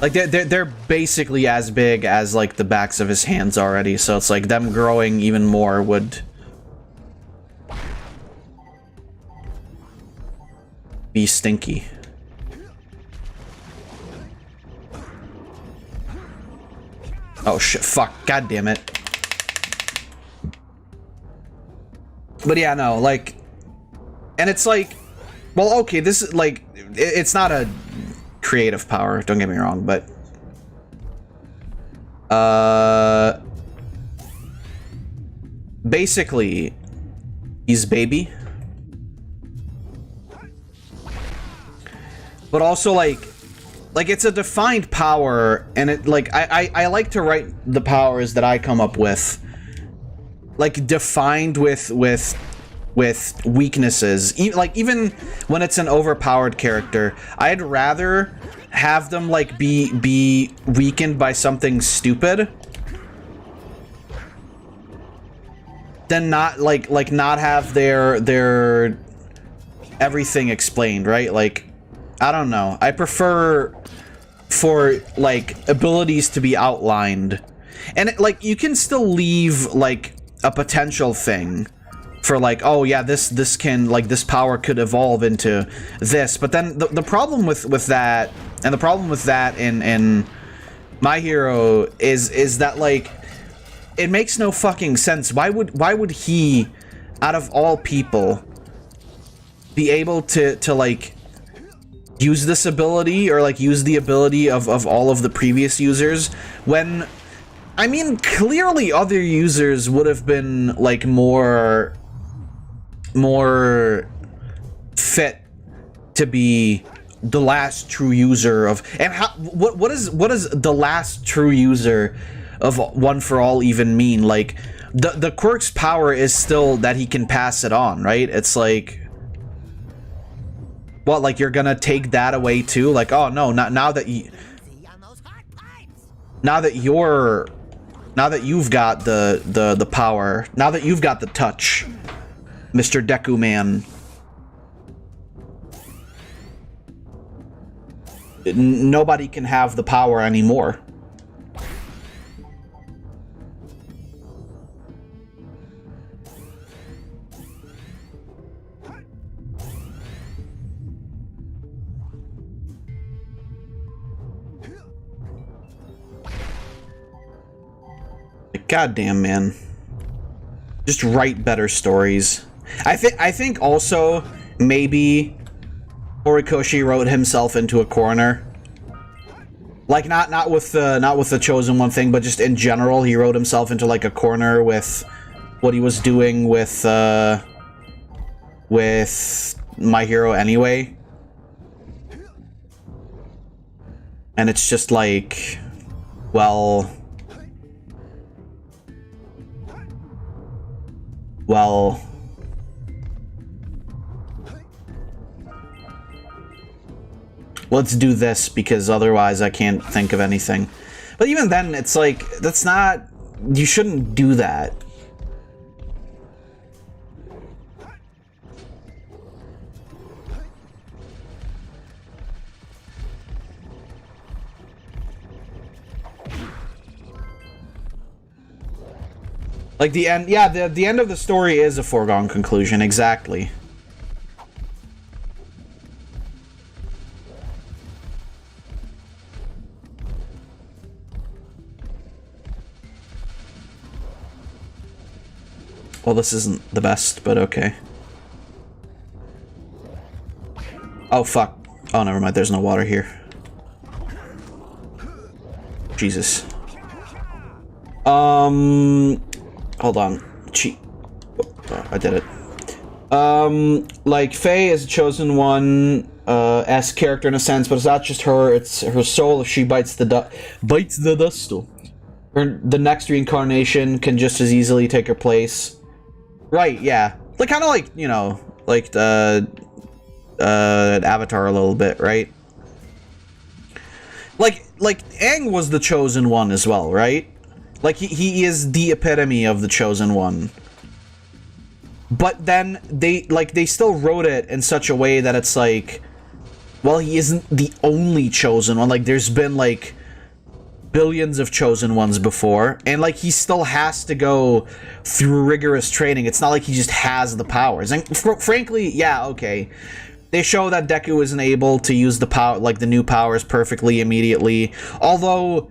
like they're basically as big as like the backs of his hands already. So it's like them growing even more would be stinky. Oh shit, fuck, god damn it. But yeah, no, like, and it's like, well, okay, this is like, it's not a creative power, don't get me wrong, but basically he's baby, but also like it's a defined power, and it like I like to write the powers that I come up with like defined with weaknesses. Even when it's an overpowered character, I'd rather have them like be weakened by something stupid than not not have their everything explained, right? Like, I don't know. I prefer for like abilities to be outlined, and like you can still leave like a potential thing for like, oh yeah, this can like this power could evolve into this, but then the problem with that, and the problem with that in My Hero is that like it makes no fucking sense. Why would he, out of all people, be able to like use this ability or like use the ability of all of the previous users when, I mean, clearly other users would have been like more fit to be the last true user of, and how what is the last true user of One for All even mean? Like the quirk's power is still that he can pass it on, right? It's like, what, like you're gonna take that away too? Like, oh no, not now that you now that you've got the power, now that you've got the touch, Mr. Deku Man, nobody can have the power anymore. Goddamn, man. Just write better stories. I think also maybe Horikoshi wrote himself into a corner. Like not with the Chosen One thing, but just in general, he wrote himself into like a corner with what he was doing with My Hero anyway. And it's just like, well, let's do this because otherwise I can't think of anything. But even then, it's like, that's not, you shouldn't do that. Like the end, yeah, the end of the story is a foregone conclusion, exactly. Well, this isn't the best, but okay. Oh, fuck. Oh, never mind, there's no water here. Jesus. Hold on. Cheat. Oh, I did it. Like, Faye is a Chosen One, S character in a sense, but it's not just her, it's her soul. If she bites the dust, the next reincarnation can just as easily take her place. Right, yeah. Like, kind of like, you know, like the Avatar a little bit, right? Like Aang was the Chosen One as well, right? Like, he is the epitome of the Chosen One. But then they still wrote it in such a way that it's like, well, he isn't the only chosen one. Like, there's been like billions of chosen ones before, and like he still has to go through rigorous training. It's not like he just has the powers. And frankly, yeah, okay. They show that Deku isn't able to use the power, like the new powers, perfectly immediately. Although,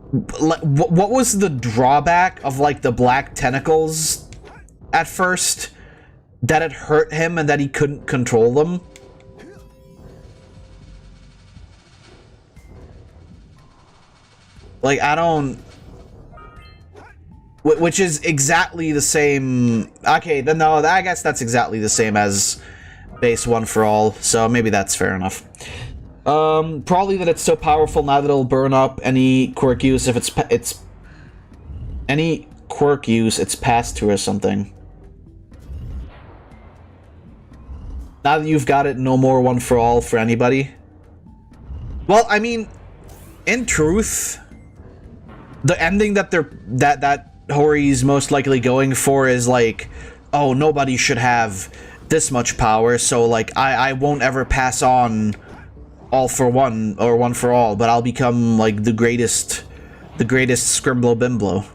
what was the drawback of like the black tentacles at first? That it hurt him and that he couldn't control them? Like, I don't... Which is exactly the same... Okay, then no, I guess that's exactly the same as base One for All, so maybe that's fair enough. Probably that it's so powerful now that it'll burn up any quirk use if it's any quirk use it's passed to or something. Now that you've got it, no more One for All for anybody. Well, I mean, in truth, the ending that that Hori's most likely going for is like, oh, nobody should have this much power, so like I won't ever pass on All for One or One for All, but I'll become like the greatest Scrimblow Bimblow.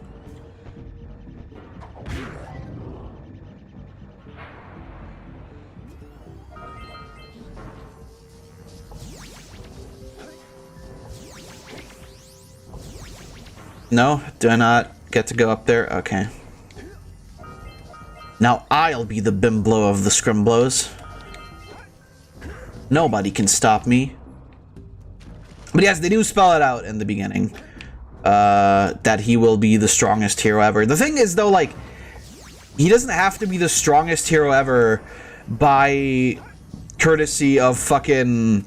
No? Do I not get to go up there? Okay. Now I'll be the Bimblow of the Scrimblows. Nobody can stop me. But yes, they do spell it out in the beginning. That he will be the strongest hero ever. The thing is, though, like, he doesn't have to be the strongest hero ever by courtesy of fucking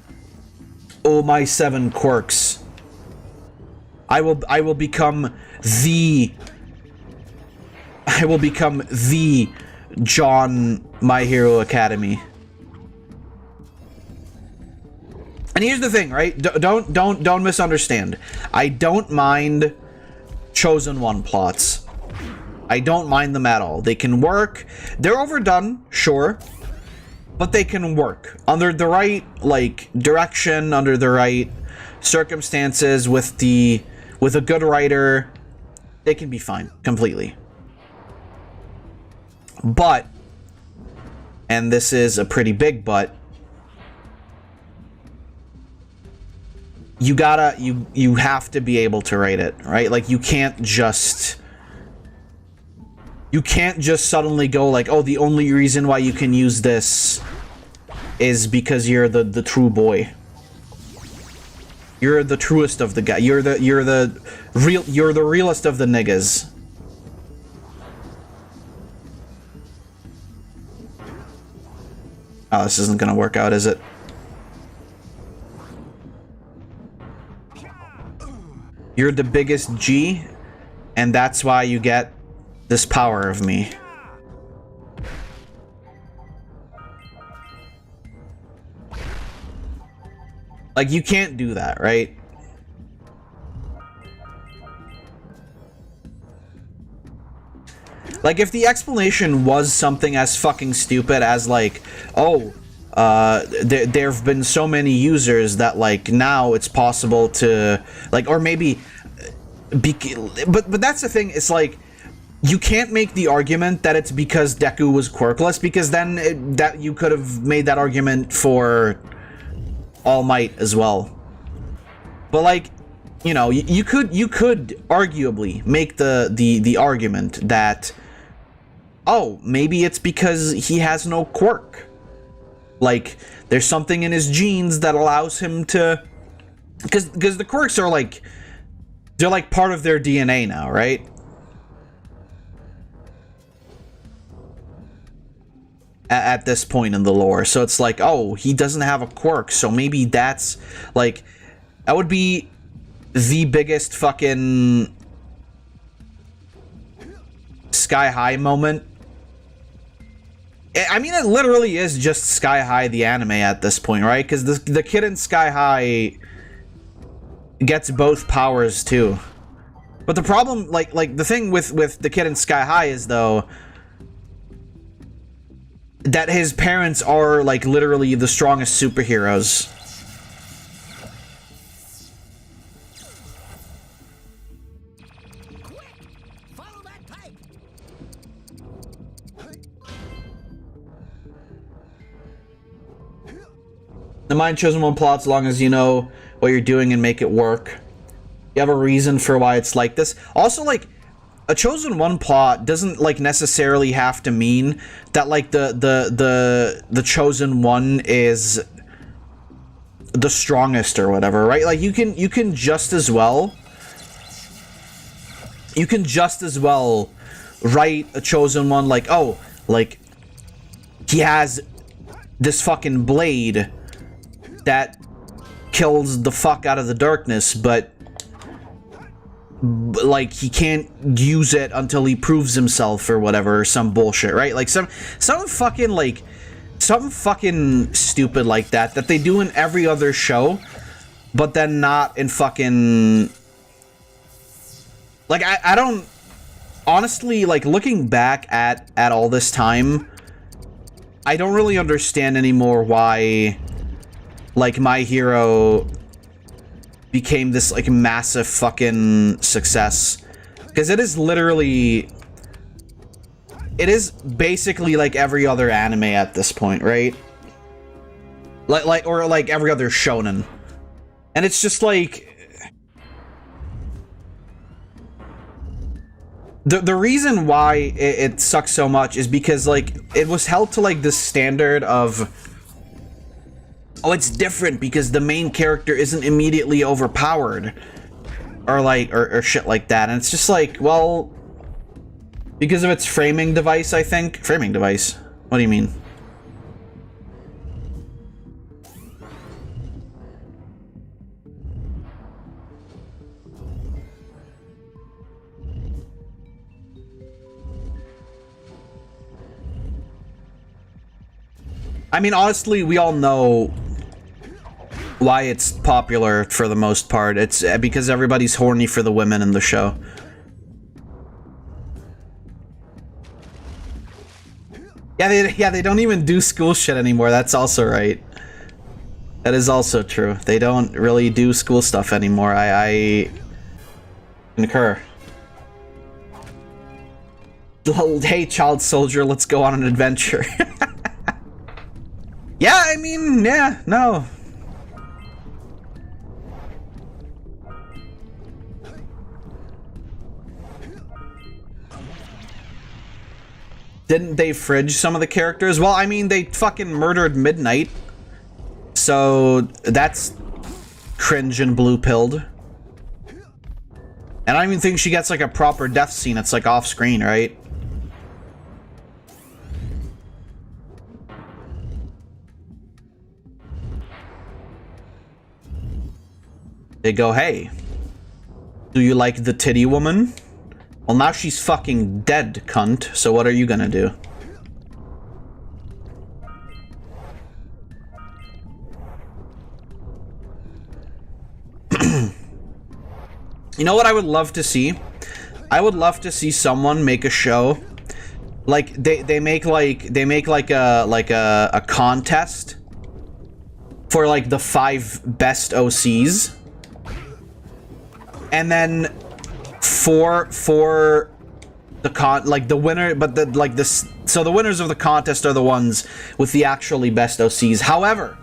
oh my 7 quirks. I will become the John My Hero Academy. And here's the thing, right? Don't misunderstand. I don't mind Chosen One plots. I don't mind them at all. They can work. They're overdone, sure, but they can work under the right like direction, under the right circumstances, with a good writer. They can be fine completely. But, and this is a pretty big but, you have to be able to write it, right? Like, you can't just suddenly go like, oh, the only reason why you can use this is because you're the true boy. You're the truest of the guy. You're the realest of the niggas. Oh, this isn't gonna work out, is it? You're the biggest G, and that's why you get this power of me. Like, you can't do that, right? Like, if the explanation was something as fucking stupid as, like, oh, there have been so many users that, like, now it's possible to, like, or maybe, but that's the thing, it's like, you can't make the argument that it's because Deku was quirkless, because then that you could have made that argument for All Might as well. But, like, you know, you could arguably make the argument that, oh, maybe it's because he has no quirk. Like, there's something in his genes that allows him to, because the quirks are like, they're like part of their DNA now, right? At this point in the lore. So it's like, oh, he doesn't have a quirk, so maybe that's, like, that would be the biggest fucking Sky High moment. I mean, it literally is just Sky High the anime at this point, right? Because the kid in Sky High gets both powers too. But the problem, like the thing with the kid in Sky High is though that his parents are like literally the strongest superheroes. The Mind Chosen One plot, as long as you know what you're doing and make it work. You have a reason for why it's like this. Also, like, a Chosen One plot doesn't, like, necessarily have to mean that, like, the Chosen One is the strongest or whatever, right? Like, you can just as well write a Chosen One like, oh, like, he has this fucking blade that kills the fuck out of the darkness, but like he can't use it until he proves himself or whatever, or some bullshit, right? Like some fucking like something fucking stupid like that they do in every other show, but then not in fucking like I don't honestly, like, looking back at all this time, I don't really understand anymore why, like, My Hero became this, like, massive fucking success. Because it is literally... It is basically like every other anime at this point, right? Or like every other shonen. And it's just like... The reason why it sucks so much is because, like, it was held to, like, this standard of... Oh, it's different because the main character isn't immediately overpowered. Or, like, or shit like that. And it's just like, well... Because of its framing device, I think. Framing device? What do you mean? I mean, honestly, we all know why it's popular for the most part. It's because everybody's horny for the women in the show. Yeah, they don't even do school shit anymore. That's also right. That is also true. They don't really do school stuff anymore. I concur. Hey, child soldier, let's go on an adventure. Yeah, I mean, yeah, no. Didn't they fridge some of the characters? Well, I mean, they fucking murdered Midnight. So, that's cringe and blue-pilled. And I don't even think she gets, like, a proper death scene. It's, like, off-screen, right? They go, hey, do you like the titty woman? Well, now she's fucking dead, cunt, so what are you gonna do? You know what I would love to see? I would love to see someone make a show, like they make like a contest for like the 5 best OCs, and then for the the winner, but so the winners of the contest are the ones with the actually best OCs. However,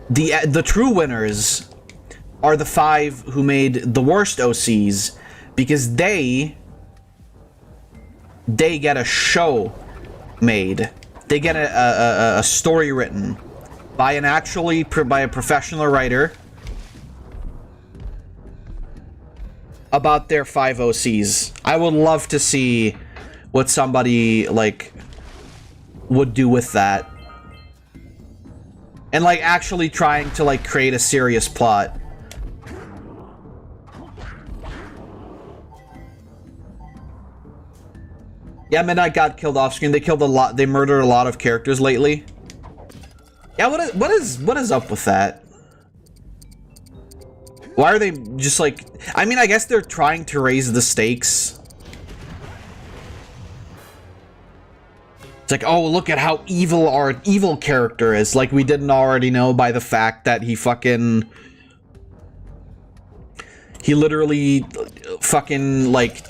the true winners are the 5 who made the worst OCs, because they get a show made. They get a story written by a professional writer about their 5 OCs. I would love to see what somebody, like, would do with that. And, like, actually trying to, like, create a serious plot. Yeah, Midnight got killed off screen. They killed a lot. They murdered a lot of characters lately. Yeah, what is up with that? Why are they just like... I mean, I guess they're trying to raise the stakes. It's like, oh, look at how evil our evil character is. Like, we didn't already know by the fact that he fucking... He literally fucking, like,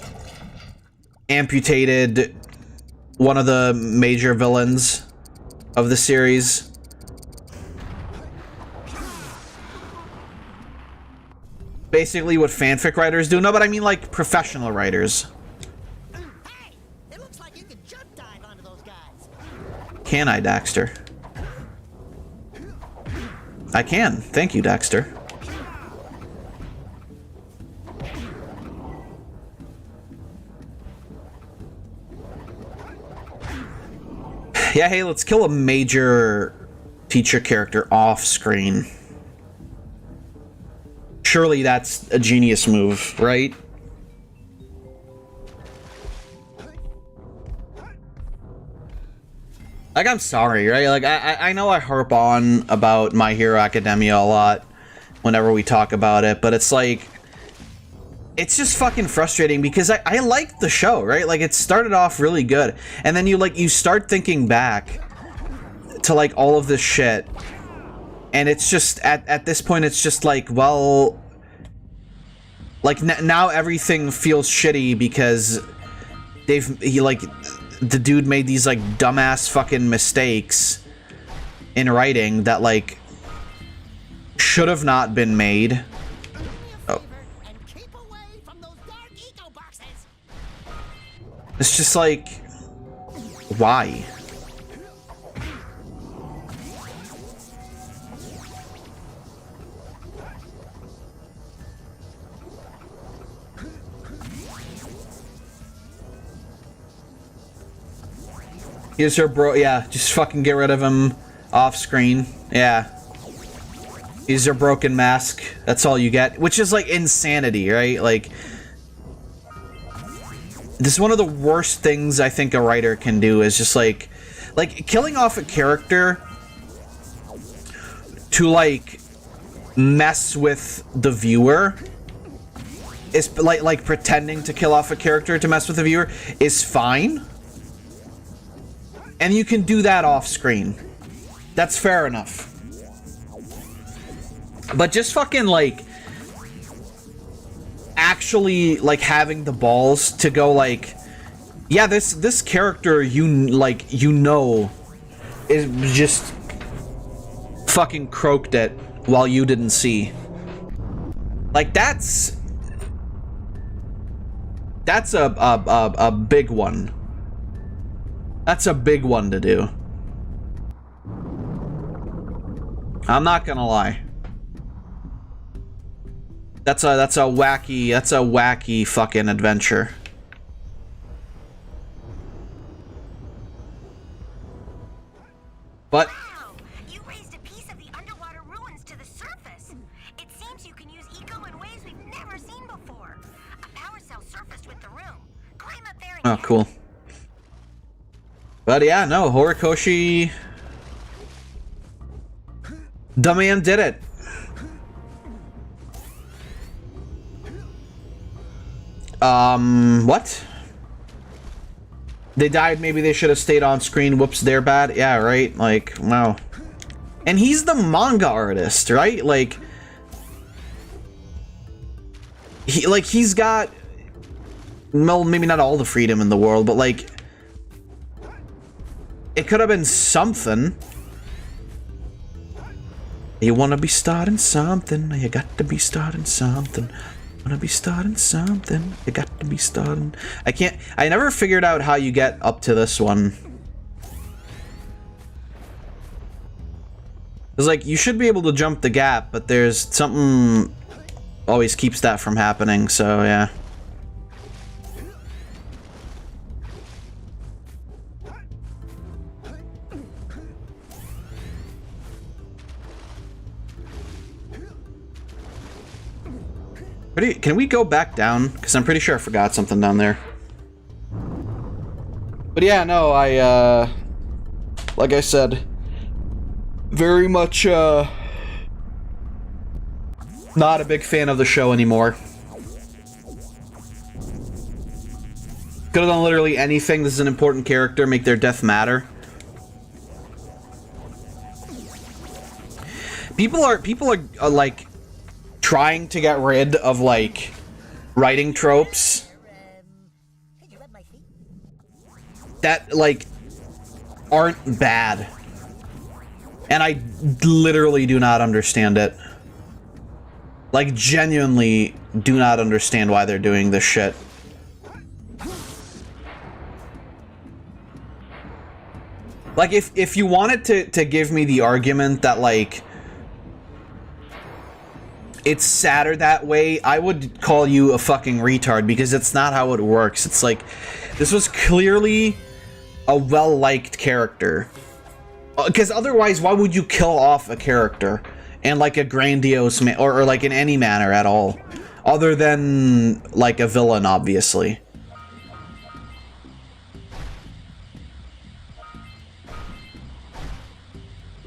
amputated one of the major villains of the series. Basically what fanfic writers do. No, but I mean, like, professional writers. Hey, it looks like you can jump dive onto those guys. Can I, Daxter? I can. Thank you, Daxter. Yeah, hey, let's kill a major teacher character off screen. Surely that's a genius move, right? Like, I'm sorry, right? Like, I know I harp on about My Hero Academia a lot whenever we talk about it, but it's like... It's just fucking frustrating because I like the show, right? Like, it started off really good. And then you start thinking back to, like, all of this shit. And it's just, at this point, it's just like, well... Like, now everything feels shitty because the dude made these, like, dumbass fucking mistakes in writing that, like, should have not been made. Oh. It's just like, why? Here's her bro. Yeah, just fucking get rid of him off screen. Yeah. He's her broken mask. That's all you get. Which is like insanity, right? Like, this is one of the worst things I think a writer can do is just like killing off a character to like mess with the viewer is like pretending to kill off a character to mess with the viewer is fine. And you can do that off screen. That's fair enough. But just fucking like actually like having the balls to go like, yeah, this character you know is just fucking croaked it while you didn't see. Like that's a big one. That's a big one to do. I'm not gonna lie. That's a wacky fucking adventure. But Wow, you raised a piece of the underwater ruins to the surface. It seems you can use eco in ways we've never seen before. A power cell surfaced with the room. Climb up there and oh, cool. But yeah, no, Horikoshi, the man did it. What? They died, maybe they should have stayed on screen. Whoops, they're bad. Yeah, right? Like, wow. And he's the manga artist, right? Like, he's got, well, maybe not all the freedom in the world, but like, it could have been something. You wanna be starting something, you got to be starting something. Wanna be starting something, you got to be starting. I never figured out how you get up to this one. It's like, you should be able to jump the gap, but there's something always keeps that from happening, so yeah. Can we go back down? Because I'm pretty sure I forgot something down there. But yeah, no, like I said, very much, Not a big fan of the show anymore. Could have done literally anything. This is an important character. Make their death matter. People are like trying to get rid of like writing tropes that like aren't bad, and I literally do not understand it. Like, genuinely do not understand why they're doing this shit. Like, if you wanted to give me the argument that, like, it's sadder that way, I would call you a fucking retard, because it's not how it works. It's like, this was clearly a well-liked character. Because otherwise, why would you kill off a character in, like, a grandiose or like, in any manner at all? Other than, like, a villain, obviously.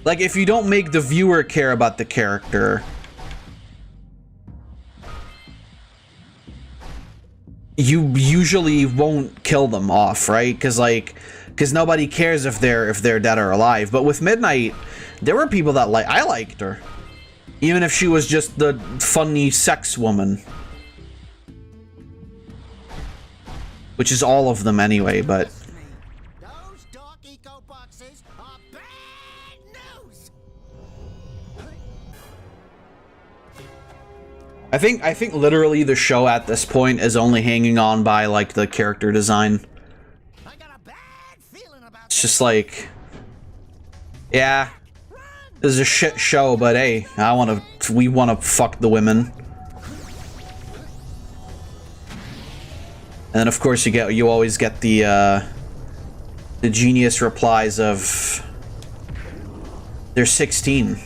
Like, if you don't make the viewer care about the character, you usually won't kill them off, right? Because nobody cares if they're dead or alive. But with Midnight, there were people that I liked her, even if she was just the funny sex woman, which is all of them anyway. But I think literally the show at this point is only hanging on by, like, the character design. It's just like, yeah, this is a shit show, but hey, we wanna fuck the women. And then of course you always get the genius replies of, they're 16.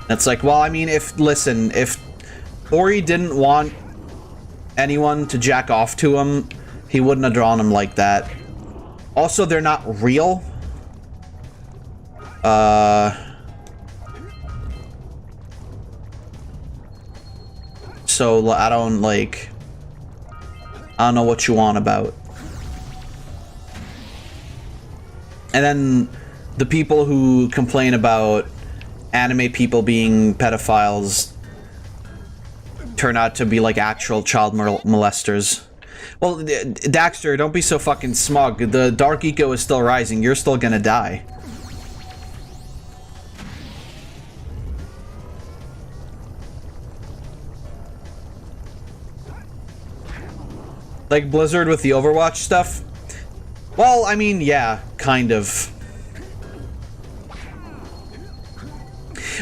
It's like, well, I mean, if Ori didn't want anyone to jack off to him, he wouldn't have drawn him like that. Also, they're not real. So I don't know what you want about. And then the people who complain about anime people being pedophiles turn out to be like actual child molesters. Well, Daxter, don't be so fucking smug. The dark eco is still rising. You're still gonna die. Like Blizzard with the Overwatch stuff? Well, I mean, yeah, kind of.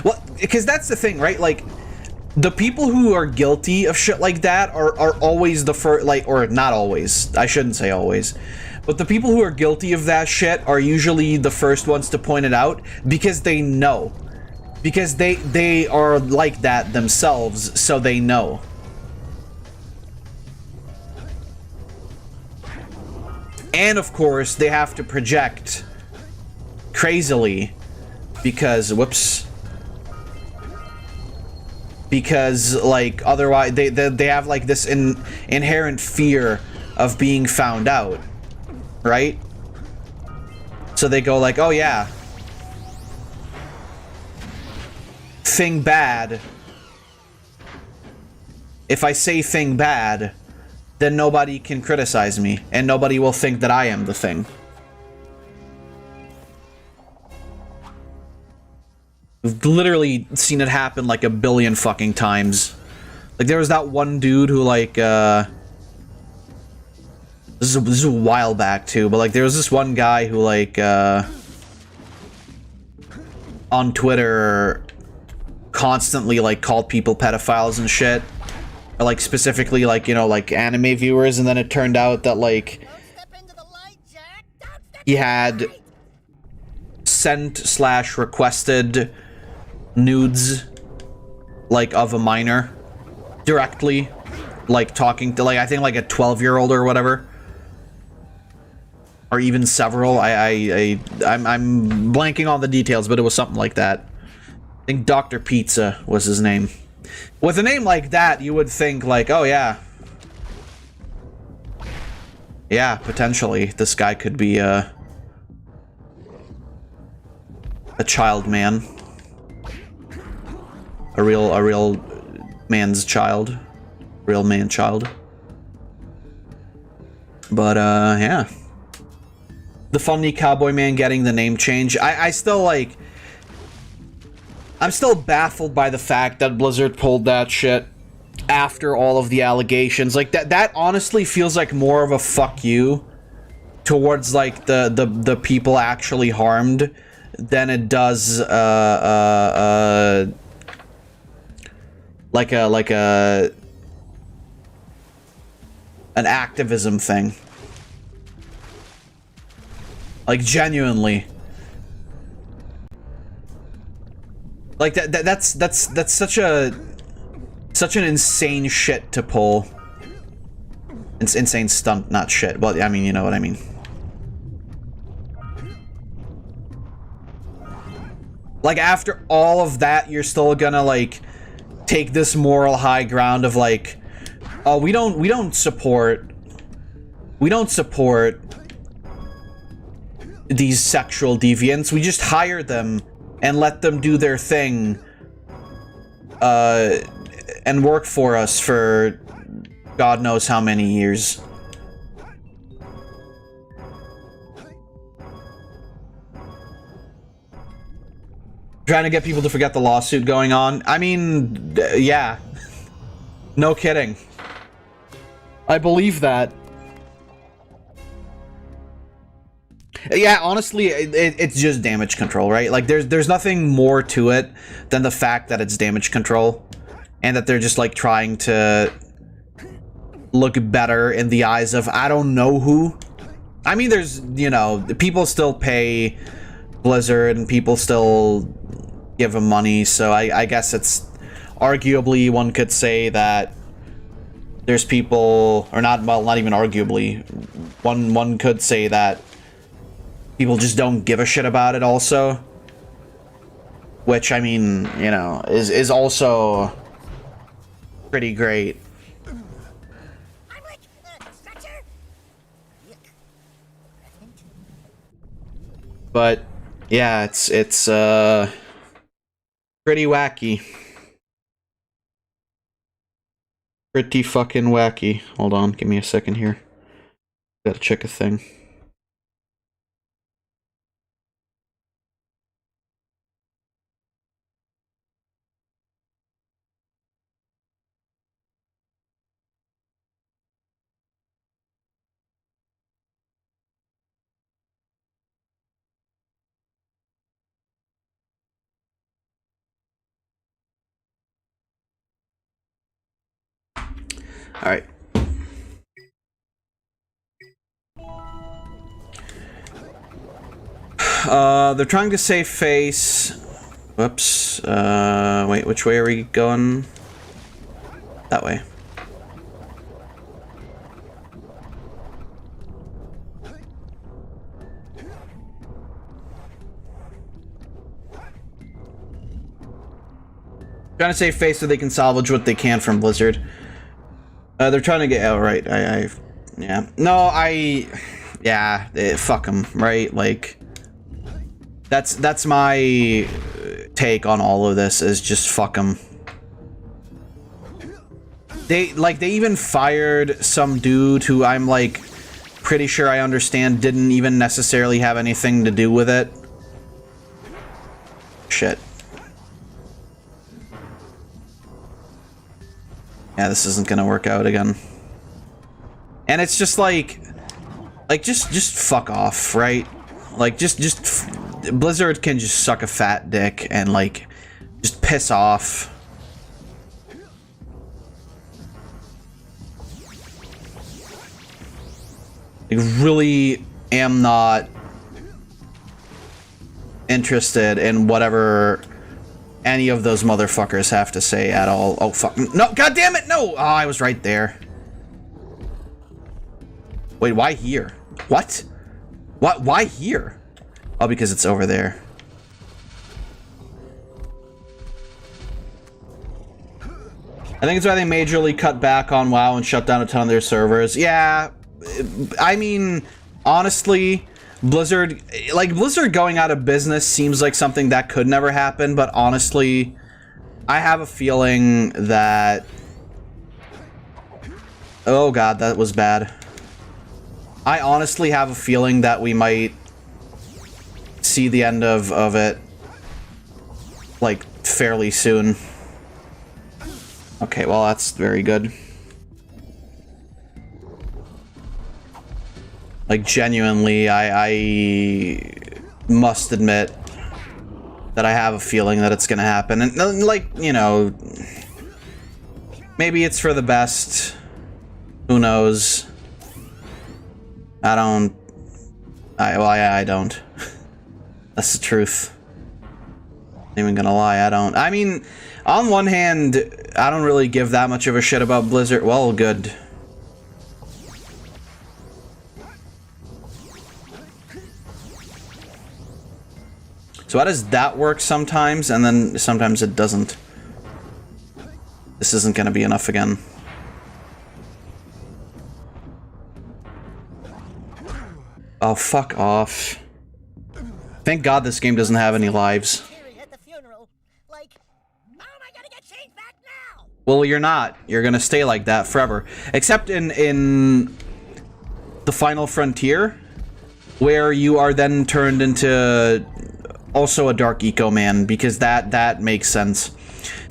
Well, because that's the thing, right? Like, the people who are guilty of shit like that are always the first, like, or not always, I shouldn't say always, but the people who are guilty of that shit are usually the first ones to point it out, because they know. Because they are like that themselves, so they know. And of course, they have to project crazily, because, whoops. Because, like, otherwise they have like this inherent fear of being found out, right? So they go like, oh yeah, thing bad. If I say thing bad, then nobody can criticize me, and nobody will think that I am the thing. We've literally seen it happen like a billion fucking times. Like, there was that one dude who, like, this is a while back too, but like there was this one guy who, like, on Twitter constantly, like, called people pedophiles and shit. Or, like, specifically, like, you know, like, anime viewers, and then it turned out that, like, he had sent/requested nudes, like, of a minor directly, like, talking to, like, I think, like, a 12-year-old or whatever, or even several. I'm blanking on the details, but it was something like that. I think Dr. Pizza was his name. With a name like that, you would think like, oh yeah. Yeah, potentially this guy could be a child man. A real man's child. Real man child. But yeah. The funny cowboy man getting the name change. I still like, I'm still baffled by the fact that Blizzard pulled that shit after all of the allegations. Like that honestly feels like more of a fuck you towards like the people actually harmed than it does like an activism thing. Like genuinely. Like that's such an insane shit to pull. It's insane stunt, not shit. Well, I mean, you know what I mean. Like after all of that, you're still gonna like take this moral high ground of like, oh, we don't support these sexual deviants. We just hire them and let them do their thing and work for us for God knows how many years. Trying to get people to forget the lawsuit going on. I mean, yeah. No kidding. I believe that. Yeah, honestly, it's just damage control, right? Like, there's nothing more to it than the fact that it's damage control. And that they're just, like, trying to look better in the eyes of I don't know who. I mean, there's, you know, people still pay Blizzard and people still give them money. So I guess it's arguably one could say that there's people, or not, well, not even arguably. One could say that people just don't give a shit about it also. Which, I mean, you know, is also pretty great. But yeah, it's pretty wacky. Pretty fucking wacky. Hold on, give me a second here. Gotta check a thing. Alright. They're trying to save face. Whoops. Wait, which way are we going? That way. Trying to save face so they can salvage what they can from Blizzard. They're trying to get out, right? Yeah. No, yeah, fuck them, right? Like, that's my take on all of this, is just fuck them. They even fired some dude who I'm, like, pretty sure I understand didn't even necessarily have anything to do with it. Shit. Yeah, this isn't gonna work out again. And it's just like just fuck off, right? Like, just Blizzard can just suck a fat dick and, like, just piss off. I really am not interested in whatever any of those motherfuckers have to say at all. Oh, fuck. No, god damn it, no! Oh, I was right there. Wait, why here? What? What? Why here? Oh, because it's over there. I think it's why they majorly cut back on WoW and shut down a ton of their servers. Yeah, I mean, honestly, Blizzard going out of business seems like something that could never happen, but honestly, I have a feeling that... Oh god, that was bad. I honestly have a feeling that we might see the end of it, like, fairly soon. Okay, well, that's very good. Like, genuinely, I must admit that I have a feeling that it's gonna happen. And, like, you know, maybe it's for the best. Who knows? I don't. I don't. That's the truth. Not even gonna lie, I don't. I mean, on one hand, I don't really give that much of a shit about Blizzard. Well, good. So how does that work sometimes, and then sometimes it doesn't? This isn't gonna be enough again. Oh, fuck off. Thank God this game doesn't have any lives. Well, you're not. You're gonna stay like that forever. Except in the Final Frontier, where you are then turned into also a Dark Eco Man, because that makes sense.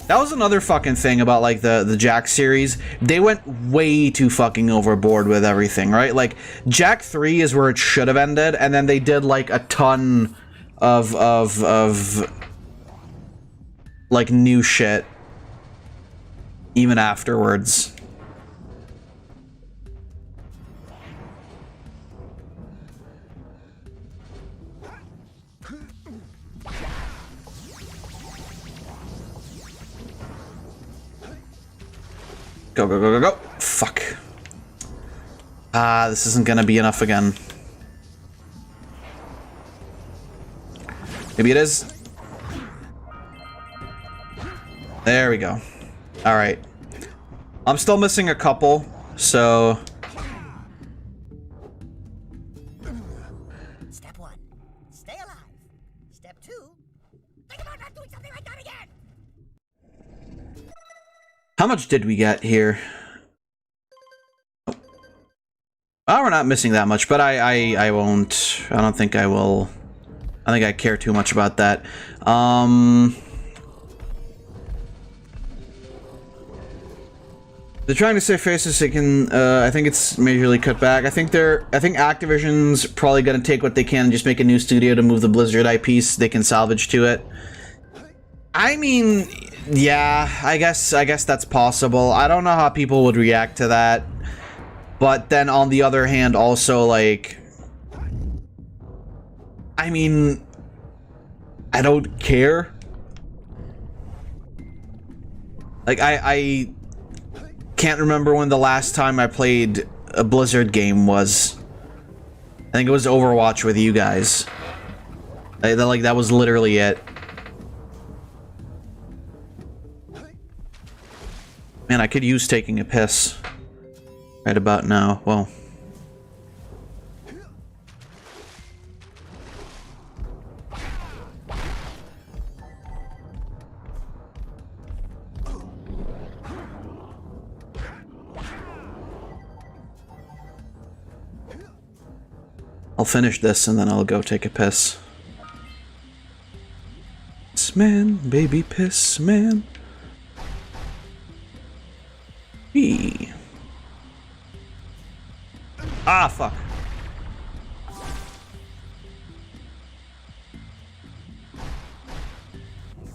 That was another fucking thing about, like, the Jak series. They went way too fucking overboard with everything, right? Like, Jak 3 is where it should have ended, and then they did, like, a ton of like, new shit even afterwards. Go, go, go, go, go. Fuck. Ah, this isn't gonna be enough again. Maybe it is. There we go. Alright. I'm still missing a couple, so... Step 1. Stay alive. Step 2. Think about not doing something like that again! How much did we get here? Oh, we're not missing that much, but I won't... I don't think I will... I think I care too much about that. They're trying to save faces so they can, I think it's majorly cut back. I think Activision's probably gonna take what they can and just make a new studio to move the Blizzard IPs they can salvage to it. I mean, yeah, I guess that's possible. I don't know how people would react to that. But then on the other hand, also, like, I mean, I don't care. Like, I can't remember when the last time I played a Blizzard game was. I think it was Overwatch with you guys. Like, that was literally it. Man, I could use taking a piss right about now. Well. I'll finish this and then I'll go take a piss. Piss man, baby piss man. Eee. Ah, fuck.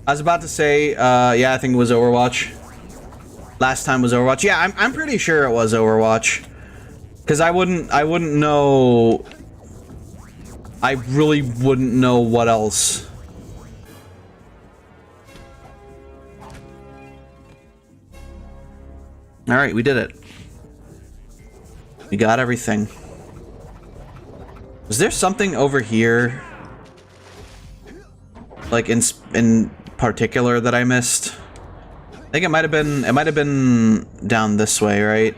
I was about to say, yeah, I think it was Overwatch. Last time was Overwatch. Yeah, I'm pretty sure it was Overwatch. Because I wouldn't know... I really wouldn't know what else. Alright, we did it. We got everything. Was there something over here? Like, in particular that I missed? think it might have been down this way, right?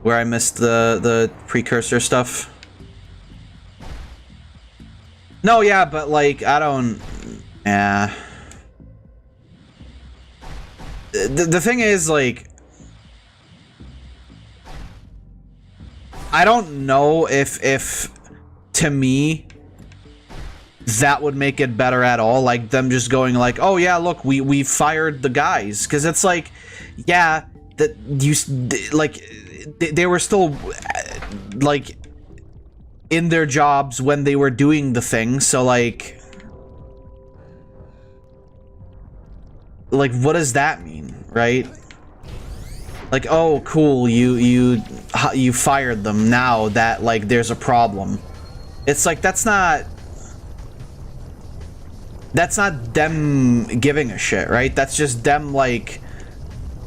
Where I missed the precursor stuff. No, yeah, but like I don't. Yeah. The thing is, like, I don't know if to me that would make it better at all, like them just going like, oh yeah, look, we fired the guys, because it's like, yeah, that you like they were still like in their jobs when they were doing the thing, so like what does that mean, right? Like, oh cool, you fired them, now that like there's a problem. It's like that's not them giving a shit, right? That's just them like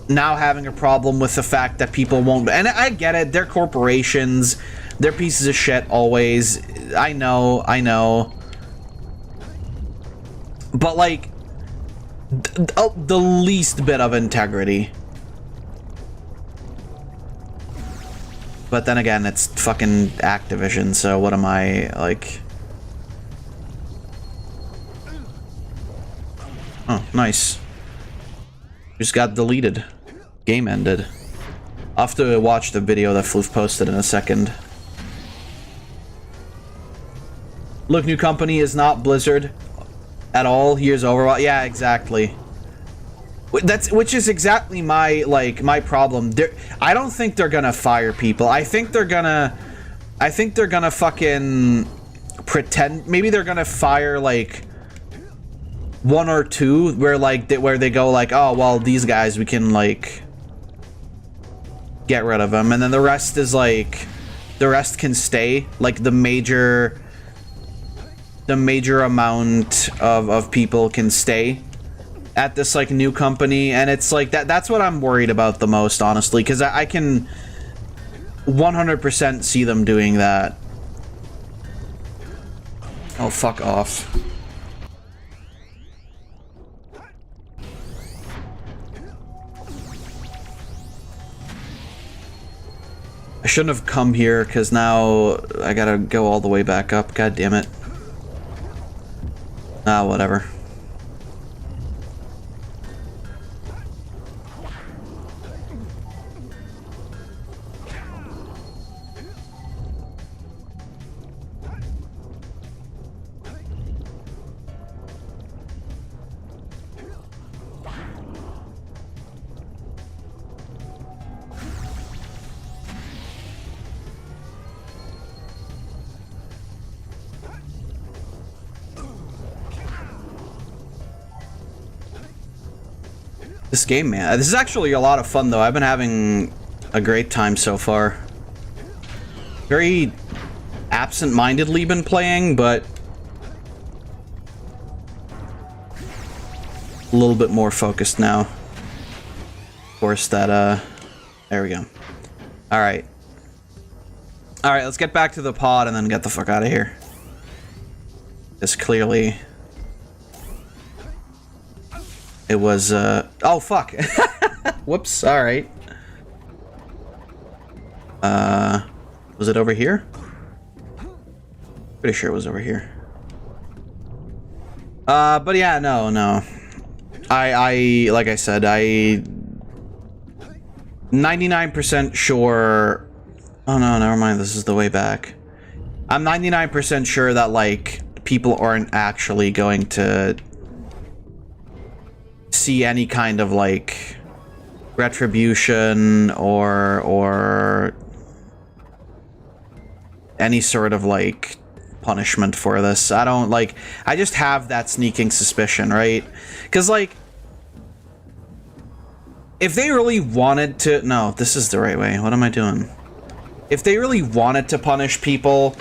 now having a problem with the fact that people won't. And I get it, they're corporations, they're pieces of shit always. I know. But like the least bit of integrity. But then again, it's fucking Activision, so what am I like? Oh, nice. Just got deleted. Game ended. I'll have to watch the video that Floof posted in a second. Look, new company is not Blizzard at all. Here's Overwatch. Yeah, exactly. Which is exactly my problem. I don't think they're gonna fire people. I think they're gonna fucking pretend. Maybe they're gonna fire like one or two where they go like, oh well, these guys we can like get rid of them, and then the rest is like the rest can stay, like the major amount of people can stay at this like new company. And it's like that's what I'm worried about the most, honestly, because I can 100% see them doing that. Oh, fuck off. I shouldn't have come here, because now I gotta go all the way back up. God damn it. Ah, whatever. This game, man. This is actually a lot of fun, though. I've been having a great time so far. Very absent-mindedly been playing, but a little bit more focused now. Of course, that, there we go. Alright. Alright, let's get back to the pod and then get the fuck out of here. This clearly... It was, oh, fuck. Whoops, alright. Was it over here? Pretty sure it was over here. But yeah, no. I like I said, 99% sure... Oh no, never mind, this is the way back. I'm 99% sure that, like, people aren't actually going to see any kind of like retribution or any sort of like punishment for this. I don't like, I just have that sneaking suspicion, right? Because like if they really wanted to, no, this is the right way. What am I doing? If they really wanted to punish people,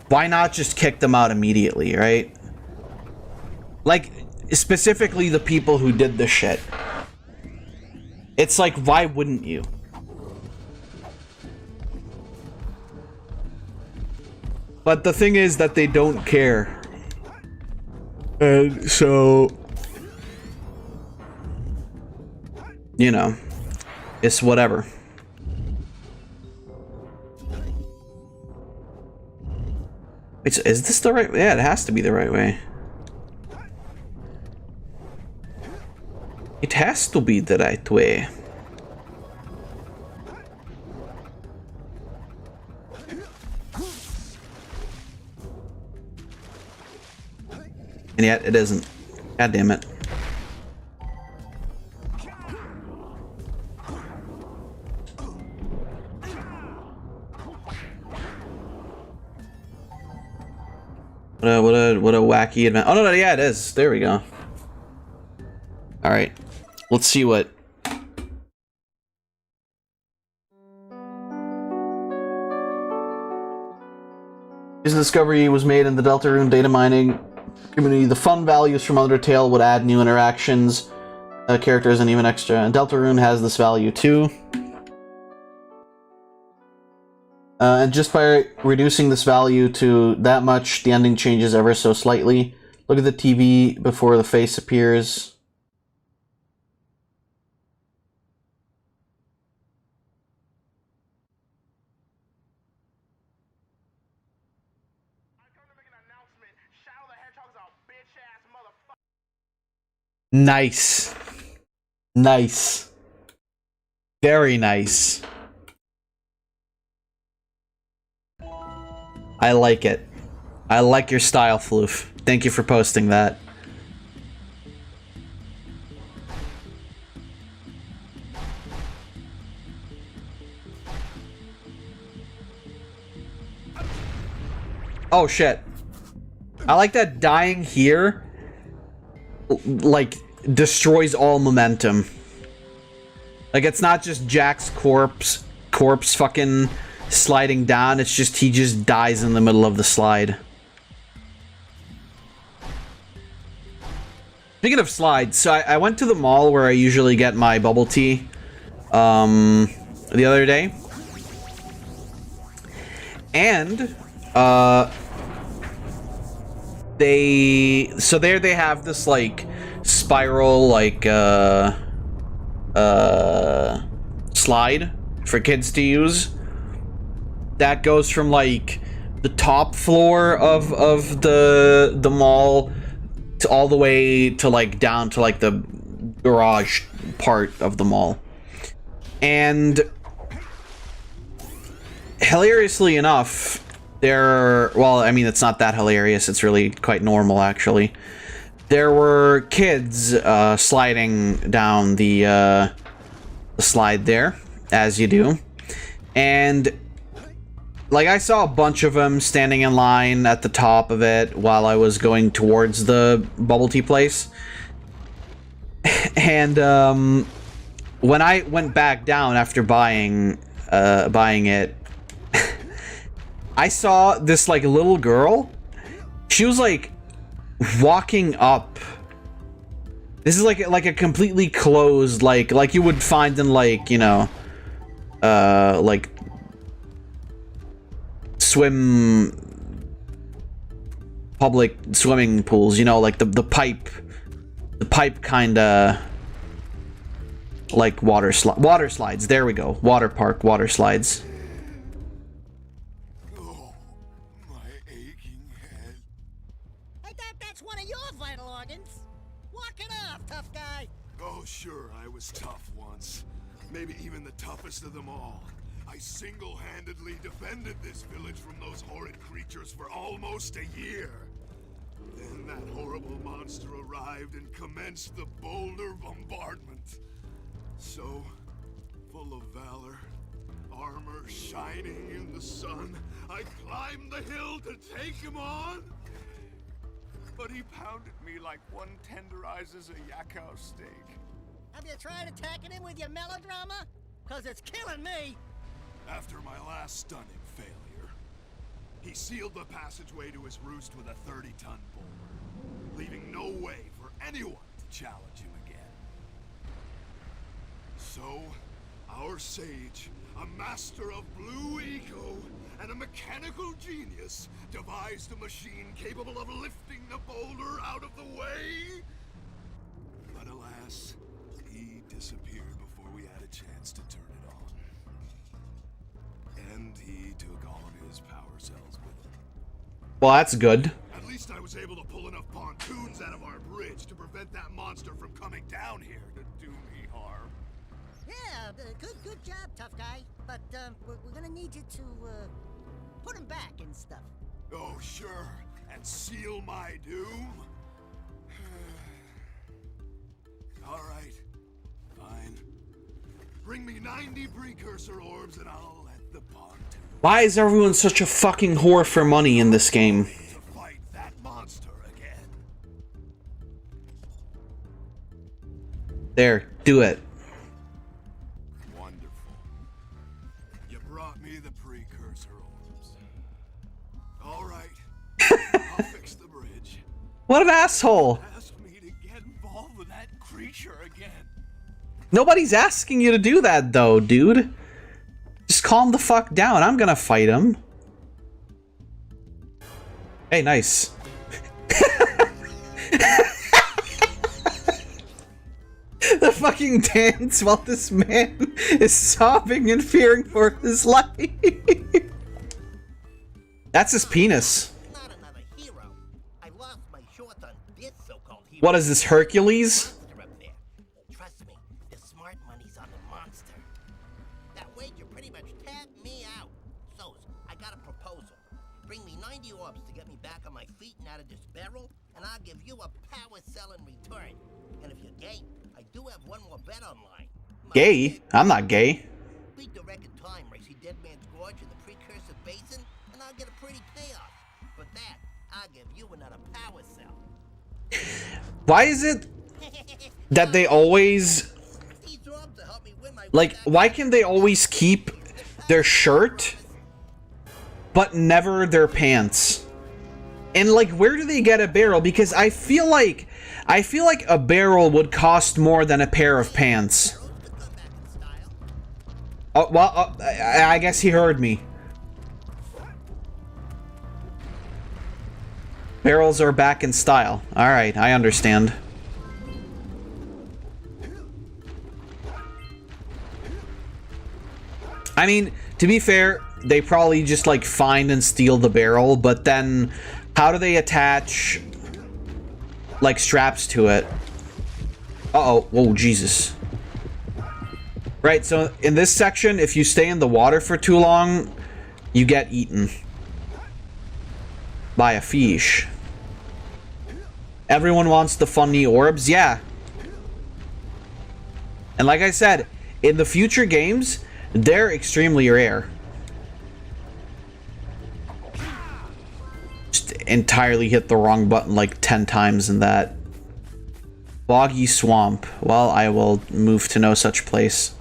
why not just kick them out immediately, right? Like, specifically the people who did the shit. It's like, why wouldn't you? But the thing is that they don't care. And so... you know, it's whatever. Wait, so is this the right way? Yeah, it has to be the right way. It has to be the right way. And yet it isn't. God damn it. What a wacky event. Oh no, yeah, it is. There we go. All right, let's see what. This discovery was made in the Deltarune data mining community. The fun values from Undertale would add new interactions, characters, and even extra. And Deltarune has this value too. And just by reducing this value to that much, the ending changes ever so slightly. Look at the TV before the face appears. Nice. Nice. Very nice. I like it. I like your style, Floof. Thank you for posting that. Oh shit. I like that dying here, like, destroys all momentum. Like, it's not just Jack's corpse fucking sliding down, it's just he just dies in the middle of the slide. Speaking of slides, so I went to the mall where I usually get my bubble tea the other day. And there they have this like spiral like slide for kids to use that goes from like the top floor of the mall to all the way to like down to like the garage part of the mall. And hilariously enough, well, I mean, it's not that hilarious, it's really quite normal actually. There were kids sliding down the slide there, as you do. And like, I saw a bunch of them standing in line at the top of it while I was going towards the bubble tea place. And when I went back down after buying it, I saw this like little girl. She was like walking up. This is like a completely closed, like you would find in like, you know, like public swimming pools, you know, like the pipe kind of like water slides. There we go. Water park water slides. That's one of your vital organs. Walk it off, tough guy. Oh, sure, I was tough once. Maybe even the toughest of them all. I single-handedly defended this village from those horrid creatures for almost a year. Then that horrible monster arrived and commenced the boulder bombardment. So, full of valor, armor shining in the sun, I climbed the hill to take him on. But he pounded me like one tenderizes a yakao steak. Have you tried attacking him with your melodrama? Cause it's killing me. After my last stunning failure, he sealed the passageway to his roost with a 30-ton boulder, leaving no way for anyone to challenge him again. So, our sage, a master of blue eco and a mechanical genius, devised a machine capable of lifting the boulder out of the way. But alas, he disappeared chance to turn it on. And he took all of his power cells with him. Well, that's good. At least I was able to pull enough pontoons out of our bridge to prevent that monster from coming down here to do me harm. Yeah, good job, tough guy. But we're gonna need you to put him back and stuff. Oh, sure. And seal my doom? All right. Fine. Bring me 90 precursor orbs and I'll let the pontoon Why is everyone such a fucking whore for money in this game? fight that monster again. There, do it. Wonderful. You brought me the precursor orbs. All right. I'll fix the bridge. What an asshole. Ask me to get involved with that creature again. Nobody's asking you to do that, though, dude. Just calm the fuck down. I'm gonna fight him. Hey, nice. The fucking dance while this man is sobbing and fearing for his life. That's his penis. What is this, Hercules? Trust me, the smart money's on the monster. That wager pretty much tapped me out. So, I got a proposal. Bring me 90 orbs to get me back on my feet and out of this barrel, and I'll give you a power cell in return. And if you're gay, I do have one more bet online. Gay? I'm not gay. Beat the record time race, Dead Man's Gorge in the Precursor Basin, and I'll get a pretty payoff. For that, I'll give you another power cell. Why is it that they always... Like, why can they always keep their shirt, but never their pants? And, like, where do they get a barrel? Because I feel like a barrel would cost more than a pair of pants. Oh, well, I guess he heard me. Barrels are back in style. Alright, I understand. I mean, to be fair, they probably just, like, find and steal the barrel, but then how do they attach, like, straps to it? Uh-oh. Whoa, Jesus. Right, so in this section, if you stay in the water for too long, you get eaten by a fish. Everyone wants the funny orbs, yeah. And like I said, in the future games, they're extremely rare. Just entirely hit the wrong button like 10 times in that. Boggy swamp. Well, I will move to no such place.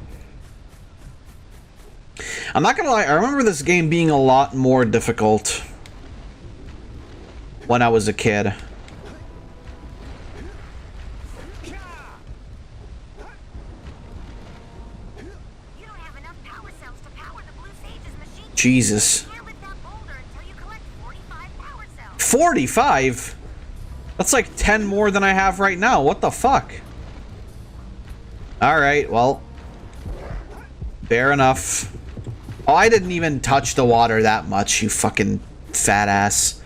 I'm not gonna lie, I remember this game being a lot more difficult when I was a kid. Jesus. 45? That's like 10 more than I have right now. What the fuck? Alright, well. Fair enough. Oh, I didn't even touch the water that much, you fucking fat ass.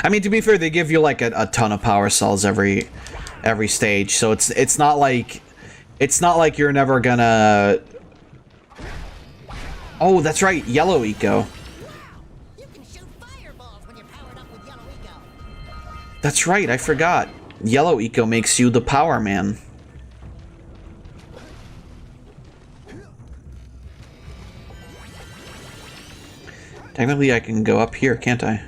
I mean, to be fair, they give you like a ton of power cells every stage, so it's not like you're never gonna... Oh, that's right, Yellow Eco. That's right, I forgot. Yellow Eco makes you the Power Man. Technically, I can go up here, can't I?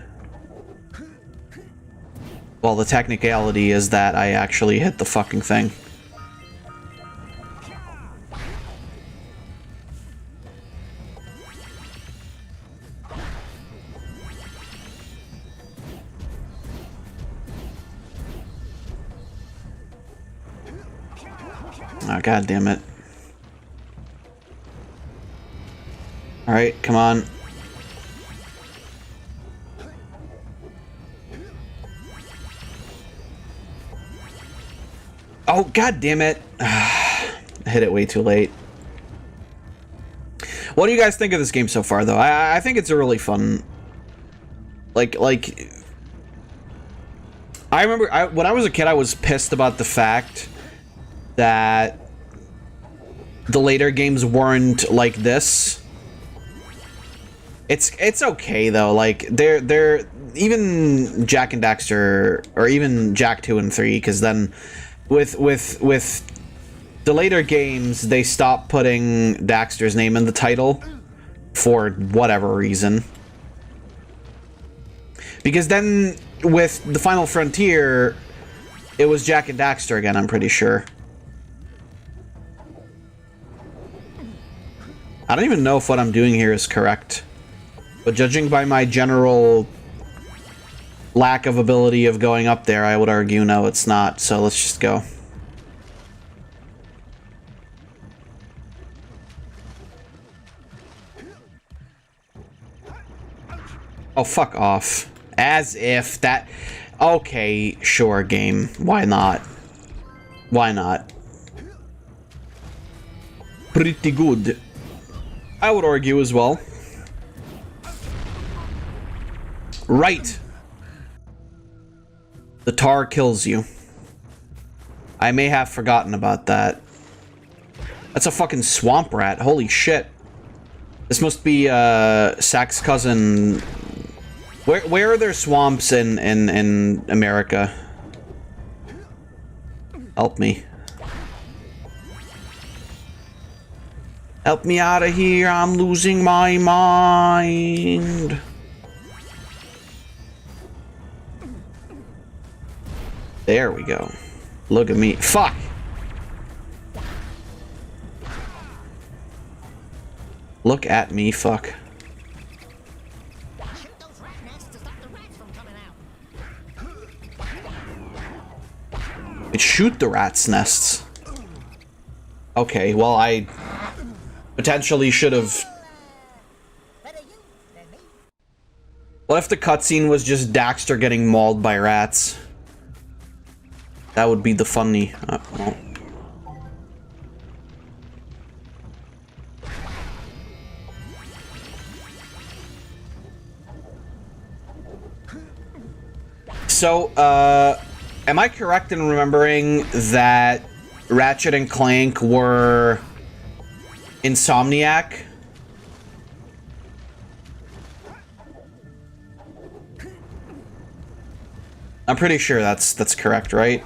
Well, the technicality is that I actually hit the fucking thing. Oh, god damn it. Alright, come on. Oh, god damn it. I hit it way too late. What do you guys think of this game so far, though? I think it's a really fun... Like... I remember when I was a kid, I was pissed about the fact that the later games weren't like this. It's okay though. Like they're even Jak and Daxter, or even Jak 2 and 3, because then with the later games they stopped putting Daxter's name in the title for whatever reason. Because then with the Final Frontier, it was Jak and Daxter again, I'm pretty sure. I don't even know if what I'm doing here is correct. But judging by my general lack of ability of going up there, I would argue no, it's not. So let's just go. Oh, fuck off. As if that... Okay, sure, game. Why not? Why not? Pretty good. I would argue as well. Right. The tar kills you. I may have forgotten about that. That's a fucking swamp rat. Holy shit. This must be Sack's cousin. Where are there swamps in America? Help me. Help me out of here. I'm losing my mind. There we go. Look at me. Fuck! Look at me, fuck. It shoot the rat's nests. Okay, well, I potentially should have... What if the cutscene was just Daxter getting mauled by rats? That would be the funny... well. So, am I correct in remembering that Ratchet and Clank were Insomniac? I'm pretty sure that's correct, right?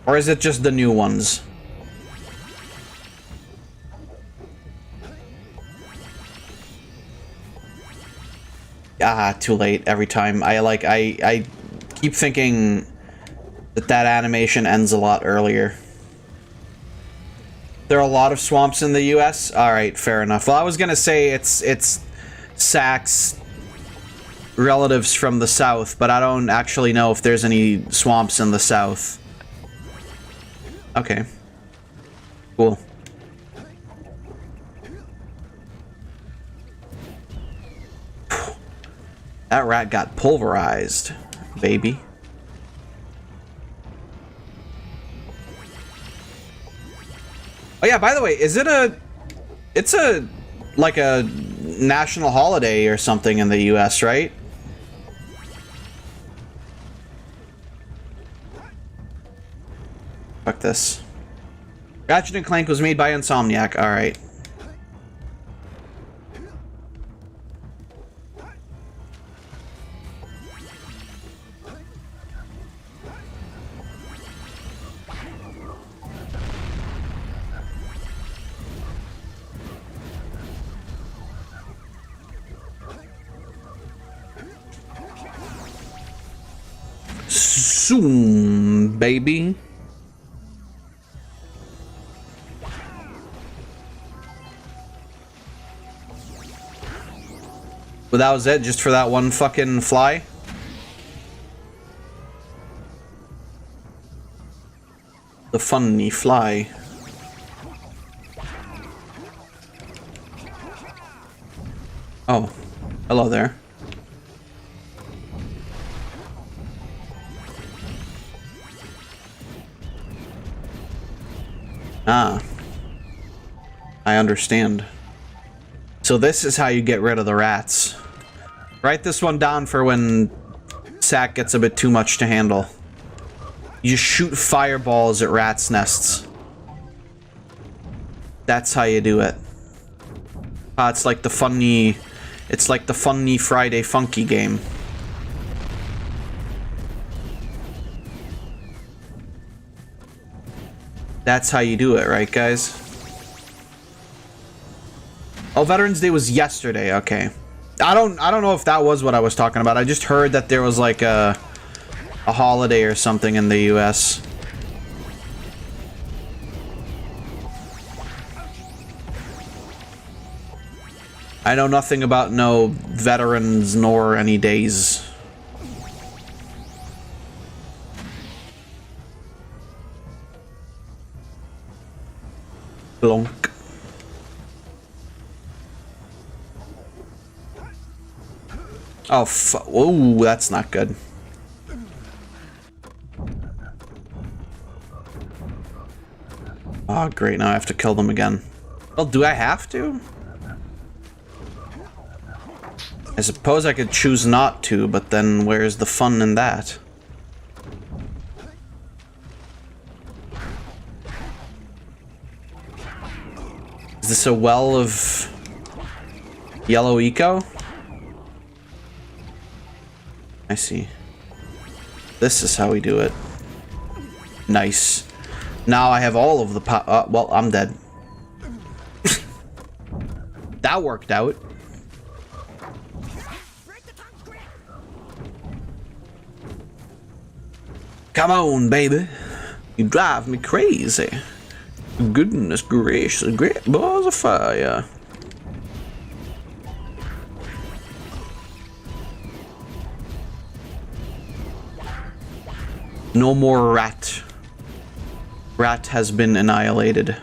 Or is it just the new ones? Ah, too late every time. I keep thinking that animation ends a lot earlier. There are a lot of swamps in the US? Alright, fair enough. Well, I was gonna say it's Sack's relatives from the south, but I don't actually know if there's any swamps in the south. Okay. Cool. That rat got pulverized, baby. Oh yeah, by the way, is it it's like a national holiday or something in the US, right? Fuck this. Ratchet and Clank was made by Insomniac, alright. Zoom, baby. Well, that was it, just for that one fucking fly? The funny fly. Oh, hello there. Ah. I understand. So this is how you get rid of the rats. Write this one down for when Sack gets a bit too much to handle. You just shoot fireballs at rats' nests. That's how you do it. It's like the funny Friday Funky game. That's how you do it, right, guys? Oh, Veterans Day was yesterday. Okay. I don't know if that was what I was talking about. I just heard that there was like a holiday or something in the US. I know nothing about no veterans nor any days. Blonk. Oh, whoa, that's not good. Oh, great, now I have to kill them again. Well, do I have to? I suppose I could choose not to, but then where's the fun in that? Is this a well of yellow eco? I see. This is how we do it. Nice. Now I have all of the well, I'm dead. That worked out. Come on, baby. You drive me crazy. Goodness gracious, great balls of fire. No more rat. Rat has been annihilated.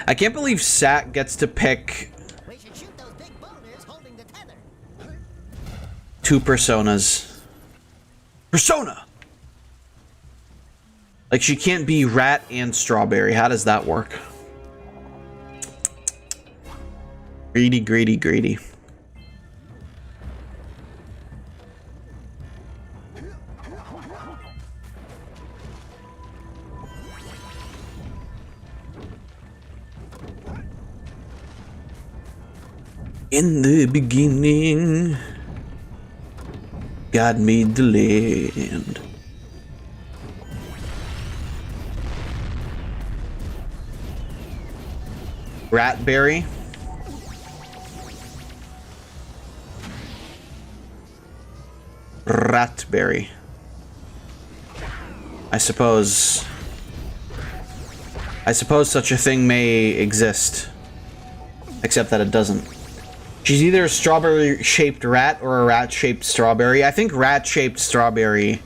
I can't believe Sat gets to pick two personas. Persona! Like, she can't be rat and strawberry. How does that work? Greedy, greedy, greedy. In the beginning, God made the land. Ratberry. Ratberry. I suppose such a thing may exist. Except that it doesn't. She's either a strawberry-shaped rat or a rat-shaped strawberry. I think rat-shaped strawberry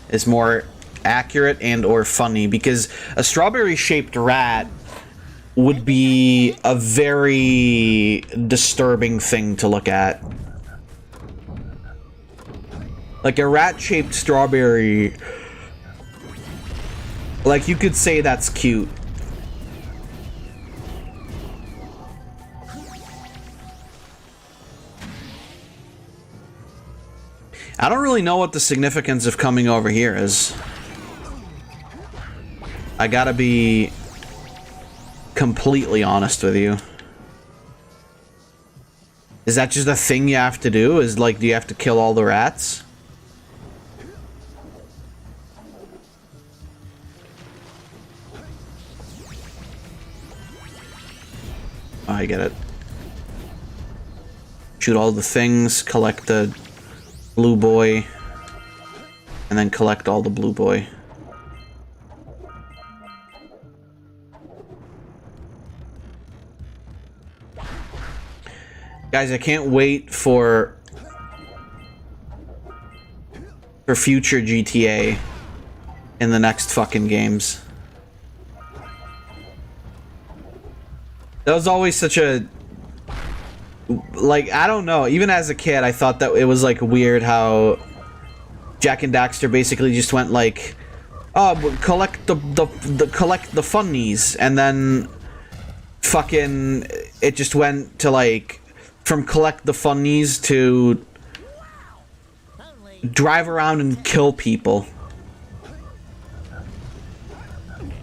is more accurate and or funny, because a strawberry-shaped rat would be a very disturbing thing to look at. Like a rat-shaped strawberry, like you could say that's cute. I don't really know what the significance of coming over here is. I gotta be completely honest with you. Is that just a thing you have to do? Is like, do you have to kill all the rats? Oh, I get it. Shoot all the things, collect the blue boy, and then collect all the blue boy. Guys, I can't wait for future GTA in the next fucking games. That was always such a, like, I don't know, even as a kid I thought that it was like weird how Jak and Daxter basically just went like, oh, collect the funnies, and then fucking it just went to like from collect the funnies to drive around and kill people.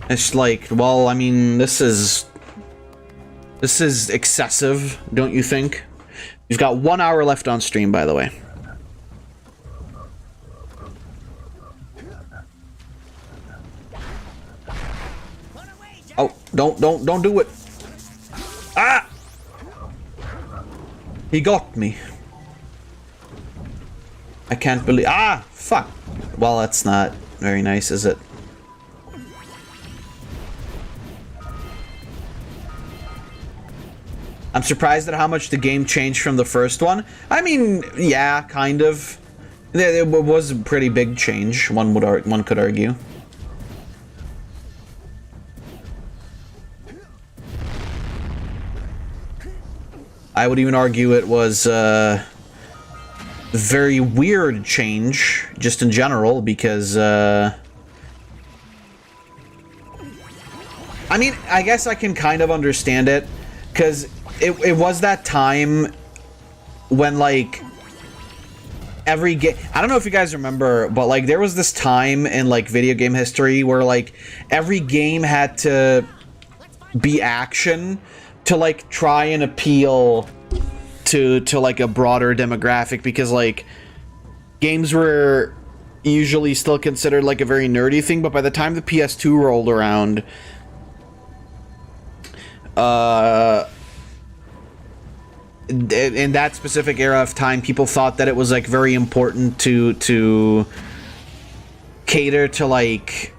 It's like, well, I mean, this is excessive, don't you think? You've got 1 hour left on stream, by the way. Oh, don't do it. Ah! He got me. I can't believe. Ah, fuck. Well, that's not very nice, is it? I'm surprised at how much the game changed from the first one. I mean, yeah, kind of. It was a pretty big change. One could argue. I would even argue it was a very weird change, just in general, because, I mean, I guess I can kind of understand it, because it was that time when, like, every game... I don't know if you guys remember, but, like, there was this time in, like, video game history where, like, every game had to be action to, like, try and appeal to like, a broader demographic, because, like, games were usually still considered, like, a very nerdy thing, but by the time the PS2 rolled around, in that specific era of time, people thought that it was, like, very important to cater to, like,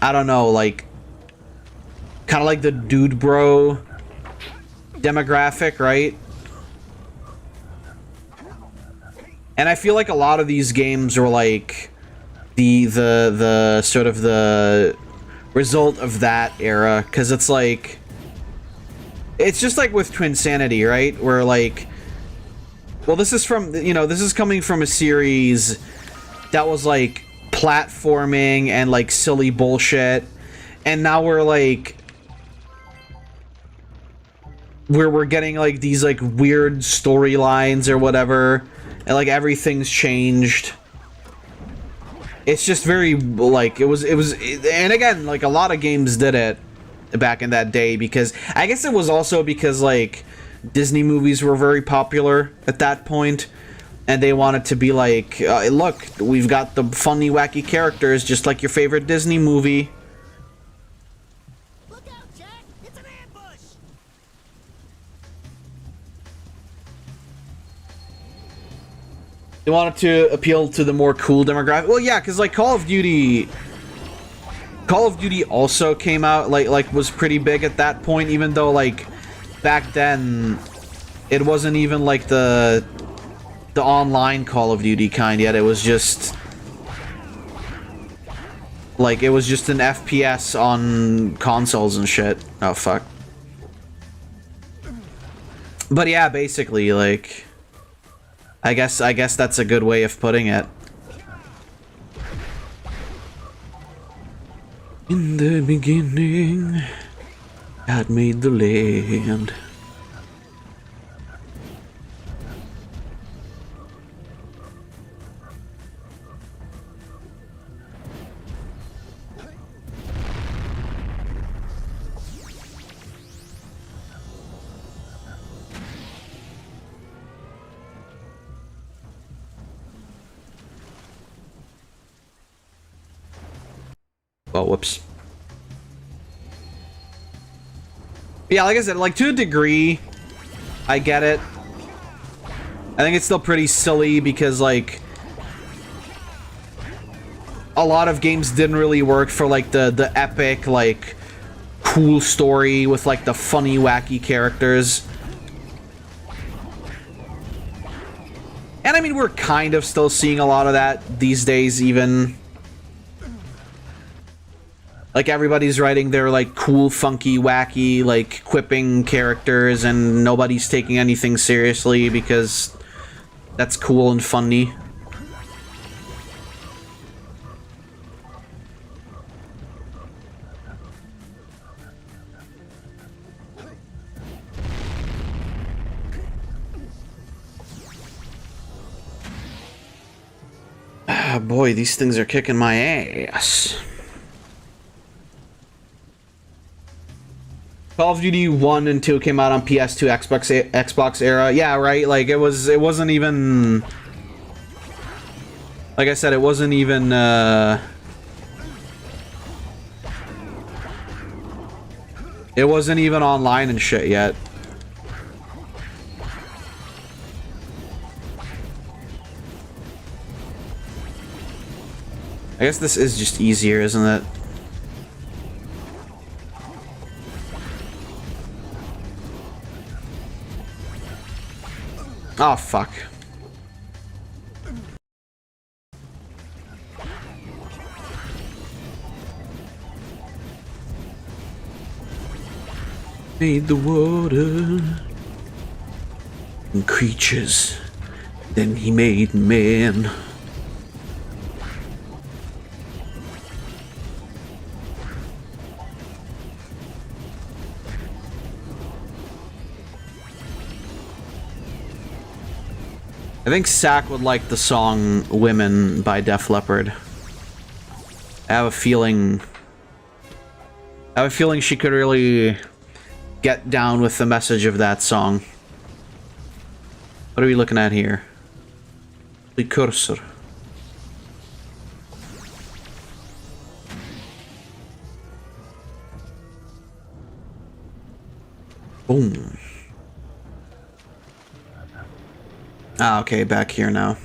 I don't know, like, kind of like the dude bro demographic, right? And I feel like a lot of these games were like the sort of the result of that era, because it's like, it's just like with Twinsanity, right? Where like, well, this is from, you know, this is coming from a series that was like platforming and like silly bullshit, and now we're like, where we're getting like these like weird storylines or whatever, and like everything's changed. It's just very like, it was and again, like a lot of games did it back in that day, because I guess it was also because like Disney movies were very popular at that point, and they wanted to be like, look, we've got the funny wacky characters just like your favorite Disney movie. They wanted to appeal to the more cool demographic. Well, yeah, because like Call of Duty also came out, like was pretty big at that point, even though like back then it wasn't even like the online Call of Duty kind yet. It was just like, it was just an FPS on consoles and shit. Oh fuck. But yeah, basically like, I guess that's a good way of putting it. In the beginning, God made the land. Oh, whoops. Yeah, like I said, like to a degree, I get it. I think it's still pretty silly because like a lot of games didn't really work for like the epic, like cool story with like the funny, wacky characters. And I mean, we're kind of still seeing a lot of that these days, even. Like, everybody's writing their, like, cool, funky, wacky, like, quipping characters, and nobody's taking anything seriously because That's cool and funny. Ah, boy, these things are kicking my ass. Call of Duty 1 and 2 came out on PS2, Xbox era. Yeah, right. Like it wasn't even. Like I said, it wasn't even. It wasn't even online and shit yet. I guess this is just easier, isn't it? Oh, fuck. Made the water and creatures, then he made man. I think Sack would like the song Women by Def Leppard. I have a feeling she could really get down with the message of that song. What are we looking at here? The cursor. Boom. Ah, okay, back here now.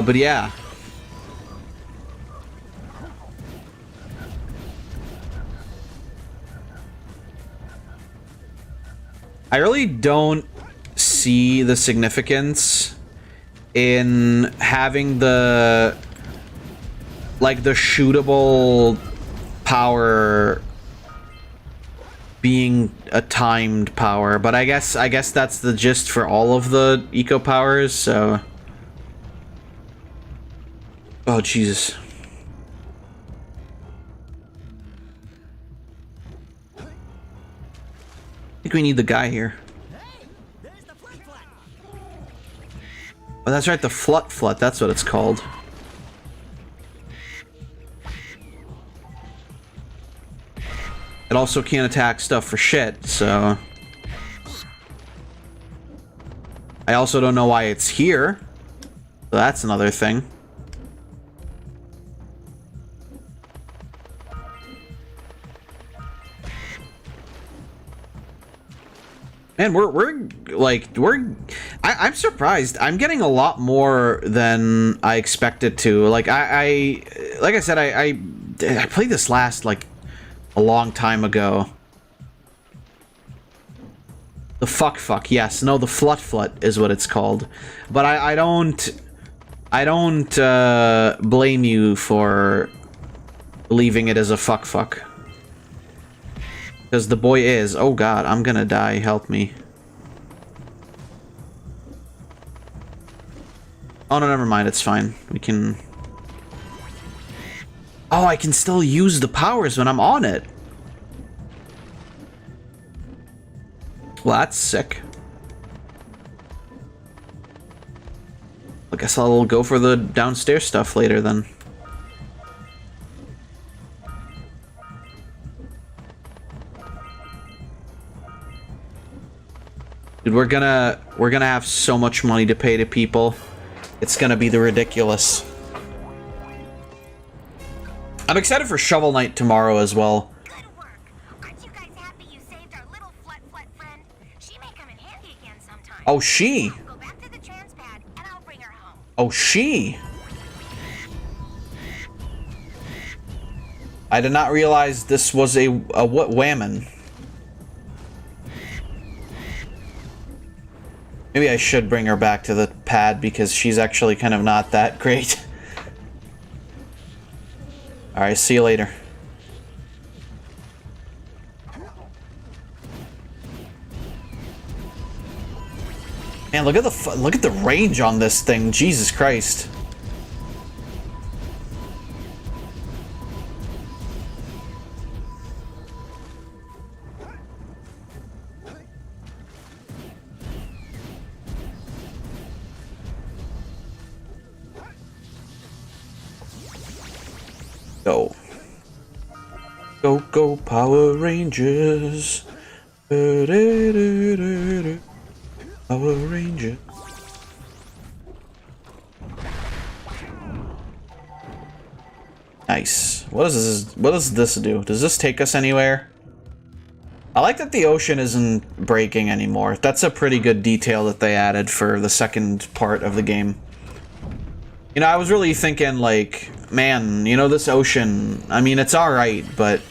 But yeah. I really don't see the significance in having the shootable power being a timed power, but I guess that's the gist for all of the eco powers, so. Oh, Jesus. I think we need the guy here. Oh, that's right, the Flut, that's what it's called. It also can't attack stuff for shit, so. I also don't know why it's here. So that's another thing. Man, I'm surprised. I'm getting a lot more than I expected to. Like I said, I played this last like a long time ago. The fuck, yes, no, the flut is what it's called. But I don't blame you for leaving it as a fuck. Because the boy is. Oh god, I'm gonna die. Help me. Oh no, never mind. It's fine. We can. Oh, I can still use the powers when I'm on it. Well, that's sick. I guess I'll go for the downstairs stuff later then. Dude, we're gonna have so much money to pay to people. It's gonna be the ridiculous. I'm excited for Shovel Knight tomorrow as well. Good work. Aren't you guys happy you saved our little flut friend? She may come in handy again sometime. Oh, she? Go back to the transpad and I'll bring her home. Oh, she? I did not realize this was a what whammon. Maybe I should bring her back to the pad because she's actually kind of not that great. Alright, see you later. Man, look at the range on this thing. Jesus Christ. Go. Go, go, Power Rangers. Power Ranger. Nice. What does this do? Does this take us anywhere? I like that the ocean isn't breaking anymore. That's a pretty good detail that they added for the second part of the game. You know, I was really thinking, like, man, you know, this ocean, I mean, it's alright, but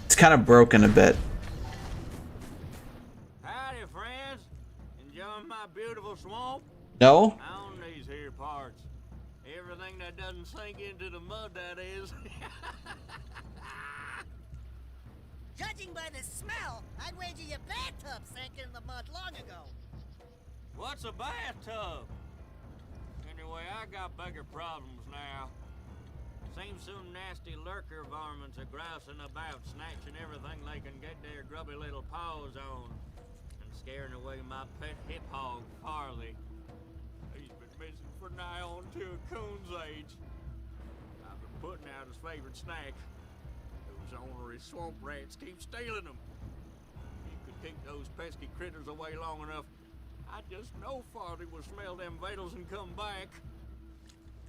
it's kind of broken a bit. Howdy, friends. Enjoying my beautiful swamp? No? On these here parts. Everything that doesn't sink into the mud, that is. Judging by the smell, I'd wager your bathtub sank in the mud long ago. What's a bathtub? Anyway, I got bigger problems now. Seems some nasty lurker varmints are grousing about, snatching everything they can get their grubby little paws on, and scaring away my pet hip hog, Farley. He's been missing for nigh on to a coon's age. I've been putting out his favorite snack. Those ornery swamp rats keep stealing them. You could keep those pesky critters away long enough, I just know Farley will smell them vitals and come back.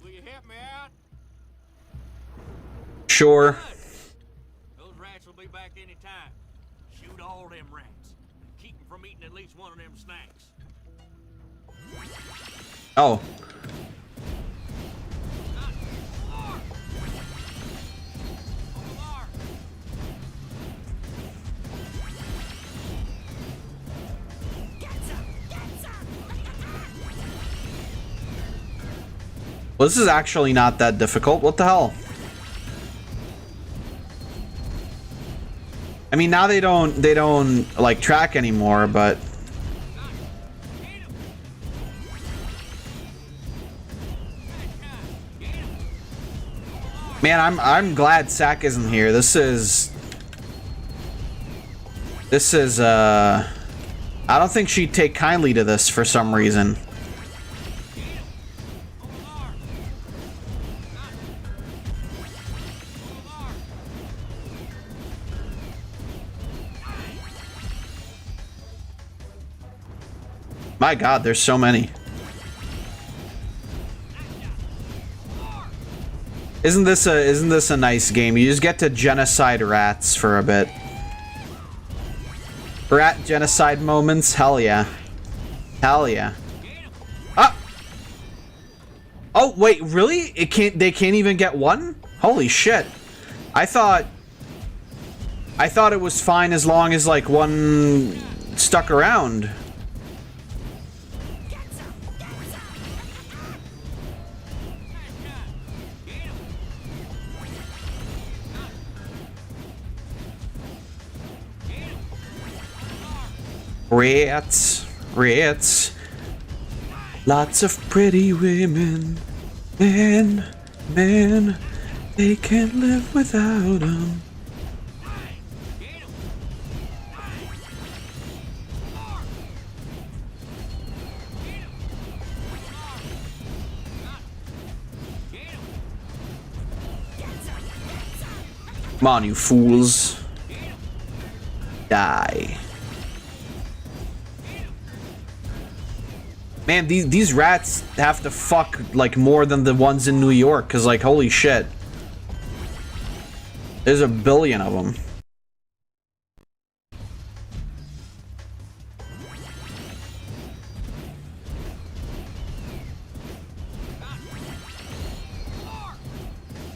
Will you help me out? Sure. Good. Those rats will be back any time. Shoot all them rats. Keep them from eating at least one of them snacks. Oh. Well, this is actually not that difficult. What the hell? I mean, now they don't like track anymore, but man, I'm glad Sack isn't here. This is I don't think she'd take kindly to this for some reason. My God, there's so many. Isn't this a nice game? You just get to genocide rats for a bit. Rat genocide moments? Hell yeah. Hell yeah. Ah! Oh, wait, really? They can't even get one? Holy shit. I thought it was fine as long as like one stuck around. Rats, rats, lots of pretty women, men, they can't live without them. Come on, you fools. Die. Man, these rats have to fuck, like, more than the ones in New York, because, like, holy shit. There's a billion of them.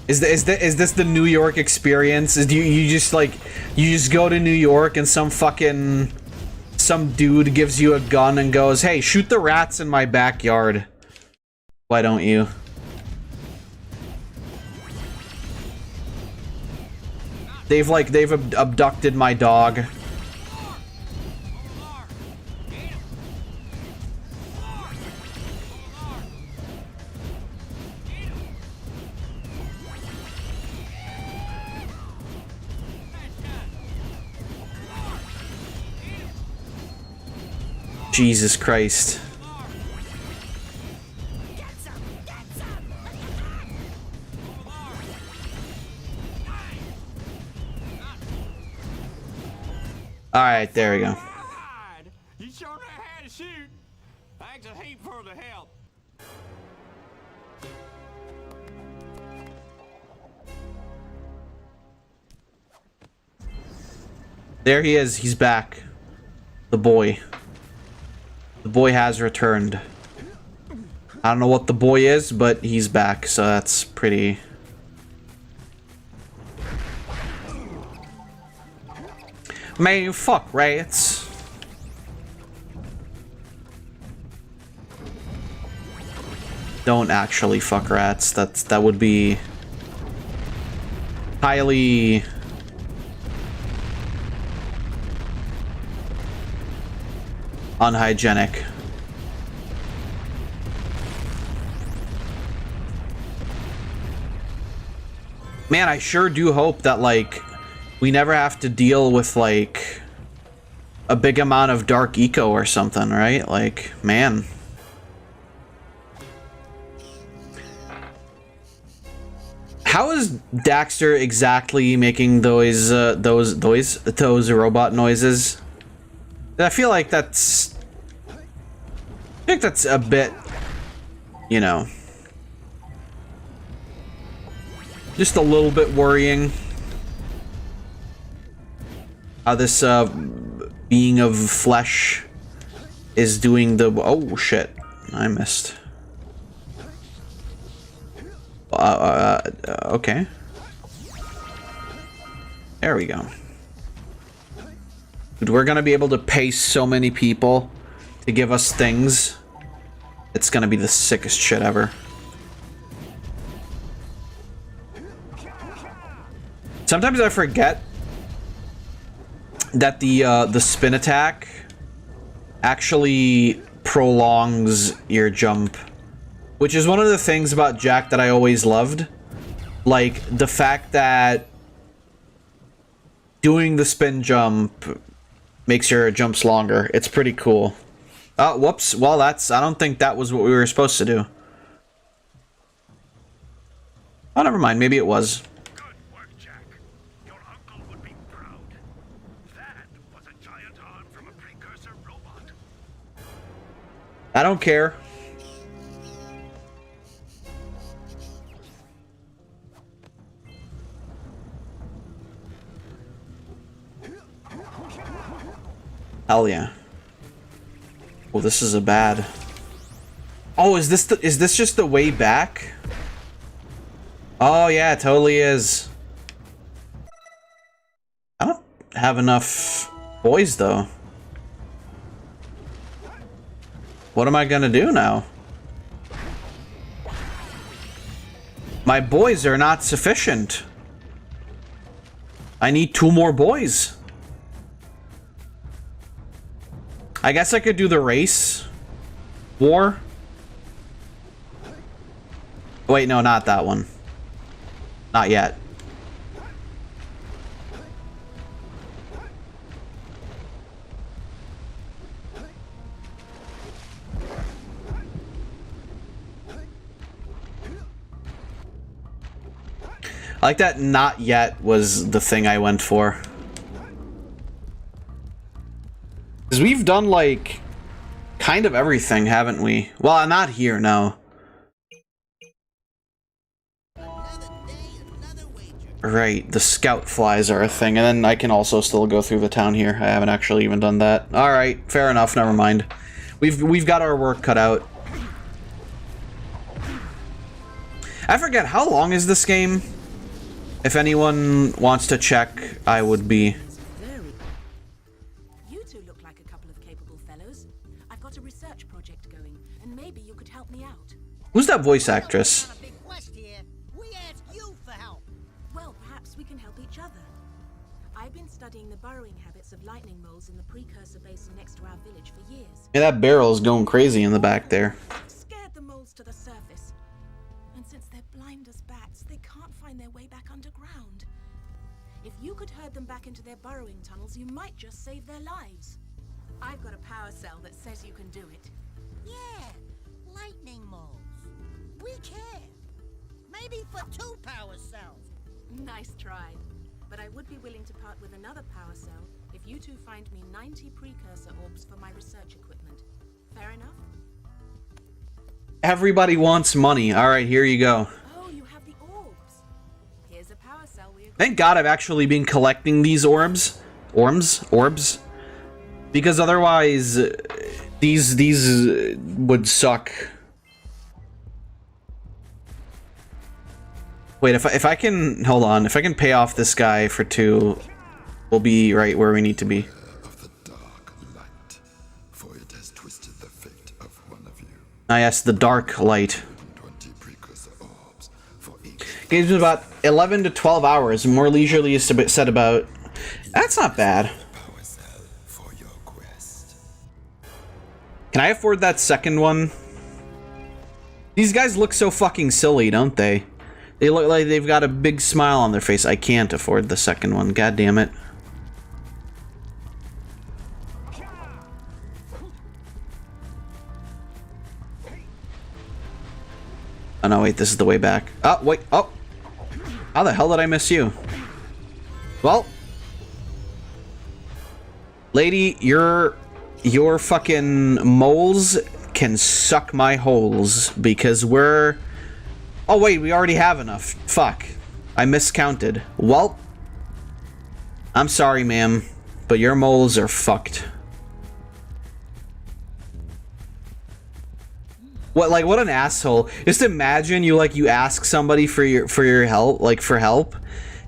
Is this the New York experience? Do you just, like, you just go to New York and some dude gives you a gun and goes, hey, shoot the rats in my backyard. Why don't you? They've abducted my dog. Jesus Christ. Alright, there we go. You sure know how to shoot. Thanks a heap for the help. There he is. He's back. The boy. The boy has returned. I don't know what the boy is, but he's back, so that's pretty... Man, fuck rats. Don't actually fuck rats. That would be highly unhygienic. Man, I sure do hope that, like, we never have to deal with, like, a big amount of dark eco or something, right? Like, man. How is Daxter exactly making those robot noises? I feel like that's... I think that's a bit, you know, just a little bit worrying. How this being of flesh is doing the... Oh shit, I missed. Okay. There we go. Dude, we're gonna be able to pay so many people to give us things. It's gonna be the sickest shit ever. Sometimes I forget that the spin attack actually prolongs your jump, which is one of the things about Jak that I always loved. Like, the fact that doing the spin jump makes your jumps longer. It's pretty cool. Oh, whoops. Well, that's... I don't think that was what we were supposed to do. Oh, never mind. Maybe it was. I don't care. Hell yeah. Well, this is a bad... Oh, is this just the way back? Oh yeah, it totally is. I don't have enough boys though. What am I gonna do now? My boys are not sufficient. I need 2 more boys. I guess I could do the race war. Wait, no, not that one. Not yet. I like that not yet was the thing I went for. Because we've done, like, kind of everything, haven't we? Well, not here, no. Right, the scout flies are a thing, and then I can also still go through the town here. I haven't actually even done that. Alright, fair enough, never mind. We've got our work cut out. I forget, how long is this game? If anyone wants to check, I would be... You two look like a couple of capable fellows. I've got a research project going, and maybe you could help me out. Who's that voice actress? We asked you for help. Well, perhaps we can help each other. I've been studying the burrowing habits of lightning moles in the precursor basin next to our village for years. Yeah, that barrel is going crazy in the back there. I've scared the moles to the surface. And since they're blind as bats, they can't find their way back underground. If you could herd them back into their burrowing tunnels, you might just save their lives. I've got a power cell that says you can do it. Yeah, lightning moles. We can. Maybe for 2 power cells. Nice try. But I would be willing to part with another power cell if you two find me 90 precursor orbs for my research equipment. Fair enough? Everybody wants money. Alright, here you go. Oh, you have the orbs. Here's a power cell we agree. Thank God I've actually been collecting these orbs. Orbs? Because otherwise, these would suck. Wait, if I can, hold on, if I can pay off this guy for 2, we'll be right where we need to be. Ah yes, the dark light. Gives me about 11 to 12 hours, more leisurely is said about. That's not bad. Can I afford that second one? These guys look so fucking silly, don't they? They look like they've got a big smile on their face. I can't afford the second one. God damn it. Oh no, wait, this is the way back. Oh, wait, oh! How the hell did I miss you? Well... Lady, your fucking moles can suck my holes, because we're... Oh wait, we already have enough. Fuck. I miscounted. Well... I'm sorry, ma'am, but your moles are fucked. What an asshole. Just imagine you ask somebody for your help, for help,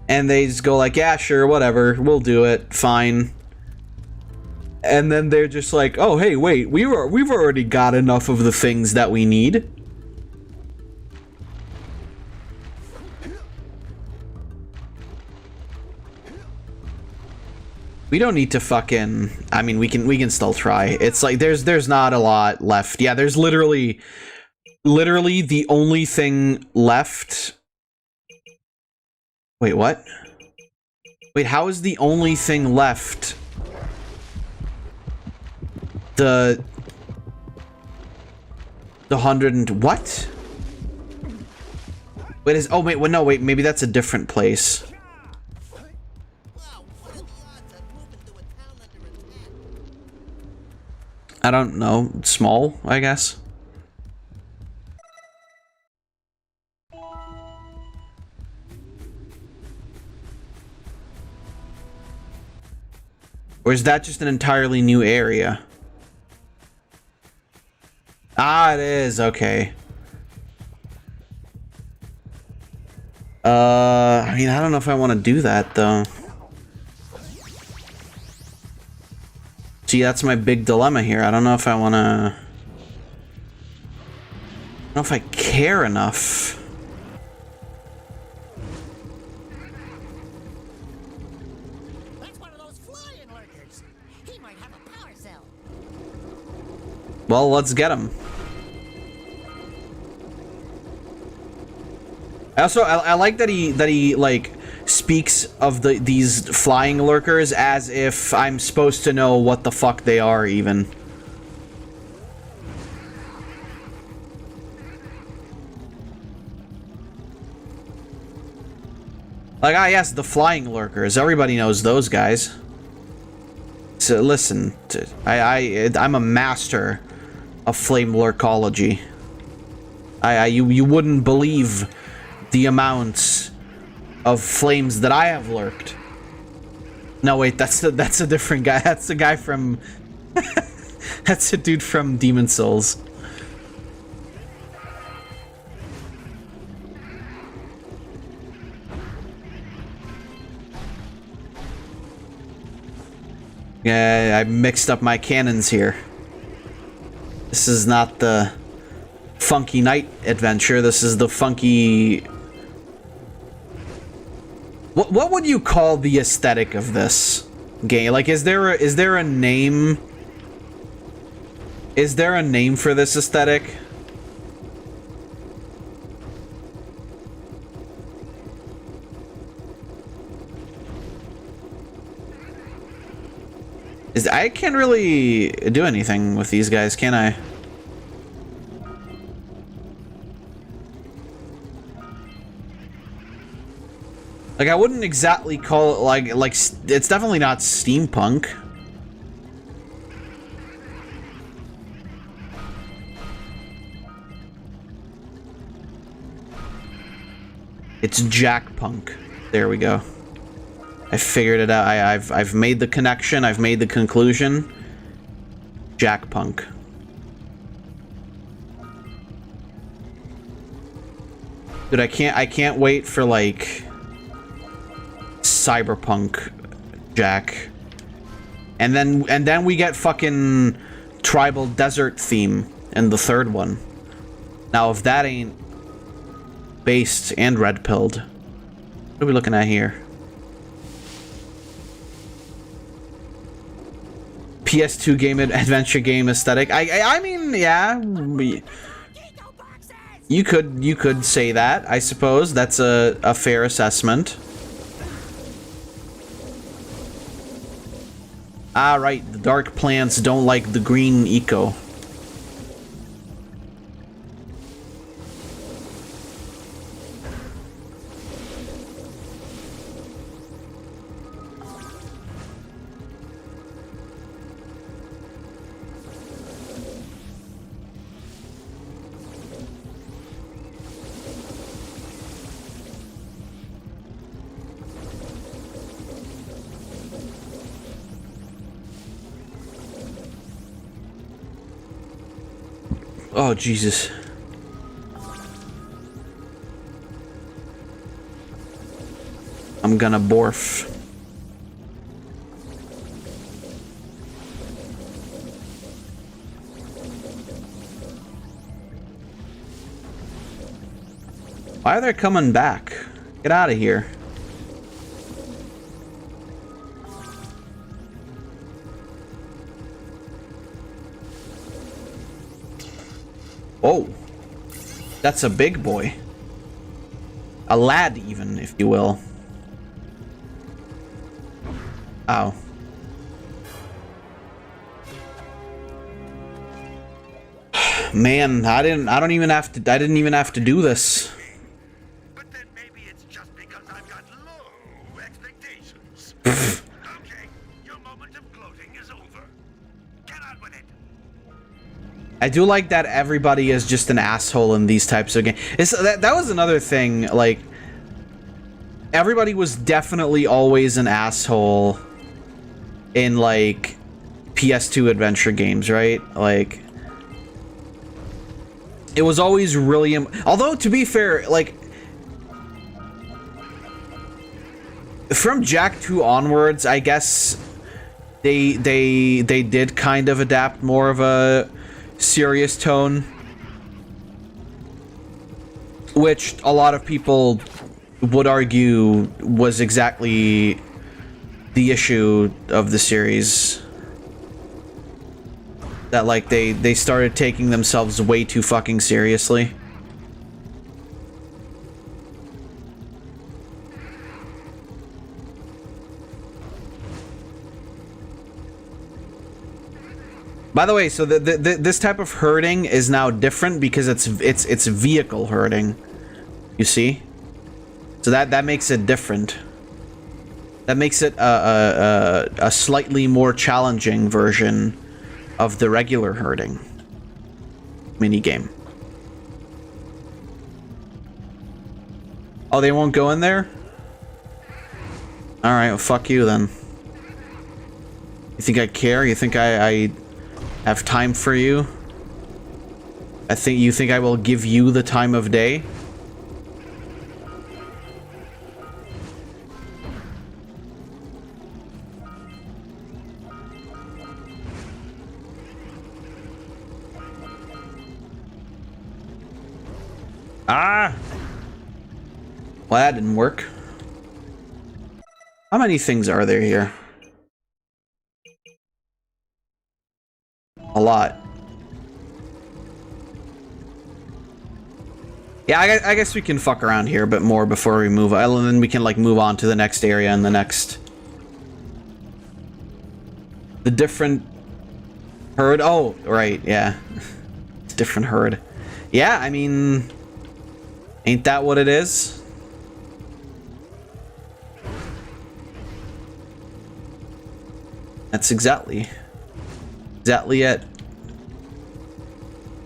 and they just go like, yeah, sure, whatever, we'll do it, fine. And then they're just like, oh hey, wait, we've already got enough of the things that we need. We don't need to fucking... I mean, we can still try. It's like, there's not a lot left. Yeah, there's literally the only thing left... Wait, what? Wait, how is the only thing left... The 100 and... What? Wait, oh wait, well, no, wait, maybe that's a different place. I don't know. Small, I guess. Or is that just an entirely new area? Ah, it is. Okay. I mean, I don't know if I want to do that, though. See, that's my big dilemma here. I don't know if I want to... I don't know if I care enough. That's one of those flying lurkers. He might have a power cell. Well, let's get him. I like that he like speaks of these flying lurkers as if I'm supposed to know what the fuck they are even. Like, ah yes, the flying lurkers. Everybody knows those guys. So listen, I'm a master of flame lurkology. You wouldn't believe the amounts of flames that I have lurked. No, wait, that's a different guy. That's the guy from... That's a dude from Demon Souls. Yeah, I mixed up my cannons here. This is not the funky night adventure. This is the funky... What would you call the aesthetic of this game? Like, is there a name? Is there a name for this aesthetic? I can't really do anything with these guys, can I? Like, I wouldn't exactly call it like it's definitely not steampunk. It's jackpunk. There we go. I figured it out. I've made the connection. I've made the conclusion. Jackpunk. Dude, I can't wait for like cyberpunk Jack. And then we get fucking tribal desert theme in the third one. Now if that ain't based and red pilled. What are we looking at here? PS2 game, adventure game aesthetic. I mean, yeah. You could say that, I suppose. That's a fair assessment. Ah, right. The dark plants don't like the green eco. Oh, Jesus. I'm gonna borf. Why are they coming back? Get out of here. Oh, that's a big boy. A lad, even, if you will. Ow. Man, I didn't even have to do this. But then maybe it's just because I've got low expectations. Okay, your moment of gloating is over. Get on with it. I do like that everybody is just an asshole in these types of games. That was another thing, like, everybody was definitely always an asshole in, like, PS2 adventure games, right? Like, it was always really... Although, to be fair, like, from Jak 2 onwards, I guess they did kind of adapt more of a serious tone, which a lot of people would argue was exactly the issue of the series. That, like, they started taking themselves way too fucking seriously. By the way, so this type of herding is now different because it's vehicle herding. You see? So that makes it different. That makes it a slightly more challenging version of the regular herding minigame. Oh, they won't go in there? Alright, well, fuck you then. You think I care? You think I have time for you? You think I will give you the time of day? Ah! Well, that didn't work. How many things are there here? A lot. Yeah, I guess we can fuck around here a bit more before we move on, and then we can like move on to the next area and the next. The different herd. Oh, right, yeah. Different herd. Yeah, I mean, ain't that what it is? That's exactly it.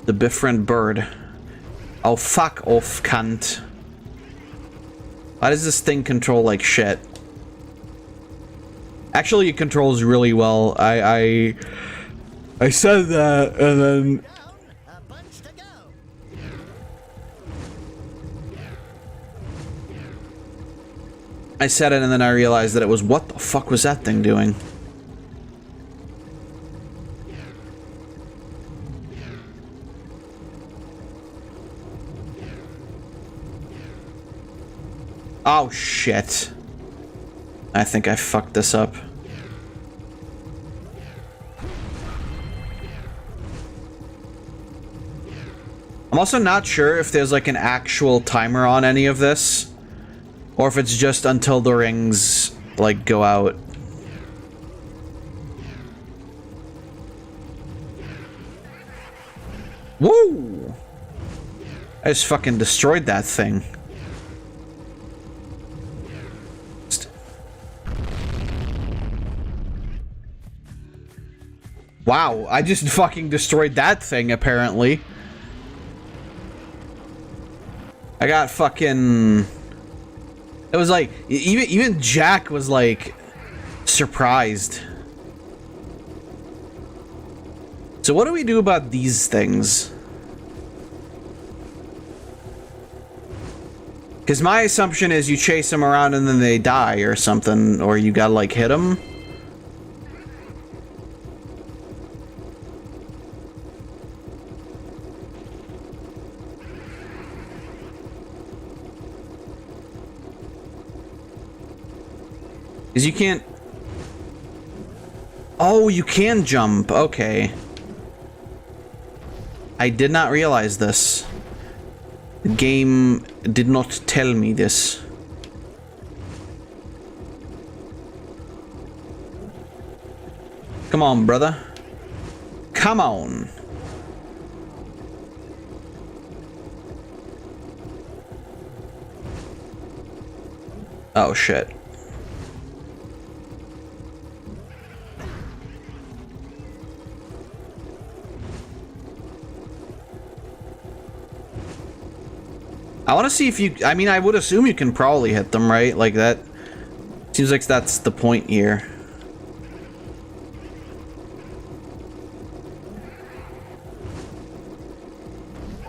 The different bird. Oh, fuck off, cunt. Why does this thing control like shit? Actually, it controls really well. I said that, and then... I said it, and then I realized that it was... What the fuck was that thing doing? Oh, shit. I think I fucked this up. I'm also not sure if there's like an actual timer on any of this, or if it's just until the rings like go out. Woo! I just fucking destroyed that thing. Wow, I just fucking destroyed that thing, apparently. I got fucking... It was like, even Jack was like, surprised. So what do we do about these things? Because my assumption is you chase them around and then they die or something, or you gotta like hit them. Because you can't... Oh, you can jump. Okay. I did not realize this. The game did not tell me this. Come on, brother. Come on. Oh, shit. I want to see if you... I mean, I would assume you can probably hit them, right? Like that... Seems like that's the point here.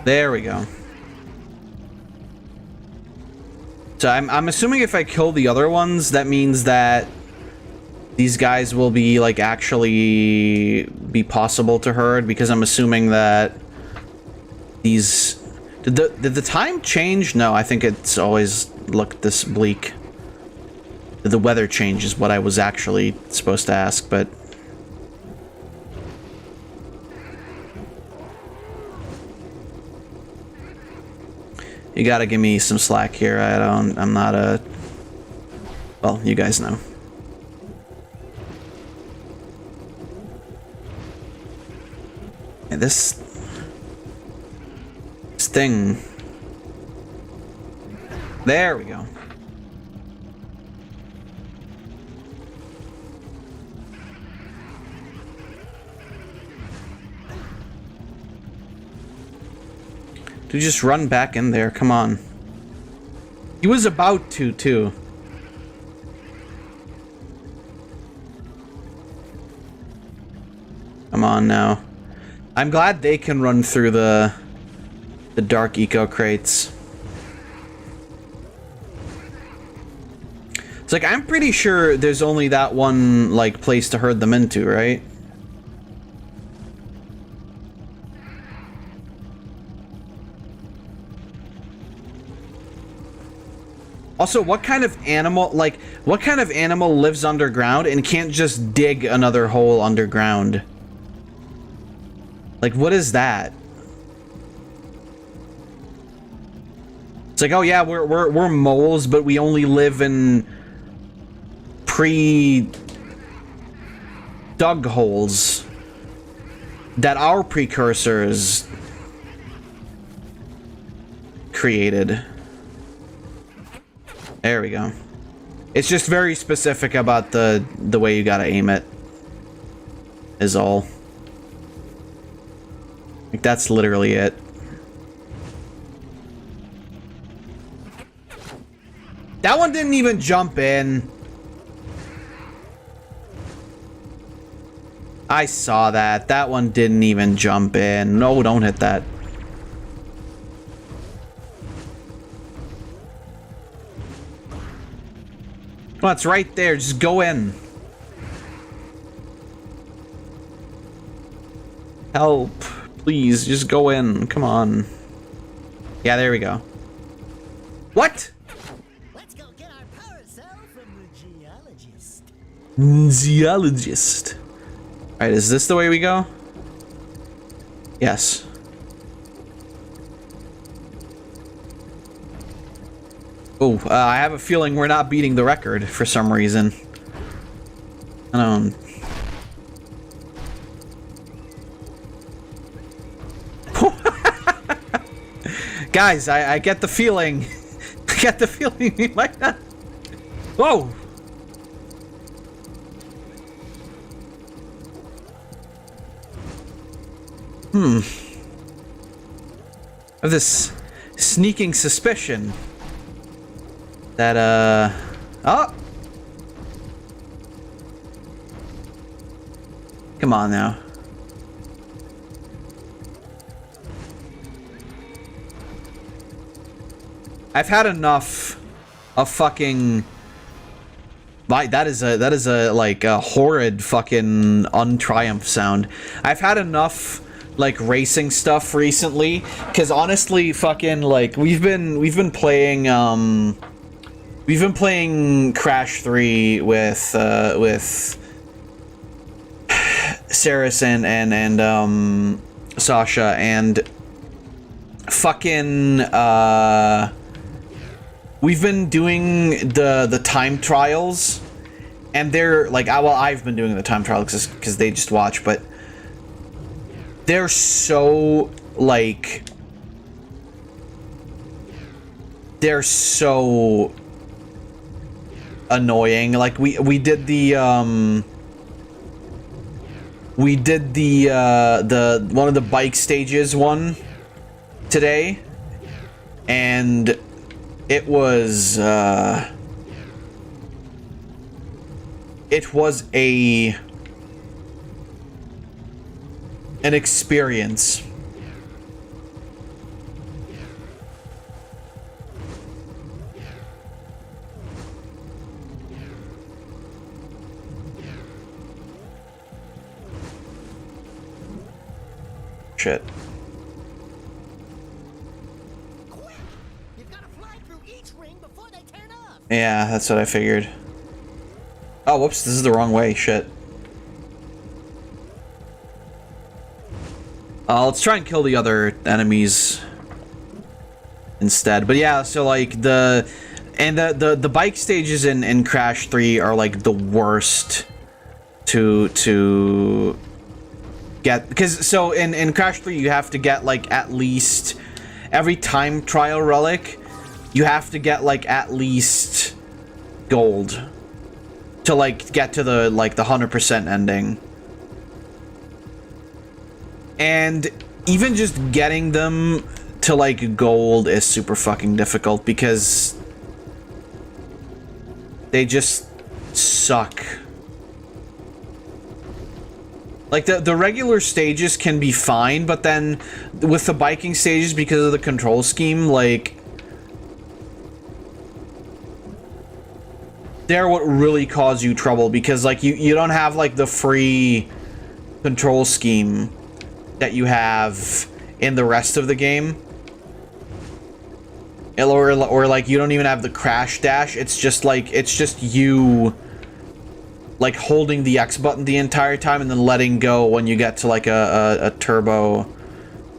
There we go. So I'm assuming if I kill the other ones, that means that these guys will be, like, actually be possible to herd, because I'm assuming that these... Did the time change? No, I think it's always looked this bleak. Did the weather change is what I was actually supposed to ask, but... You gotta give me some slack here. I'm not a... Well, you guys know. And this thing. There we go. Dude, just run back in there. Come on. He was about to, too. Come on now. I'm glad they can run through the dark eco crates. It's like, I'm pretty sure there's only that one, like, place to herd them into, right? Also, what kind of animal, like, what kind of animal lives underground and can't just dig another hole underground? Like, what is that? It's like, oh yeah, we're moles, but we only live in pre-dug holes that our precursors created. There we go. It's just very specific about the way you gotta aim it. Is all. Like, that's literally it. That one didn't even jump in. I saw that. That one didn't even jump in. No, don't hit that. Well, it's right there. Just go in. Help. Please, just go in. Come on. Yeah, there we go. What? Let's go get our power cell from the geologist. Geologist. Alright, is this the way we go? Yes. Oh, I have a feeling we're not beating the record for some reason. I don't... Guys, I get the feeling... I get the feeling we might not... Whoa! I have this sneaking suspicion that, oh! Come on now. I've had enough of fucking... Like, that is a, like, a horrid fucking untriumph sound. I've had enough... like racing stuff recently, because honestly fucking like we've been playing Crash 3 with Saracen and Sasha, and fucking we've been doing the time trials, and they're like, well, I've been doing the time trials because they just watch, but they're so, like... They're so... annoying. Like, we did the, we did the one of the bike stages one today. And it was, it was an experience. Shit. You've got to fly through each ring before they turn off. Yeah, that's what I figured. Oh, whoops, this is the wrong way. Shit. Let's try and kill the other enemies instead. But yeah, so like the bike stages in Crash 3 are like the worst to get, because so in Crash 3 you have to get like at least every time trial relic, you have to get like at least gold to like get to the like the 100% ending. And even just getting them to like gold is super fucking difficult because they just suck. Like the regular stages can be fine, but then with the biking stages, because of the control scheme, like they're what really cause you trouble, because like you don't have like the free control scheme that you have in the rest of the game. or like you don't even have the crash dash. It's just you like holding the X button the entire time and then letting go when you get to like a turbo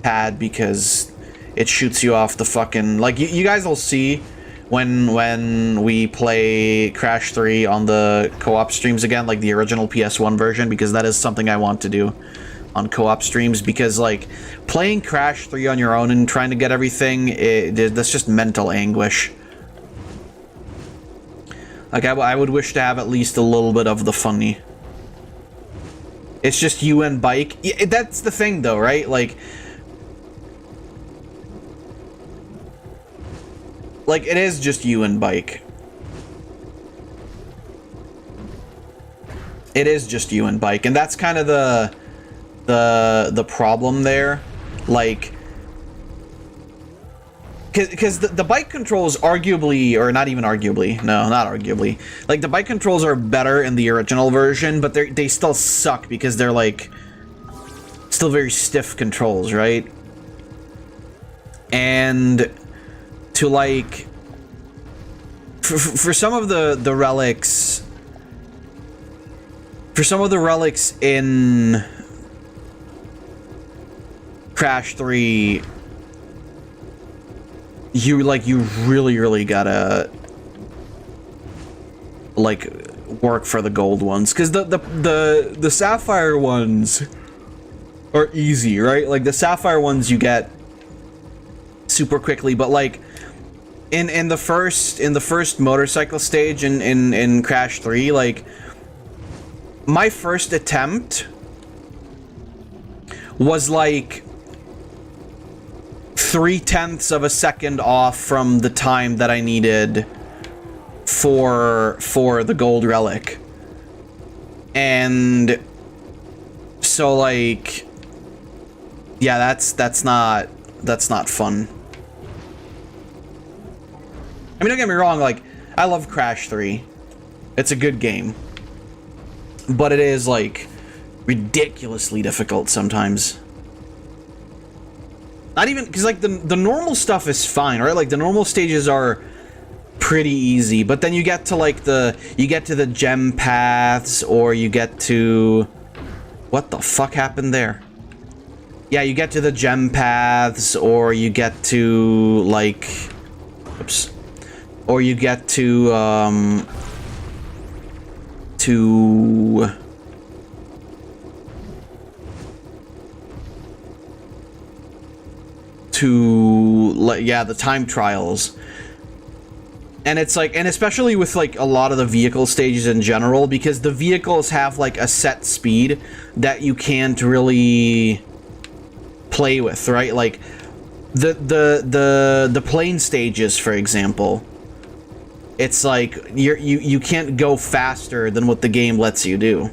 pad, because it shoots you off the fucking, like you guys will see when we play Crash 3 on the co-op streams again, like the original PS1 version, because that is something I want to do on co-op streams, because like playing Crash 3 on your own and trying to get everything, that's just mental anguish. Like I would wish to have at least a little bit of the funny. It's just you and Bike. Yeah, that's the thing though, right? Like it is just you and Bike. It is just you and Bike, and that's kind of the problem there. Like, because the Bike controls arguably, or not even arguably, no, not arguably, like the Bike controls are better in the original version, but they still suck because they're like still very stiff controls, right? And to like for some of the relics, for some of the relics in Crash 3, you really gotta like work for the gold ones, because the sapphire ones are easy, right? Like the sapphire ones you get super quickly, but like in the first motorcycle stage in Crash 3, like my first attempt was like 0.3 of a second off from the time that I needed for the gold relic. And so like, yeah, that's not fun. I mean, don't get me wrong, like I love Crash 3. It's a good game. But it is like ridiculously difficult sometimes. Not even, because like the normal stuff is fine, right? Like the normal stages are pretty easy, but then you get to like you get to the gem paths, or you get to, what the fuck happened there? Yeah, you get to the gem paths, or you get to like, oops, or you get to yeah, the time trials. And it's like, and especially with like a lot of the vehicle stages in general, because the vehicles have like a set speed that you can't really play with, right? Like the plane stages, for example, it's like you can't go faster than what the game lets you do.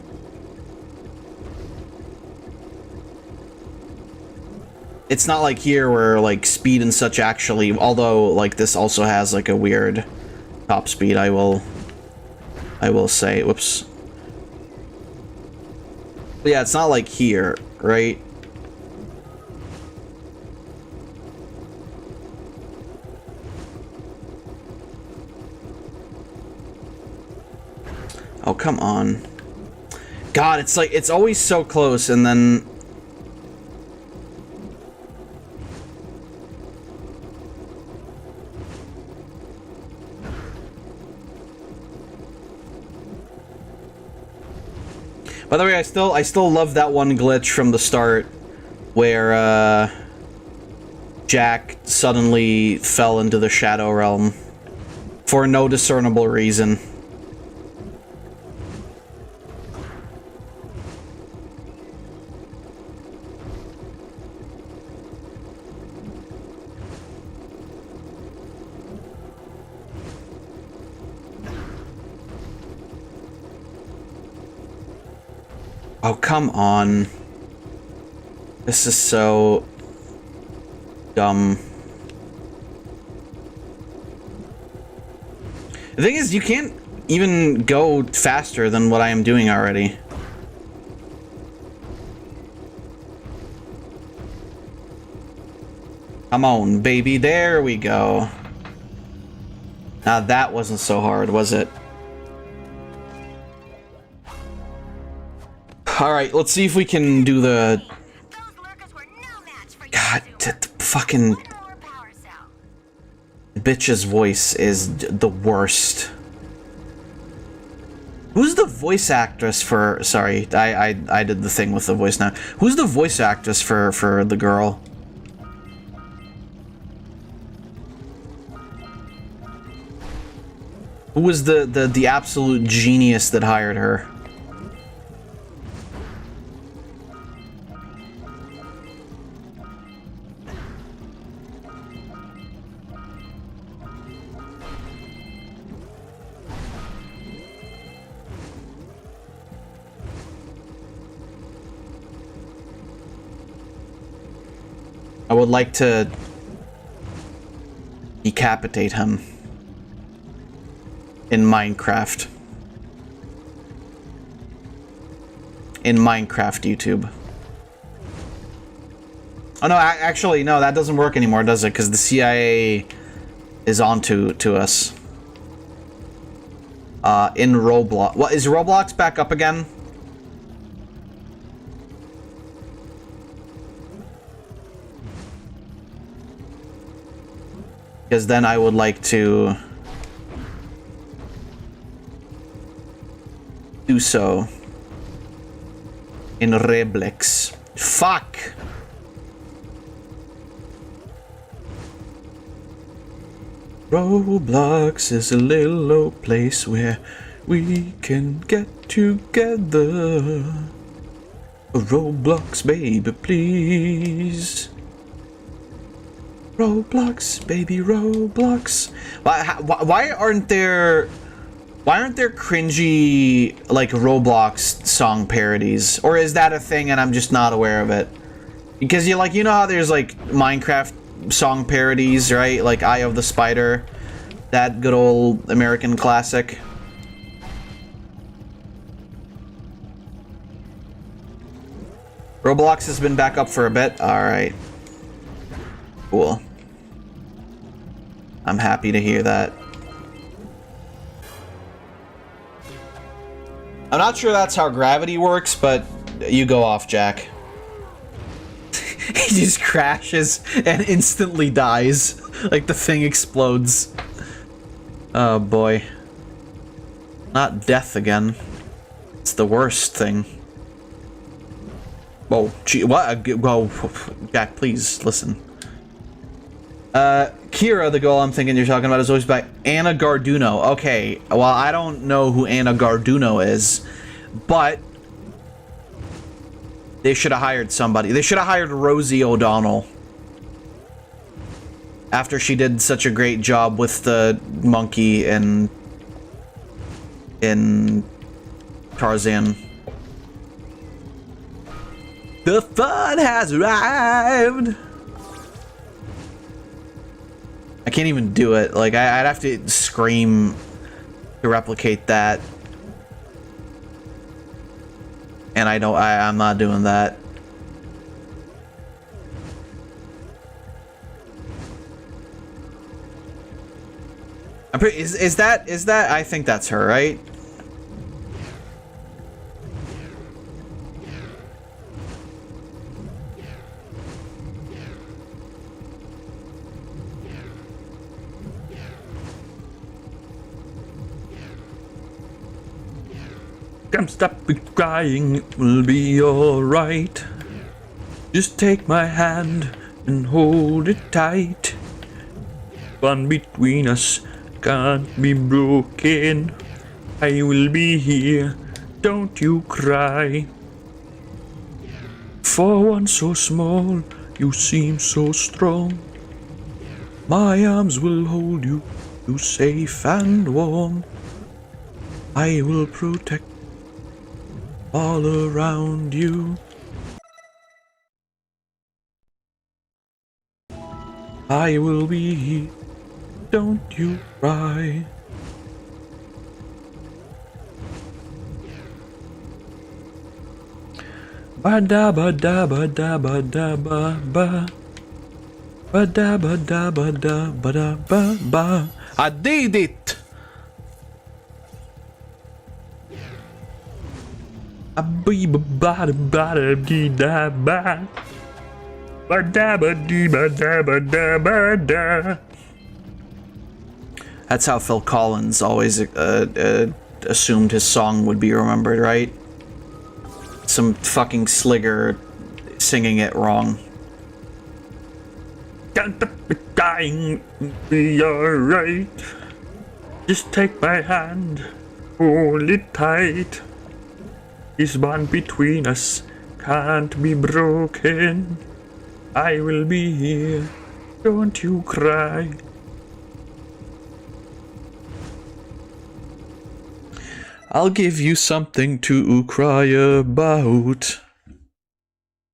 It's not like here where like speed and such actually, although like this also has like a weird top speed, I will say, whoops. But yeah, it's not like here, right? Oh, come on. God, it's like, it's always so close, and then... By the way, I still love that one glitch from the start where Jak suddenly fell into the Shadow Realm for no discernible reason. Oh, come on. This is so dumb. The thing is, you can't even go faster than what I am doing already. Come on, baby. There we go. Now that wasn't so hard, was it? Alright, let's see if we can do the... God, fucking... The bitch's voice is the worst. Who's the voice actress for... Sorry, I did the thing with the voice now. Who's the voice actress for the girl? Who was the absolute genius that hired her? I would like to decapitate him in Minecraft. In Minecraft YouTube. Oh no, actually no, that doesn't work anymore, does it? Because the CIA is onto us. In Roblox. What, is Roblox back up again? Because then I would like to do so in Roblox. Fuck! Roblox is a little old place where we can get together. Roblox, baby, please. Roblox, baby, Roblox. Why aren't there cringy like Roblox song parodies? Or is that a thing and I'm just not aware of it? Because you know how there's like Minecraft song parodies, right? Like Eye of the Spider, that good old American classic. Roblox has been back up for a bit. All right. Cool. I'm happy to hear that. I'm not sure that's how gravity works, but you go off, Jack. He just crashes and instantly dies. Like the thing explodes. Oh boy. Not death again. It's the worst thing. Whoa, gee, what? Whoa, Jack, please listen. Kira, the girl I'm thinking you're talking about, is voiced by Anna Garduno. Okay, well, I don't know who Anna Garduno is, but they should have hired somebody. They should have hired Rosie O'Donnell. After she did such a great job with the monkey in Tarzan. The fun has arrived! I can't even do it. Like, I'd have to scream to replicate that. And I'm not doing that. I'm pretty, is that, I think that's her, right? Can't stop crying, it will be alright. Just take my hand and hold it tight. One between us can't be broken. I will be here, don't you cry. For one so small, you seem so strong. My arms will hold you, you safe and warm. I will protect all around you. I will be here, don't you cry. Ba da ba da ba da ba da ba ba. Ba da ba da ba da ba da ba ba. I did it. That's how Phil Collins always assumed his song would be remembered, right? Some fucking sligger singing it wrong. Dying, be alright. Just take my hand, hold it tight. This bond between us can't be broken. I will be here, don't you cry. I'll give you something to cry about.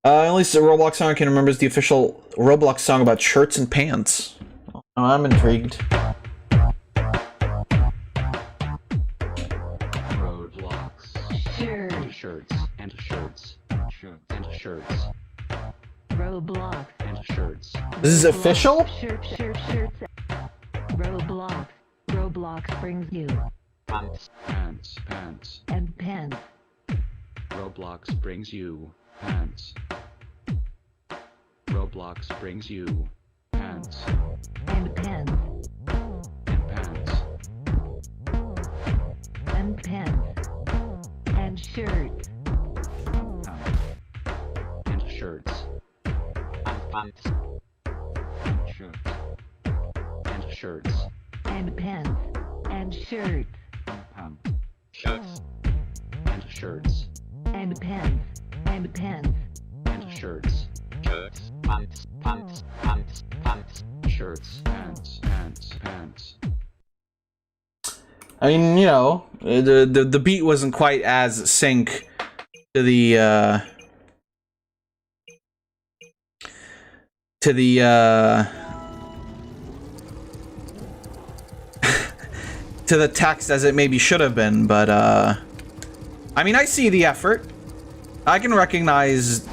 At least the Roblox song I can remember is the official Roblox song about shirts and pants. Oh, I'm intrigued. Roblox. Shirts and shirts. And shirts. Roblox and shirts. This is official? Shirts. Roblox. Roblox brings you pants. And pants. Roblox brings you pants. Roblox brings you pants. And pants. And pants. And pants. And shirts. And shirts. And pants. And shirts. And shirts. And pants. And shirts. And pants. Shirts. And shirts. And pants. And pants. And shirts. Shirts. Pants. Pants. Pants. Pants. Shirts. Pants. Pants. Pants. I mean, you know, the beat wasn't quite as sync to the to the text as it maybe should have been, but I mean, I see the effort. I can recognize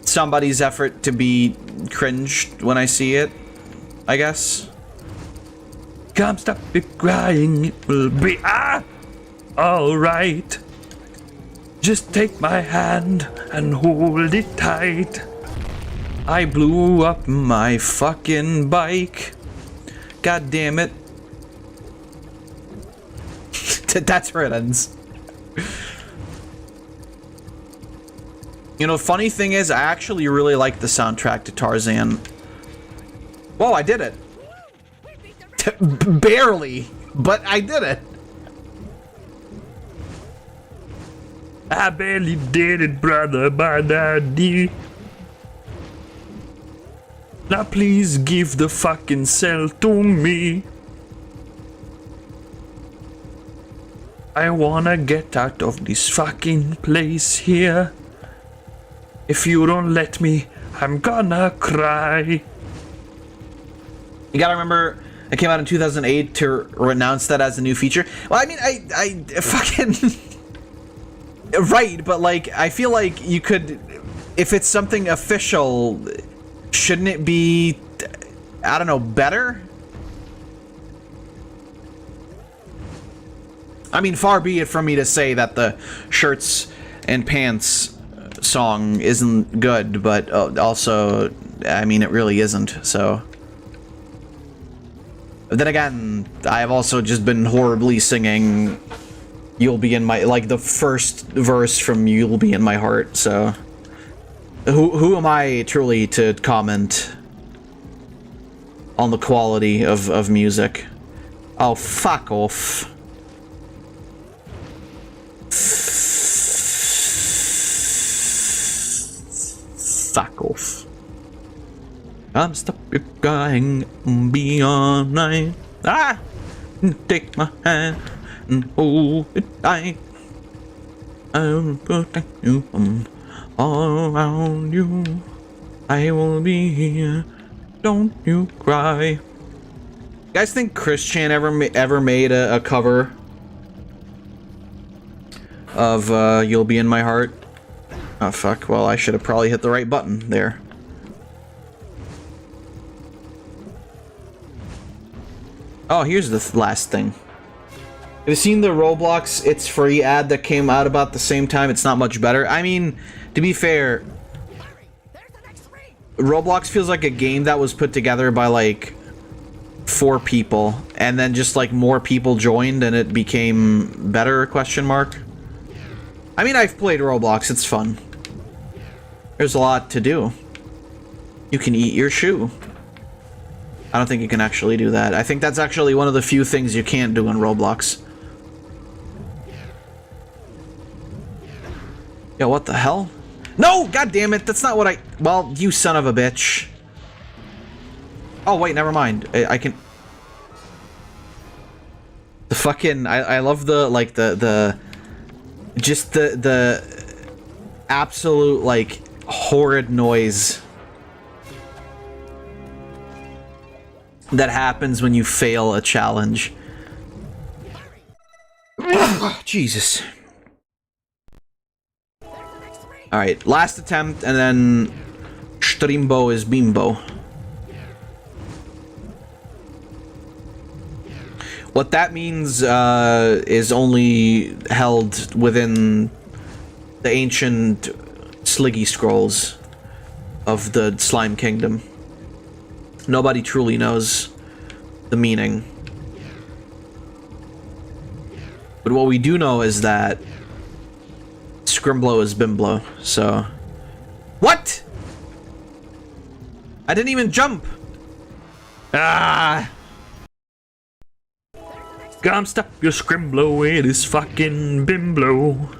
somebody's effort to be cringed when I see it, I guess. Come stop it crying, it will be alright. Just take my hand and hold it tight. I blew up my fucking bike. God damn it. That's where it ends. You know, funny thing is, I actually really like the soundtrack to Tarzan. Whoa, I did it. Barely, but I did it. I barely did it, brother, but I did. Now please give the fucking cell to me. I wanna get out of this fucking place here. If you don't let me, I'm gonna cry. You gotta remember, it came out in 2008 to announce that as a new feature. Well, I mean, I fucking... Right, but like, I feel like you could... If it's something official, shouldn't it be, I don't know, better? I mean, far be it from me to say that the shirts and pants song isn't good, but also, I mean, it really isn't, so... But then again, I've also just been horribly singing You'll Be in My... Like, the first verse from You'll Be in My Heart, so... Who am I, truly, to comment on the quality of music? Oh, fuck off. Fuck off. I'm stop your crying, be all night. Ah! Take my hand and hold it tight. I will protect you from all around you. I will be here. Don't you cry. You guys think Chris Chan ever made a cover of You'll Be in My Heart? Oh fuck, well I should have probably hit the right button there. Oh, here's the last thing. Have you seen the Roblox It's Free ad that came out about the same time? It's not much better. I mean, to be fair, Roblox feels like a game that was put together by like 4 people, and then just like more people joined and it became better, question mark. I mean, I've played Roblox, it's fun. There's a lot to do. You can eat your shoe. I don't think you can actually do that. I think that's actually one of the few things you can't do in Roblox. Yo, what the hell? No! God damn it! That's not what I... Well, you son of a bitch. Oh, wait, never mind. I can... The fucking... I love the, like, just the absolute, like, horrid noise that happens when you fail a challenge. Jesus. Alright, last attempt, and then Strimbo is Bimbo. What that means is only held within the ancient Sliggy scrolls of the Slime Kingdom. Nobody truly knows the meaning. But what we do know is that Scrimblow is Bimblow, so... What?! I didn't even jump! Ah! Come stop your Scrimblow, it is fucking Bimblow.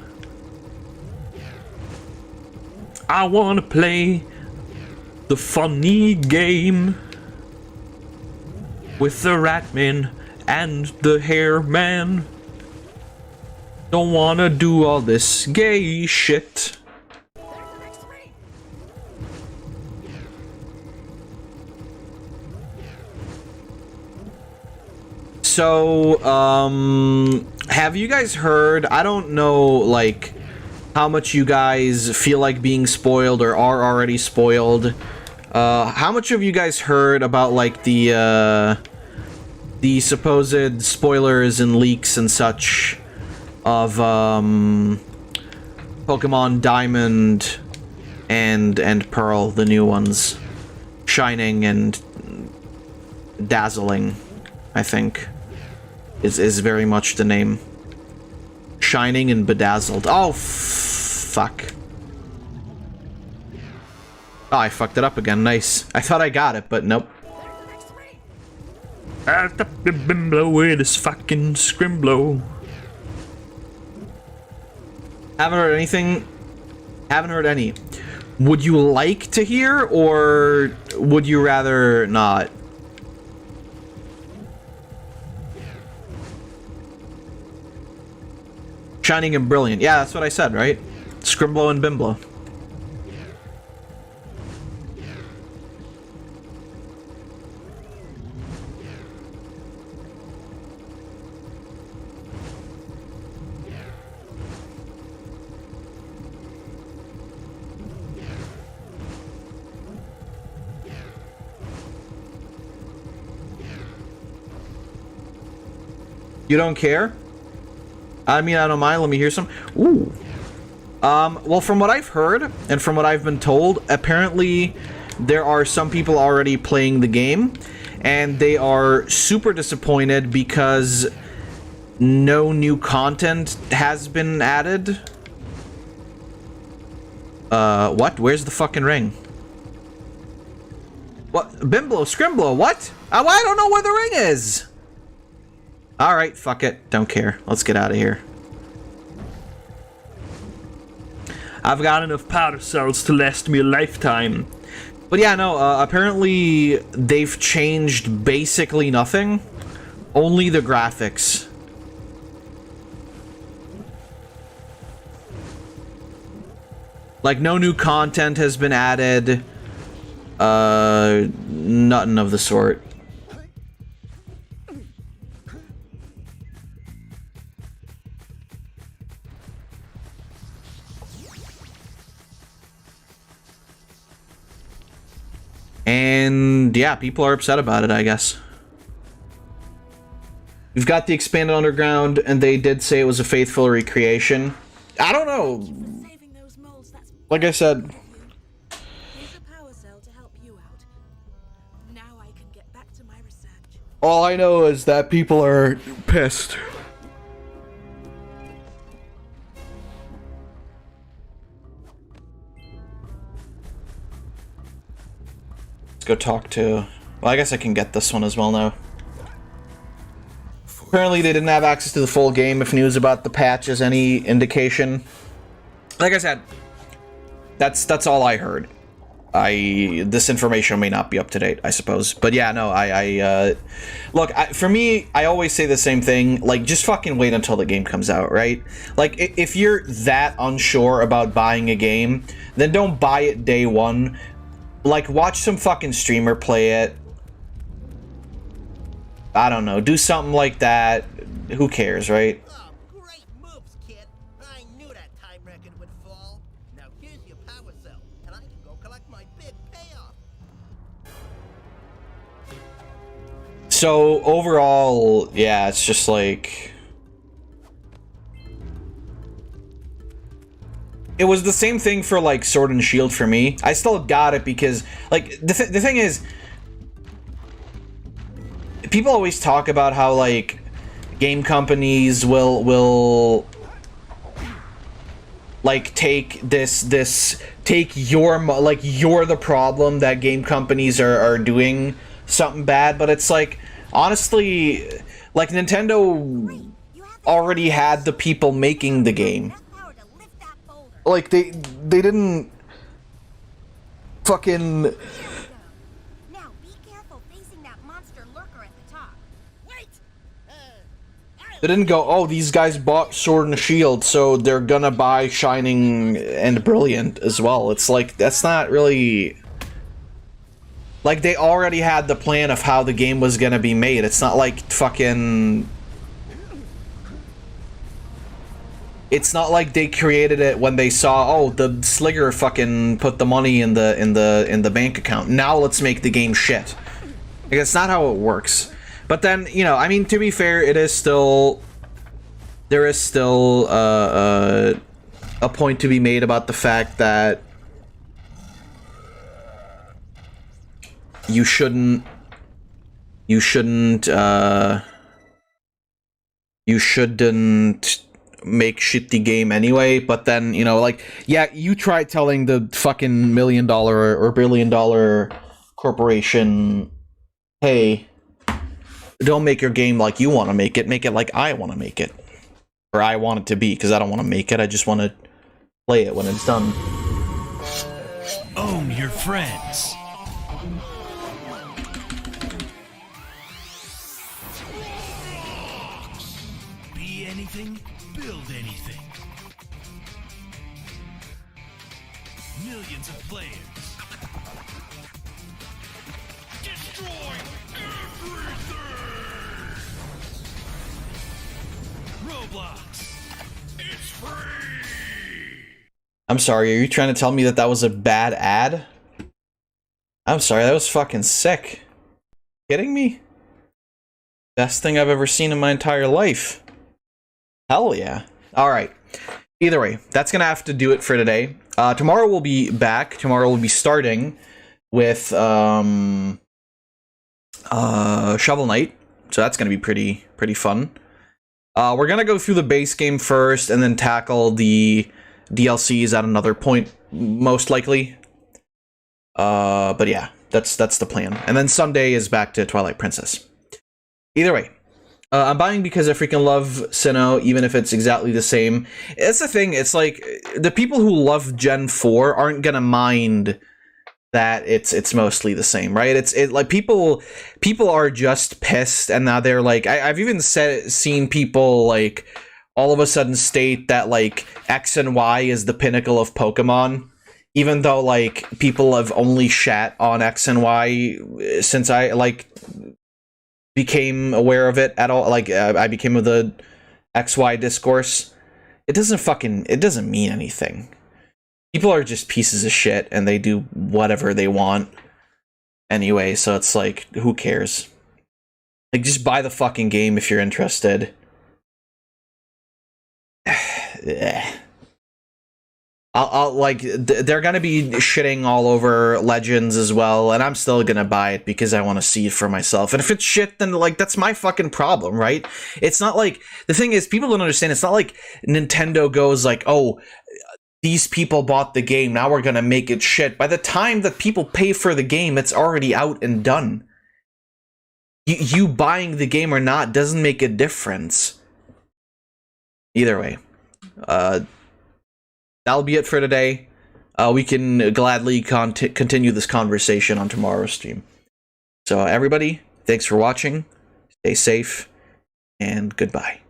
I wanna play the funny game with the Ratman and the Hairman. Don't wanna do all this gay shit. So, have you guys heard, I don't know, like, how much you guys feel like being spoiled or are already spoiled. How much have you guys heard about, like, the supposed spoilers and leaks and such of, Pokemon Diamond and Pearl, the new ones? Shining and Dazzling, I think, is very much the name. Shining and Bedazzled. Oh, fuck. Oh, I fucked it up again. Nice. I thought I got it, but nope. Bimblow, it is fucking Scrimblow. Haven't heard anything. Haven't heard any. Would you like to hear, or would you rather not? Shining and Brilliant. Yeah, that's what I said, right? Scrimblow and Bimblow. You don't care? I mean, I don't mind. Let me hear some. Ooh. Well, from what I've heard, and from what I've been told, apparently there are some people already playing the game, and they are super disappointed because no new content has been added. What? Where's the fucking ring? What? Bimblow, Scrimblow, what? I don't know where the ring is! Alright, fuck it. Don't care. Let's get out of here. I've got enough powder cells to last me a lifetime. But yeah, no, apparently they've changed basically nothing. Only the graphics. Like, no new content has been added. Nothing of the sort. And yeah, people are upset about it, I guess. We've got the expanded underground, and they did say it was a faithful recreation. I don't know. Like I said, all I know is that people are pissed. Let's go talk to... Well, I guess I can get this one as well now. Apparently they didn't have access to the full game. If news about the patch is any indication. Like I said, that's all I heard. This information may not be up to date, I suppose. But yeah, no, look, for me, I always say the same thing. Like, just fucking wait until the game comes out, right? Like, if you're that unsure about buying a game, then don't buy it day one. Like, watch some fucking streamer play it. I don't know, do something like that. Who cares, right? So overall, yeah, it's just like it was the same thing for like Sword and Shield for me. I still got it because like the thing is, people always talk about how like game companies will like take you're the problem that game companies are doing something bad, but it's like honestly, like Nintendo already had the people making the game. Like they didn't fucking they didn't go, oh, these guys bought Sword and Shield, so they're gonna buy Shining and Brilliant as well. It's like, that's not really... Like, they already had the plan of how the game was gonna be made. It's not like fucking... It's not like they created it when they saw, oh, the Sligger fucking put the money in the bank account. Now let's make the game shit. Like, that's not how it works. But then, you know, I mean, to be fair, it is still... There is still a point to be made about the fact that you shouldn't make shitty game anyway. But then, you know, like, yeah, you try telling the fucking $1 million or $1 billion corporation, hey, don't make your game like you want to make it like I want to make it. Or I want it to be, because I don't want to make it, I just want to play it when it's done. Own your friends. Be anything, build anything. Millions of players. Destroy everything! Roblox. It's free! I'm sorry, are you trying to tell me that that was a bad ad? I'm sorry, that was fucking sick. Kidding me? Best thing I've ever seen in my entire life. Hell yeah. Alright. Either way, that's gonna have to do it for today. Tomorrow we'll be back. Tomorrow we'll be starting with Shovel Knight. So that's gonna be pretty fun. We're gonna go through the base game first and then tackle the DLCs at another point, most likely. But yeah, that's the plan. And then Sunday is back to Twilight Princess. Either way, I'm buying because I freaking love Sinnoh, even if it's exactly the same. It's the thing, it's like, the people who love Gen 4 aren't gonna mind that it's mostly the same, right? It's like people are just pissed, and now they're like, I've even seen people like all of a sudden state that like X and Y is the pinnacle of Pokemon, even though like people have only shat on X and Y since I like became aware of it at all. Like I became of the XY discourse. It doesn't mean anything. People are just pieces of shit and they do whatever they want anyway, so it's like, who cares? Like, just buy the fucking game if you're interested. I'll like, they're gonna be shitting all over Legends as well, and I'm still gonna buy it because I want to see it for myself. And if it's shit, then like, that's my fucking problem, right? It's not like, the thing is, people don't understand, it's not like Nintendo goes like, oh, these people bought the game, now we're gonna make it shit. By the time that people pay for the game, it's already out and done. You buying the game or not doesn't make a difference. Either way. That'll be it for today. We can gladly continue this conversation on tomorrow's stream. So everybody, thanks for watching. Stay safe, and goodbye.